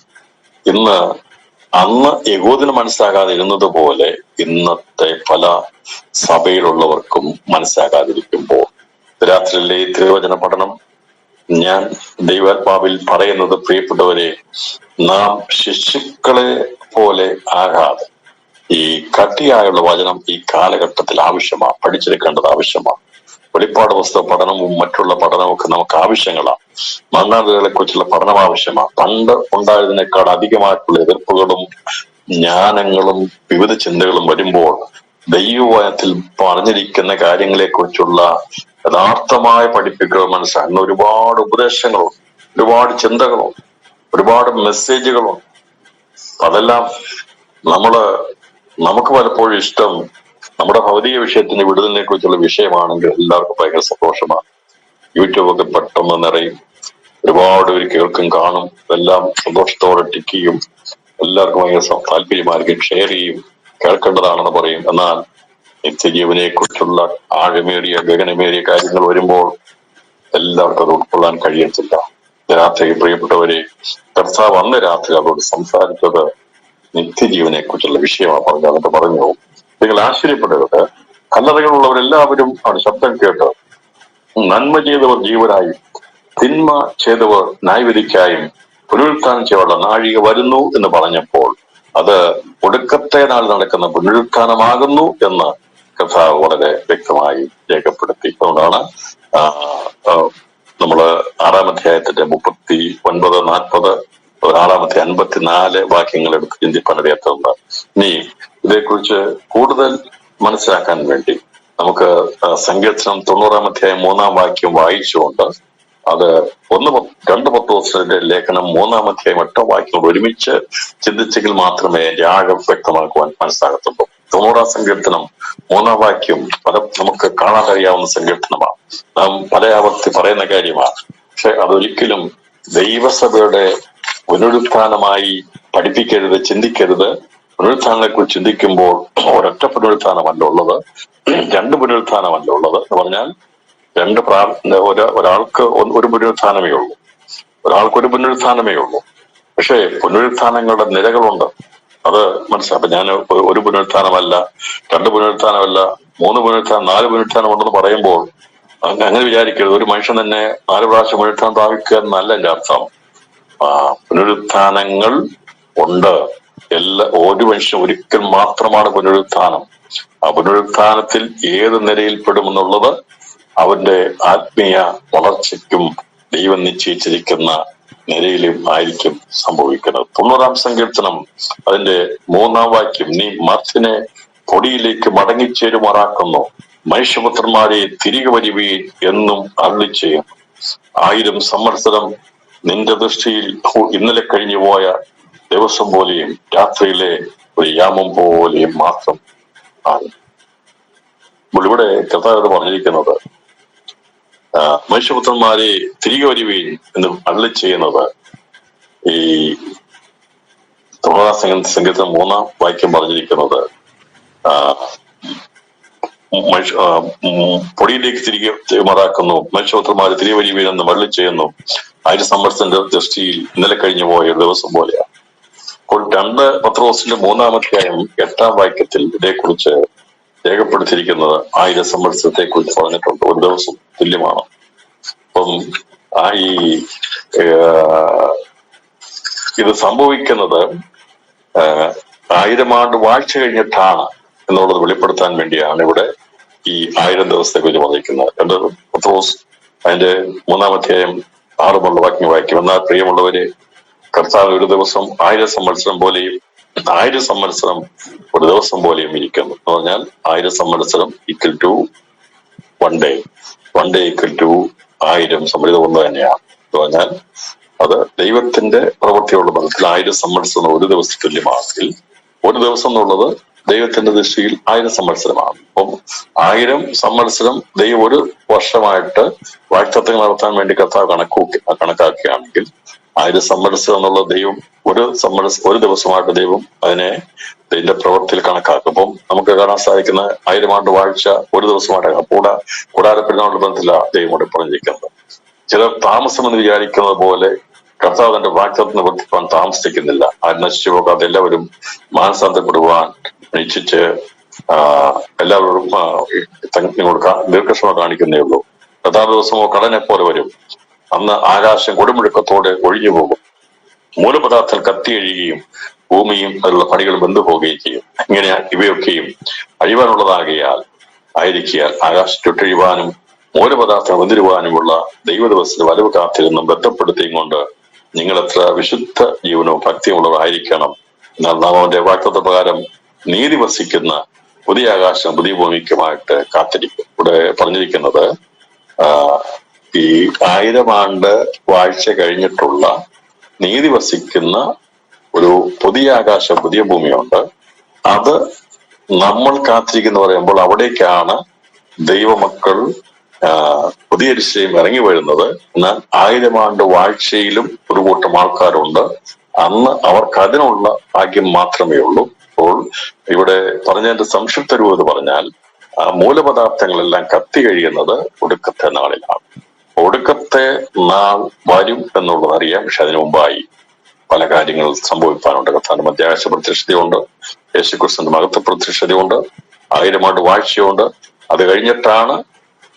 അന്ന് യഹൂദന് മനസ്സിലാകാതെ ഇരുന്നത് പോലെ ഇന്നത്തെ പല സഭയിലുള്ളവർക്കും മനസ്സിലാകാതിരിക്കുമ്പോൾ രാത്രിയിലെ തിരുവചന പഠനം ഞാൻ ദൈവാത്മാവിൽ പറയുന്നത്, പ്രിയപ്പെട്ടവരെ, നാം ശിശുക്കളെ പോലെ ആകാതെ ഈ കട്ടിയായുള്ള വചനം ഈ കാലഘട്ടത്തിൽ ആവശ്യമാണ്, പഠിച്ചെടുക്കേണ്ടത് ആവശ്യമാണ്. വെളിപ്പാട് പുസ്തക പഠനവും മറ്റുള്ള പഠനവും ഒക്കെ നമുക്ക് ആവശ്യങ്ങളാണ്. മണ്ണാറുകളെ കുറിച്ചുള്ള പഠനം ആവശ്യമാണ്. പണ്ട് ഉണ്ടായതിനേക്കാൾ അധികമായിട്ടുള്ള എതിർപ്പുകളും ജ്ഞാനങ്ങളും വിവിധ ചിന്തകളും വരുമ്പോൾ ദൈവവചനത്തിൽ പറഞ്ഞിരിക്കുന്ന കാര്യങ്ങളെ കുറിച്ചുള്ള യഥാർത്ഥമായ പഠിപ്പിക്കുക മനസ്സിലാകുന്ന ഒരുപാട് ഉപദേശങ്ങളും ഒരുപാട് ചിന്തകളും ഒരുപാട് മെസ്സേജുകളും. അതെല്ലാം നമുക്ക് പലപ്പോഴും ഇഷ്ടം നമ്മുടെ ഭൗതിക വിഷയത്തിന് വിടുതലിനെ കുറിച്ചുള്ള വിഷയമാണെങ്കിൽ എല്ലാവർക്കും ഭയങ്കര സന്തോഷമാണ്. യൂട്യൂബൊക്കെ പെട്ടെന്ന് നിറയും, ഒരുപാട് പേര് കേൾക്കും, കാണും, എല്ലാം സന്തോഷത്തോടെ ടിക്കും, എല്ലാവർക്കും ഭയങ്കര താല്പര്യമായിരിക്കും, ഷെയർ ചെയ്യും, കേൾക്കേണ്ടതാണെന്ന് പറയും. എന്നാൽ നിത്യജീവനെ കുറിച്ചുള്ള ആഴമേറിയ ഗഗനമേറിയ കാര്യങ്ങൾ വരുമ്പോൾ എല്ലാവർക്കും അത് ഉൾക്കൊള്ളാൻ കഴിയത്തില്ല. രാത്രി പ്രിയപ്പെട്ടവരെ, കർത്താവ് അന്ന് രാത്രി അവരോട് സംസാരിച്ചത് നിത്യജീവനെ കുറിച്ചുള്ള വിഷയമാണ് പറഞ്ഞു. എന്നിട്ട് പറഞ്ഞു, നിങ്ങൾ ആശ്ചര്യപ്പെടരുത്, കല്ലറകളുള്ളവരെല്ലാവരും ആണ് ശബ്ദം കേട്ട് നന്മ ചെയ്തവർ ജീവനായും തിന്മ ചെയ്തവർ ന്യായവിധിക്കായും പുനരുത്ഥാനം ചെയ്യാനുള്ള നാഴിക വരുന്നു എന്ന് പറഞ്ഞപ്പോൾ അത് ഒടുക്കത്തെ നാൾ നടക്കുന്ന പുനരുത്ഥാനമാകുന്നു എന്ന് കർത്താവ് വളരെ വ്യക്തമായി രേഖപ്പെടുത്തി. അതുകൊണ്ടാണ് നമ്മള് 6-ാം അധ്യായത്തിന്റെ 39, 40, 54 വാക്യങ്ങൾ എടുത്ത് ചിന്തിപ്പാനിടയായിട്ടുണ്ട്. ഇനി ഇതേക്കുറിച്ച് കൂടുതൽ മനസ്സിലാക്കാൻ വേണ്ടി നമുക്ക് സങ്കീർത്തനം 90-ാം അധ്യായം 3-ാം വാക്യം വായിച്ചുകൊണ്ട് അത് 2 പത്രോസിന്റെ ലേഖനം 3-ാം അധ്യായം 8-ാം വാക്യം ഒരുമിച്ച് ചിന്തിച്ചെങ്കിൽ മാത്രമേ അതിന്റെ ആഴം വ്യക്തമാക്കുവാൻ മനസ്സിലാകത്തുള്ളൂ. 90-ാം സങ്കീർത്തനം 3-ാം വാക്യം നമുക്ക് കാണാൻ കഴിയാവുന്ന സങ്കീർത്തനമാണ്. നാം പല ആവർത്തി പറയുന്ന കാര്യമാണ്. പക്ഷെ അതൊരിക്കലും ദൈവസഭയുടെ പുനരുത്ഥാനമായി പഠിപ്പിക്കരുത്, ചിന്തിക്കരുത്. പുനരുത്ഥാനത്തെ കുറിച്ച് ചിന്തിക്കുമ്പോൾ ഒരൊറ്റ പുനരുത്ഥാനമല്ല ഉള്ളത്, 2 പുനരുത്ഥാനമല്ല ഉള്ളത് എന്ന് പറഞ്ഞാൽ ഒരാൾക്ക് ഒരു പുനരുത്ഥാനമേ ഉള്ളൂ, ഒരാൾക്കൊരു പുനരുത്ഥാനമേ ഉള്ളൂ. പക്ഷേ പുനരുത്ഥാനങ്ങളുടെ നിരകളുണ്ട്, അത് മനസ്സിലാക്കാം. അപ്പൊ ഞാൻ ഒരു പുനരുത്ഥാനമല്ല, 2 പുനരുത്ഥാനമല്ല, 3 പുനരുത്ഥാനം, 4 പുനരുത്ഥാനം ഉണ്ടെന്ന് പറയുമ്പോൾ അങ്ങനെ വിചാരിക്കരുത് ഒരു മനുഷ്യൻ തന്നെ 4 പ്രാവശ്യം പുനരുത്ഥാനം പ്രാപിക്കുക എന്നല്ല എന്റെ അർത്ഥം. പുനരുത്ഥാനങ്ങൾ ഉണ്ട്. ഒരു മനുഷ്യൻ ഒരിക്കൽ മാത്രമാണ് പുനരുത്ഥാനം. ആ പുനരുത്ഥാനത്തിൽ ഏത് നിലയിൽപ്പെടുമെന്നുള്ളത് അവന്റെ ആത്മീയ വളർച്ചയ്ക്കും ദൈവം നിശ്ചയിച്ചിരിക്കുന്ന നിലയിലും ആയിരിക്കും സംഭവിക്കുന്നത്. 90-ാം സങ്കീർത്തനം അതിന്റെ 3-ാം വാക്യം, നീ മർത്യനെ പൊടിയിലേക്ക് മടങ്ങിച്ചേരുമാറാക്കുന്നു, മനുഷ്യപുത്രന്മാരെ തിരികെ വരുവീൻ എന്നും അരുളിച്ചെയ്യും. 1000 സംവത്സരം നിന്റെ ദൃഷ്ടിയിൽ ഇന്നലെ കഴിഞ്ഞു പോയ ദിവസം പോലെയും രാത്രിയിലെ ഒരു യാമം പോലെയും മാത്രം ആണ്. ഇവിടെ കർത്താവ് പറഞ്ഞിരിക്കുന്നത് മനുഷ്യപുത്രന്മാരെ തിരികെ വരുവീൻ എന്ന് അരുളി ചെയ്യുന്നത് ഈ 90-ാം സങ്കീർത്തനം 3-ാം വാക്യം പറഞ്ഞിരിക്കുന്നത് പൊടിയിലേക്ക് തിരികെ മറാക്കുന്നു, മനുഷ്യപുത്രന്മാരെ തിരികെ വരുവീൻ എന്ന് അരുളി ചെയ്യുന്നു, 1000 സംവത്സരത്തിന്റെ ദൃഷ്ടിയിൽ ഇന്നലെ കഴിഞ്ഞു പോയ ഒരു ദിവസം പോലെയാണ്. അപ്പോൾ 2 പത്രോസിന്റെ 3-ാം അധ്യായം 8-ാം വാക്യത്തിൽ ഇതേക്കുറിച്ച് രേഖപ്പെടുത്തിയിരിക്കുന്നത് 1000 സംവത്സരത്തെ കുറിച്ച് പറഞ്ഞിട്ടുണ്ട്. ഒരു ദിവസം തുല്യമാണ്. അപ്പം ഇത് സംഭവിക്കുന്നത് 1000 ആണ്ട് വാഴ്ച കഴിഞ്ഞിട്ടാണ് എന്നുള്ളത് വെളിപ്പെടുത്താൻ വേണ്ടിയാണ് ഇവിടെ ഈ 1000 ദിവസത്തെ കുറിച്ച് പറഞ്ഞിരിക്കുന്നത്. 2 പത്രോസ് അതിന്റെ 3-ാം അധ്യായം 6 വാക്യം വായിക്കും. എന്നാൽ പ്രിയമുള്ളവരെ, കർത്താവ് ഒരു ദിവസം 1000 സംവത്സരം പോലെയും 1000 സംവത്സരം ഒരു ദിവസം പോലെയും ഇരിക്കുന്നു എന്ന് പറഞ്ഞാൽ 1000 സംവത്സരം equal to 1 day, 1 day equal to 1000 സംവത്സരം ഒന്ന് തന്നെയാണ് എന്ന് പറഞ്ഞാൽ അത് ദൈവത്തിന്റെ പ്രവൃത്തിയുള്ള ബന്ധത്തിൽ 1000 സംവത്സരം ഒരു ദിവസം തുല്യമാണെങ്കിൽ ഒരു ദിവസം എന്നുള്ളത് ദൈവത്തിന്റെ ദൃഷ്ടിയിൽ 1000 സംവത്സരമാണ്. അപ്പം 1000 സംവത്സരം ദൈവം ഒരു വർഷമായിട്ട് വാഗ്ദത്തങ്ങൾ നടത്താൻ വേണ്ടി കർത്താവ് കണക്കാക്കുകയാണെങ്കിൽ 1000 സംവത്സരം എന്നുള്ള ദൈവം ഒരു ദിവസമായിട്ട് ദൈവം ഇതിന്റെ പ്രവൃത്തിയിൽ കണക്കാക്കും. അപ്പം നമുക്ക് കാണാൻ സാധിക്കുന്ന 1000 ആണ്ട് വാഴ്ച ഒരു ദിവസമായിട്ടാണ്. കൂടാരപ്പെരുന്നാളുടെ ബന്ധത്തിലാണ് ദൈവം കൂടെ പറഞ്ഞിരിക്കുന്നത്. ചിലർ താമസം എന്ന് വിചാരിക്കുന്നത് പോലെ കർത്താവ് തന്റെ വാഗ്ദത്തം നിവർത്തിപ്പാൻ താമസിക്കുന്നില്ല. ആരും നശിച്ചു പോകാതെ എല്ലാവരും മാനസാന്തരപ്പെടുവാൻ ഇച്ഛിച്ച് എല്ലാവരും ദീർഘക്ഷമ കാണിക്കുന്നേ ഉള്ളൂ. കർത്താവ് ദിവസമോ കടനെ പോലെ വരും. അന്ന് ആകാശം കൊടുമുഴക്കത്തോടെ ഒഴിഞ്ഞു പോകും, മൂലപദാർത്ഥം കത്തിയഴിയുകയും ഭൂമിയും അതിലുള്ള പണികൾ ബന്ധുപോവുകയും ചെയ്യും. ഇങ്ങനെ ഇവയൊക്കെയും അഴിവാനുള്ളതാകിയാൽ ആകാശത്തൊട്ടഴിവാനും മൂലപദാർത്ഥം വന്നിരുവാനുമുള്ള ദൈവദിവസത്തിന്റെ വരവ് കാത്തിരുന്നും ബന്ധപ്പെടുത്തിയും കൊണ്ട് നിങ്ങൾ എത്ര വിശുദ്ധ ജീവനവും ഭക്തിയുള്ളതായിരിക്കണം. എന്നാൽ നാം അവന്റെ വാഗ്ദത്ത പ്രകാരം നീതി വസിക്കുന്ന പുതിയ ആകാശം പുതിയ ഭൂമിക്കുമായിട്ട് കാത്തിരിക്കും. ഇവിടെ പറഞ്ഞിരിക്കുന്നത് ഈ 1000 ആണ്ട് വാഴ്ച കഴിഞ്ഞിട്ടുള്ള നീതി വസിക്കുന്ന ഒരു പുതിയ ആകാശം പുതിയ ഭൂമിയുണ്ട്. അത് നമ്മൾ കാത്തിരിക്കുന്ന പറയുമ്പോൾ അവിടേക്കാണ് ദൈവമക്കൾ പുതിയ യെരൂശലേം ഇറങ്ങി വരുന്നത്. എന്നാൽ 1000 ആണ്ട് വാഴ്ചയിലും ഒരു കൂട്ടം ആൾക്കാരുണ്ട്. അന്ന് അവർക്ക് അതിനുള്ള ഭാഗ്യം മാത്രമേ ഉള്ളൂ. അപ്പോൾ ഇവിടെ പറഞ്ഞതിന്റെ സംക്ഷിപ്ത രൂപം പറഞ്ഞാൽ മൂലപദാർത്ഥങ്ങളെല്ലാം കത്തി കഴിയുന്നത് ഒടുക്കത്തെ നാളിലാണ്. ഒടുക്കത്തെ നാൾ വരും എന്നുള്ളത് അറിയാം. പക്ഷെ അതിനു മുമ്പായി പല കാര്യങ്ങൾ സംഭവിക്കാനുണ്ട്. കർത്താവിന്റെ മധ്യാകാശ പ്രത്യക്ഷതയുണ്ട്, യേശുക്രിസ്തുവിന്റെ മഹത്വ പ്രത്യക്ഷതയുണ്ട്, 1000 ആണ്ട് വാഴ്ചയുണ്ട്. അത് കഴിഞ്ഞിട്ടാണ്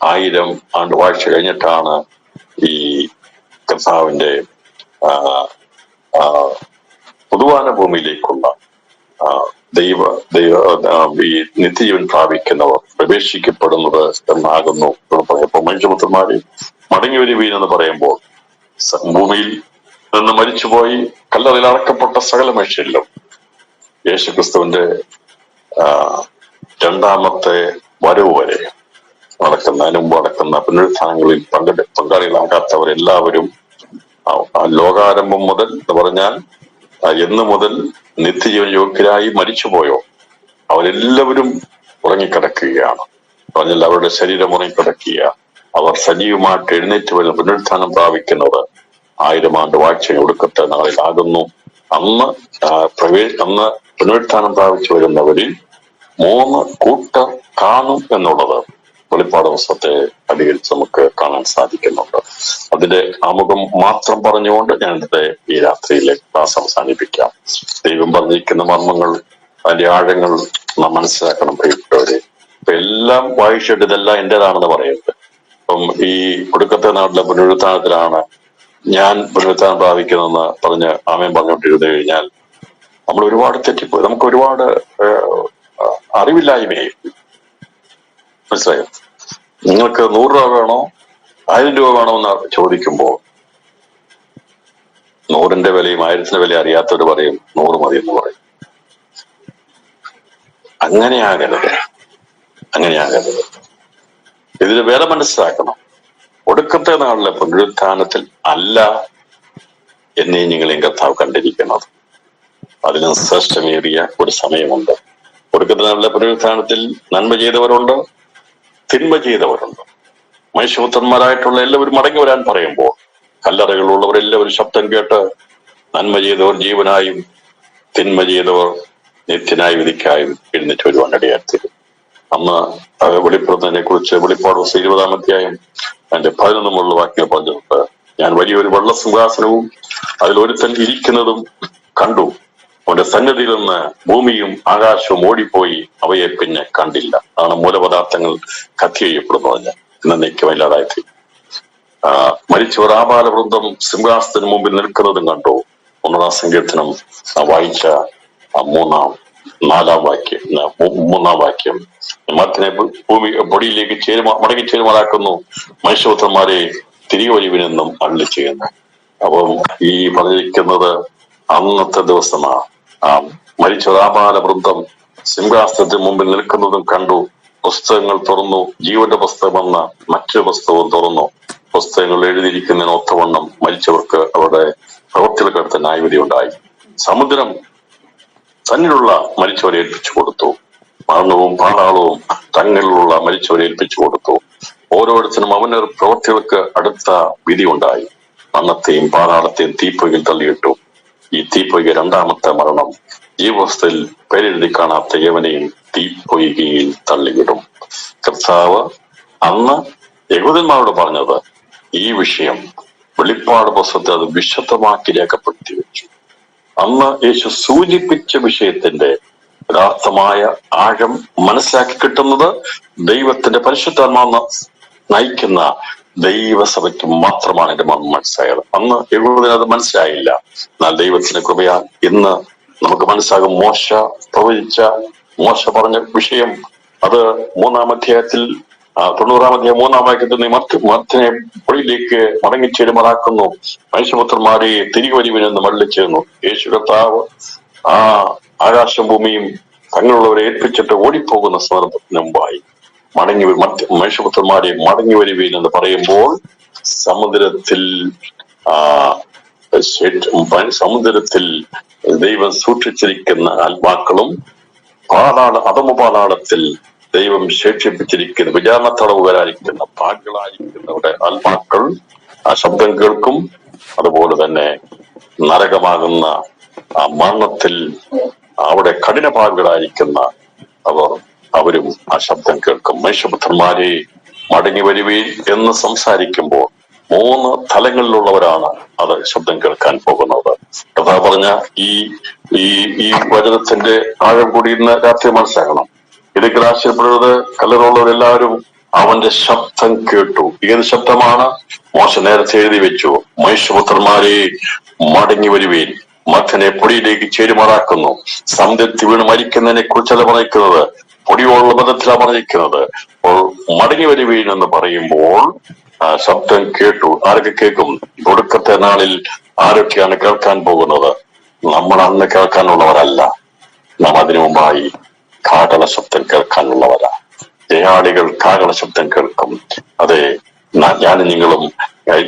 1000 ആണ്ട് വാഴ്ച കഴിഞ്ഞിട്ടാണ് ഈ കർത്താവിന്റെ പൊതുവാന ഭൂമിയിലേക്കുള്ള ഈ നിത്യജീവൻ പ്രാപിക്കുന്നവർ പ്രവേശിക്കപ്പെടുന്നത് എന്നാകുന്നു. അപ്പൊ മനുഷ്യപുത്രന്മാരെ മടങ്ങി വരുവീൻ എന്ന് പറയുമ്പോൾ ഭൂമിയിൽ നിന്ന് മരിച്ചുപോയി കല്ലറയിൽ അടക്കപ്പെട്ട സകല മനുഷ്യരിലും യേശുക്രിസ്തുവിന്റെ രണ്ടാമത്തെ വരവ് വരെ നടക്കുന്നതിന് മുമ്പ് നടക്കുന്ന പുനരുത്ഥാനങ്ങളിൽ പങ്കാളികളാകാത്തവരെല്ലാവരും ലോകാരംഭം മുതൽ എന്ന് പറഞ്ഞാൽ എന്ന് മുതൽ നിത്യജീവൻ യോഗ്യരായി മരിച്ചുപോയോ അവരെല്ലാവരും ഉറങ്ങിക്കിടക്കുകയാണ്. പറഞ്ഞാൽ അവരുടെ ശരീരം ഉറങ്ങിക്കിടക്കുക. അവർ സജീവമായിട്ട് എഴുന്നേറ്റ് വരുന്ന പുനരുത്ഥാനം പ്രാപിക്കുന്നത് 1000 ആണ്ട് വാഴ്ച ഒടുക്കത്തെ നാളിലാകുന്നു. അന്ന് പുനരുത്ഥാനം പ്രാപിച്ചു വരുന്നവരിൽ 3 കൂട്ടർ കാണും എന്നുള്ളത് വെളിപ്പാട് പുസ്തകത്തെ അധികരിച്ച് നമുക്ക് കാണാൻ സാധിക്കുന്നുണ്ട്. അതിന്റെ ആമുഖം മാത്രം പറഞ്ഞുകൊണ്ട് ഞാൻ ഇന്നത്തെ ഈ രാത്രിയിലെ ക്ലാസ് അവസാനിപ്പിക്കാം. ദൈവം പറഞ്ഞിരിക്കുന്ന മർമ്മങ്ങൾ, അതിന്റെ ആഴങ്ങൾ നാം മനസ്സിലാക്കണം പ്രിയപ്പെട്ടവരെ. ഇപ്പൊ എല്ലാം വായിച്ചിട്ട് ഇതെല്ലാം എന്റേതാണെന്ന് പറയരുത്. ഇപ്പം ഈ ഒടുക്കത്തെ നാട്ടിലെ പുനരുത്ഥാനത്തിലാണ് ഞാൻ പുനരുത്ഥാനം പ്രാപിക്കുന്നതെന്ന് പറഞ്ഞ് ആമേൻ പറഞ്ഞുകൊണ്ടിരുന്നു കഴിഞ്ഞാൽ നമ്മൾ ഒരുപാട് തെറ്റിപ്പോയി. നമുക്ക് ഒരുപാട് അറിവില്ലായ്മയായി. മനസ്സിലായോ? നിങ്ങൾക്ക് 100 രൂപ വേണോ 1000 രൂപ വേണോ എന്ന് ചോദിക്കുമ്പോൾ 100ന്റെ വിലയും 1000ത്തിന്റെ വില അറിയാത്തവർ പറയും 100 മതി എന്ന് പറയും. അങ്ങനെയാകരുത്. ഇതിന് വേറെ മനസ്സിലാക്കണം. ഒടുക്കത്തെ നാളിലെ പുനരുത്ഥാനത്തിൽ അല്ല എന്നേ നിങ്ങളെയും കർത്താവ് കണ്ടിരിക്കുന്നത്. അതിന് ശ്രേഷ്ഠമേറിയ ഒരു സമയമുണ്ട്. ഒടുക്കത്തെ നാളിലെ പുനരുത്ഥാനത്തിൽ നന്മ ചെയ്തവരുണ്ട്, തിന്മ ചെയ്തവരുണ്ട്. മനുഷ്യപുത്രന്മാരായിട്ടുള്ള എല്ലാവരും മടങ്ങി വരാൻ പറയുമ്പോൾ കല്ലറകളുള്ളവരെല്ലാവരും ശബ്ദം കേട്ട് നന്മ ചെയ്തവർ ജീവനായും തിന്മ ചെയ്തവർ നിത്യനായ വിധിക്കായും എഴുന്നേറ്റ് വരുവാൻ ഇടയായിത്തീരും. അന്ന് വെളിപ്പെടുന്നതിനെ കുറിച്ച് വെളിപ്പാട് 20-ാം അധ്യായം അതിന്റെ 11 വാക്യങ്ങൾ പറഞ്ഞിട്ടുണ്ട്. ഞാൻ വലിയൊരു വെള്ള സിംഹാസനവും അതിലൊരുത്തൻ ഇരിക്കുന്നതും കണ്ടു. അവന്റെ സന്നിധിയിൽ നിന്ന് ഭൂമിയും ആകാശവും ഓടിപ്പോയി അവയെ പിന്നെ കണ്ടില്ല. അതാണ് മൂലപദാർത്ഥങ്ങൾ കത്തി ചെയ്യപ്പെടുന്നത്. എന്നേക്കും ഇല്ലാതായി. മരിച്ചവർ ആബാലവൃന്ദം സിംഹാസനത്തിന് മുമ്പിൽ നിൽക്കുന്നതും കണ്ടു. 1-ാം സങ്കീർത്തനം വായിച്ച 3-ാം വാക്യം മർത്തിനെ ഭൂമി പൊടിയിലേക്ക് മടങ്ങി ചേരുമാറാക്കുന്നു, മനുഷ്യപുത്രന്മാരെ തിരികെ വരുവിനെന്നും അരുളി ചെയ്യുന്നു. അപ്പം ഈ പറഞ്ഞിരിക്കുന്നത് അന്നത്തെ ദിവസമാണ്. മരിച്ച ആബാലവൃന്ദം സിംഹാസനത്തിന് മുമ്പിൽ നിൽക്കുന്നതും കണ്ടു. പുസ്തകങ്ങൾ തുറന്നു. ജീവന്റെ പുസ്തകം എന്ന മറ്റൊരു പുസ്തകവും തുറന്നു. പുസ്തകങ്ങൾ എഴുതിയിരിക്കുന്നതിന് ഒത്തവണ്ണം മരിച്ചവർക്ക് അവരുടെ പ്രവൃത്തികൾക്കടുത്ത ന്യായവിധി ഉണ്ടായി. സമുദ്രം തന്നിലുള്ള മരിച്ചവരെ ഏൽപ്പിച്ചു കൊടുത്തു. മരണവും പാതാളവും തങ്ങളിലുള്ള മരിച്ചവരെ ഏൽപ്പിച്ചു കൊടുത്തു. ഓരോരുത്തരും അവന്റെ പ്രവൃത്തികൾക്ക് അടുത്ത വിധി ഉണ്ടായി. മരണത്തെയും പാതാളത്തെയും തീപ്പൊയ്കയിൽ തള്ളിയിട്ടു. ഈ തീപ്പൊയ്ക 2ാമത്തെ മരണം. ജീവവസ്ഥയിൽ പേരെഴുതി കാണാത്ത യവനെയും തീപ്പൊയ്കയിൽ തള്ളിവിടും. കർത്താവ് അന്ന് യഹൂദന്മാരോട് പറഞ്ഞത് ഈ വിഷയം വെളിപ്പാട് പുസ്തകത്തെ അത് വിശദമാക്കി രേഖപ്പെടുത്തി വെച്ചു. അന്ന് യേശു സൂചിപ്പിച്ച വിഷയത്തിന്റെ യഥാർത്ഥമായ ആഴം മനസ്സിലാക്കി കിട്ടുന്നത് ദൈവത്തിന്റെ പരിശുദ്ധാത്മാവ് നയിക്കുന്ന ദൈവസഭയ്ക്ക് മാത്രമാണ് എന്റെ മർമ്മം മനസ്സിലായത്. അന്ന് യഹൂദന് അത് മനസ്സിലായില്ല. എന്നാൽ ദൈവത്തിന്റെ കൃപയാൽ ഇന്ന് നമുക്ക് മനസ്സിലാകും. മോശ പറഞ്ഞ വിഷയം അത് 3-ാം അധ്യായത്തിൽ 90-ാം അധ്യായം 3-ാം വാക്യത്തിൽ മർത്തിനെ പൊടിയിലേക്ക് മടങ്ങിച്ചേരുമാറാക്കുന്നു, മനുഷ്യപുത്രന്മാരെ തിരികെ വരുവിനെന്ന് മള്ളിച്ചേർന്നു. യേശു കർത്താവ് ആകാശം ഭൂമിയും തങ്ങളുള്ളവരെ ഏൽപ്പിച്ചിട്ട് ഓടിപ്പോകുന്ന സന്ദർഭത്തിന് മുമ്പായി മനുഷ്യപുത്രന്മാരെ മടങ്ങി വരുവീൻ എന്ന് പറയുമ്പോൾ സമുദ്രത്തിൽ ദൈവം സൂക്ഷിച്ചിരിക്കുന്ന ആത്മാക്കളും അധമപാതാളത്തിൽ ദൈവം ശേഷിപ്പിച്ചിരിക്കുന്ന വിചാരണ തടവുകാരായിരിക്കുന്ന പാകളായിരിക്കുന്നവരുടെ ആത്മാക്കൾ ആ ശബ്ദം കേൾക്കും. അതുപോലെ തന്നെ നരകമാകുന്ന ആ മരണത്തിൽ അവിടെ കഠിനപാകളായിരിക്കുന്ന അവരും ആ ശബ്ദം കേൾക്കും. മനുഷ്യപുത്രന്മാരെ മടങ്ങി വരുവീൻ എന്ന് സംസാരിക്കുമ്പോൾ 3 തലങ്ങളിലുള്ളവരാണ് അത് ശബ്ദം കേൾക്കാൻ പോകുന്നത്. കഥാ പറഞ്ഞ ഈ വചനത്തിന്റെ ആഴം കൂടി ഇന്ന് രാത്രി മനസ്സിലാക്കണം. ഇതൊക്കെ ആശ്ചര്യപ്പെടുന്നത് കല്ലറുള്ളവരെല്ലാവരും അവന്റെ ശബ്ദം കേട്ടു. ഏത് ശബ്ദമാണ്? മോശ നേരത്തെ എഴുതി വെച്ചു. മനുഷ്യപുത്രന്മാരെ മടങ്ങി വരുവീൻ, മർത്തിനെ പൊടിയിലേക്ക് ചേരുമാറാക്കുന്നു. സമുദ്രത്തിൽ വീണ് മരിക്കുന്നതിനെ കുറിച്ചല്ല പറഞ്ഞിരിക്കുന്നത്, പൊടിയോടുള്ള ബന്ധത്തിലാണ് പറഞ്ഞിരിക്കുന്നത്. അപ്പോൾ മടങ്ങി വരുവീൻ എന്ന് പറയുമ്പോൾ ശബ്ദം കേട്ടു. ആരൊക്കെ കേൾക്കും? ഒടുക്കത്തെ നാളിൽ ആരൊക്കെയാണ് കേൾക്കാൻ പോകുന്നത്? നമ്മൾ അന്ന് കേൾക്കാനുള്ളവരല്ല, നാം അതിനു മുമ്പായി കാഹള ശബ്ദം കേൾക്കാനുള്ളവരാ. ജയാളികൾ കാഹള ശബ്ദം കേൾക്കും. അതെ, ഞാനും നിങ്ങളും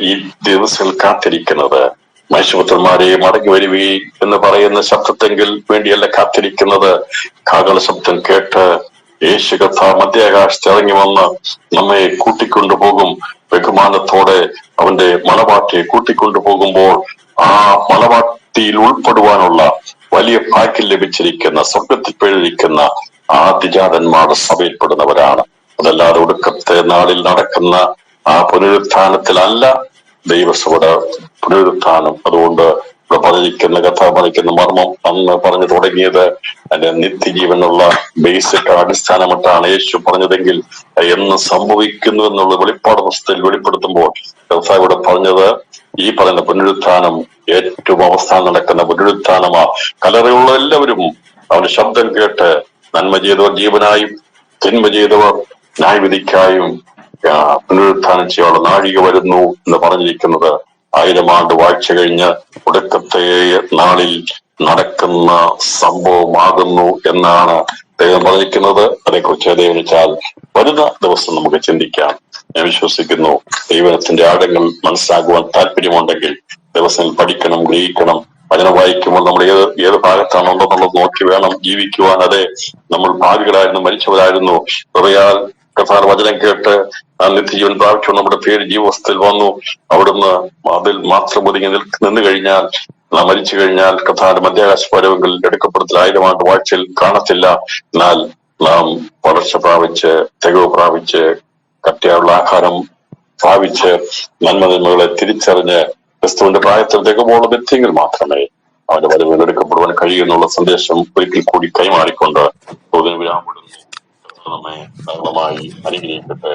ഈ ദിവസങ്ങൾ കാത്തിരിക്കുന്നത് മനുഷ്യപുത്രന്മാരെ മടങ്ങി വരുവീ എന്ന് പറയുന്ന ശബ്ദത്തെങ്കിൽ വേണ്ടിയല്ല കാത്തിരിക്കുന്നത്. കാഹള ശബ്ദം കേട്ട് യേശു കർത്താവ് മധ്യാകാശത്ത് ഇറങ്ങി വന്ന് നമ്മെ കൂട്ടിക്കൊണ്ടുപോകും. ബഹുമാനത്തോടെ അവന്റെ മണവാട്ടിയെ കൂട്ടിക്കൊണ്ടുപോകുമ്പോൾ ആ മണവാട്ടിയിൽ ഉൾപ്പെടുവാനുള്ള വലിയ ഭാഗ്യം ലഭിച്ചിരിക്കുന്ന, സ്വർഗത്തിൽ പേരിരിക്കുന്ന ആദിജാതന്മാരുടെ സഭയിൽപ്പെടുന്നവരാണ്. അതല്ലാതെ ഒടുക്കത്തെ നാളിൽ നടക്കുന്ന ആ പുനരുത്ഥാനത്തിലല്ല ദൈവസഭയുടെ പുനരുത്ഥാനം. അതുകൊണ്ട് ഇവിടെ പറഞ്ഞിരിക്കുന്ന കഥ പറഞ്ഞിരിക്കുന്ന മർമ്മം അന്ന് പറഞ്ഞു തുടങ്ങിയത് അതിന്റെ നിത്യജീവനുള്ള ബേസിക് അടിസ്ഥാനമിട്ടാണ് യേശു പറഞ്ഞതെങ്കിൽ എന്ന് സംഭവിക്കുന്നു എന്നുള്ള വെളിപ്പാട് പുസ്തകത്തിൽ വെളിപ്പെടുത്തുമ്പോൾ കർത്താവ് ഇവിടെ പറഞ്ഞത് ഈ പറയുന്ന പുനരുത്ഥാനം ഏറ്റവും അവസാനം നടക്കുന്ന പുനരുത്ഥാനമാ. കലറയുള്ള എല്ലാവരും അവന്റെ ശബ്ദം കേട്ട് നന്മ ചെയ്തവർ ജീവനായും തിന്മ ചെയ്തവർ ന്യായവിധിക്കായും പുനരുത്ഥാനം ചെയ്യാനുള്ള നാഴിക വരുന്നു എന്ന് പറഞ്ഞിരിക്കുന്നത് 1000 ആണ്ട് വാഴ്ച കഴിഞ്ഞ് ഒടുക്കത്തെ നാളിൽ നടക്കുന്ന സംഭവമാകുന്നു എന്നാണ് ദൈവം പറഞ്ഞിരിക്കുന്നത്. അതേക്കുറിച്ച് ദൈവം വെച്ചാൽ വരുന്ന ദിവസം നമുക്ക് ചിന്തിക്കാം. ഞാൻ വിശ്വസിക്കുന്നു ദൈവത്തിന്റെ ആഴങ്ങൾ മനസ്സിലാക്കുവാൻ താല്പര്യമുണ്ടെങ്കിൽ ദിവസങ്ങൾ പഠിക്കണം, ഗ്രഹിക്കണം. വചനം വായിക്കുമ്പോൾ നമ്മൾ ഏത് ഭാഗത്താണുണ്ടെന്നുള്ളത് നോക്കി വേണം ജീവിക്കുവാൻ. അതെ, നമ്മൾ ഭാവികളായിരുന്നു, മരിച്ചവരായിരുന്നു. കൃപയാൽ കർത്താവ് വചനം കേട്ട് നിത്യജീവൻ പ്രാപിച്ചു നമ്മുടെ പേര് ജീവവസ്തുവിൽ വന്നു. അവിടുന്ന് അതിൽ മാത്രം ഒതുങ്ങി നിന്ന് കഴിഞ്ഞാൽ, നാം മരിച്ചു കഴിഞ്ഞാൽ കർത്താവിന്റെ മധ്യാകാശ പരവെങ്കിൽ എടുക്കപ്പെടുത്തൽ 1000 ആണ്ട് വാഴ്ചയിൽ കാണത്തില്ല. എന്നാൽ നാം വളർച്ച പ്രാപിച്ച്, തികവ് പ്രാപിച്ച്, കട്ടിയുള്ള ആഹാരം പ്രാപിച്ച്, നന്മകളെ തിരിച്ചറിഞ്ഞ് ക്രിസ്തുവിന്റെ പ്രായത്തിൽ തികവോളം എത്തിയെങ്കിൽ മാത്രമേ അവന്റെ വരവിൽ എടുക്കപ്പെടുവാൻ കഴിയുന്നുള്ള സന്ദേശം ഒരിക്കൽ കൂടി കൈമാറിക്കൊണ്ട് വിരാമപ്പെടുന്നു. നമ്മെ ധാരാളമായി അനുഗ്രഹിക്കട്ടെ.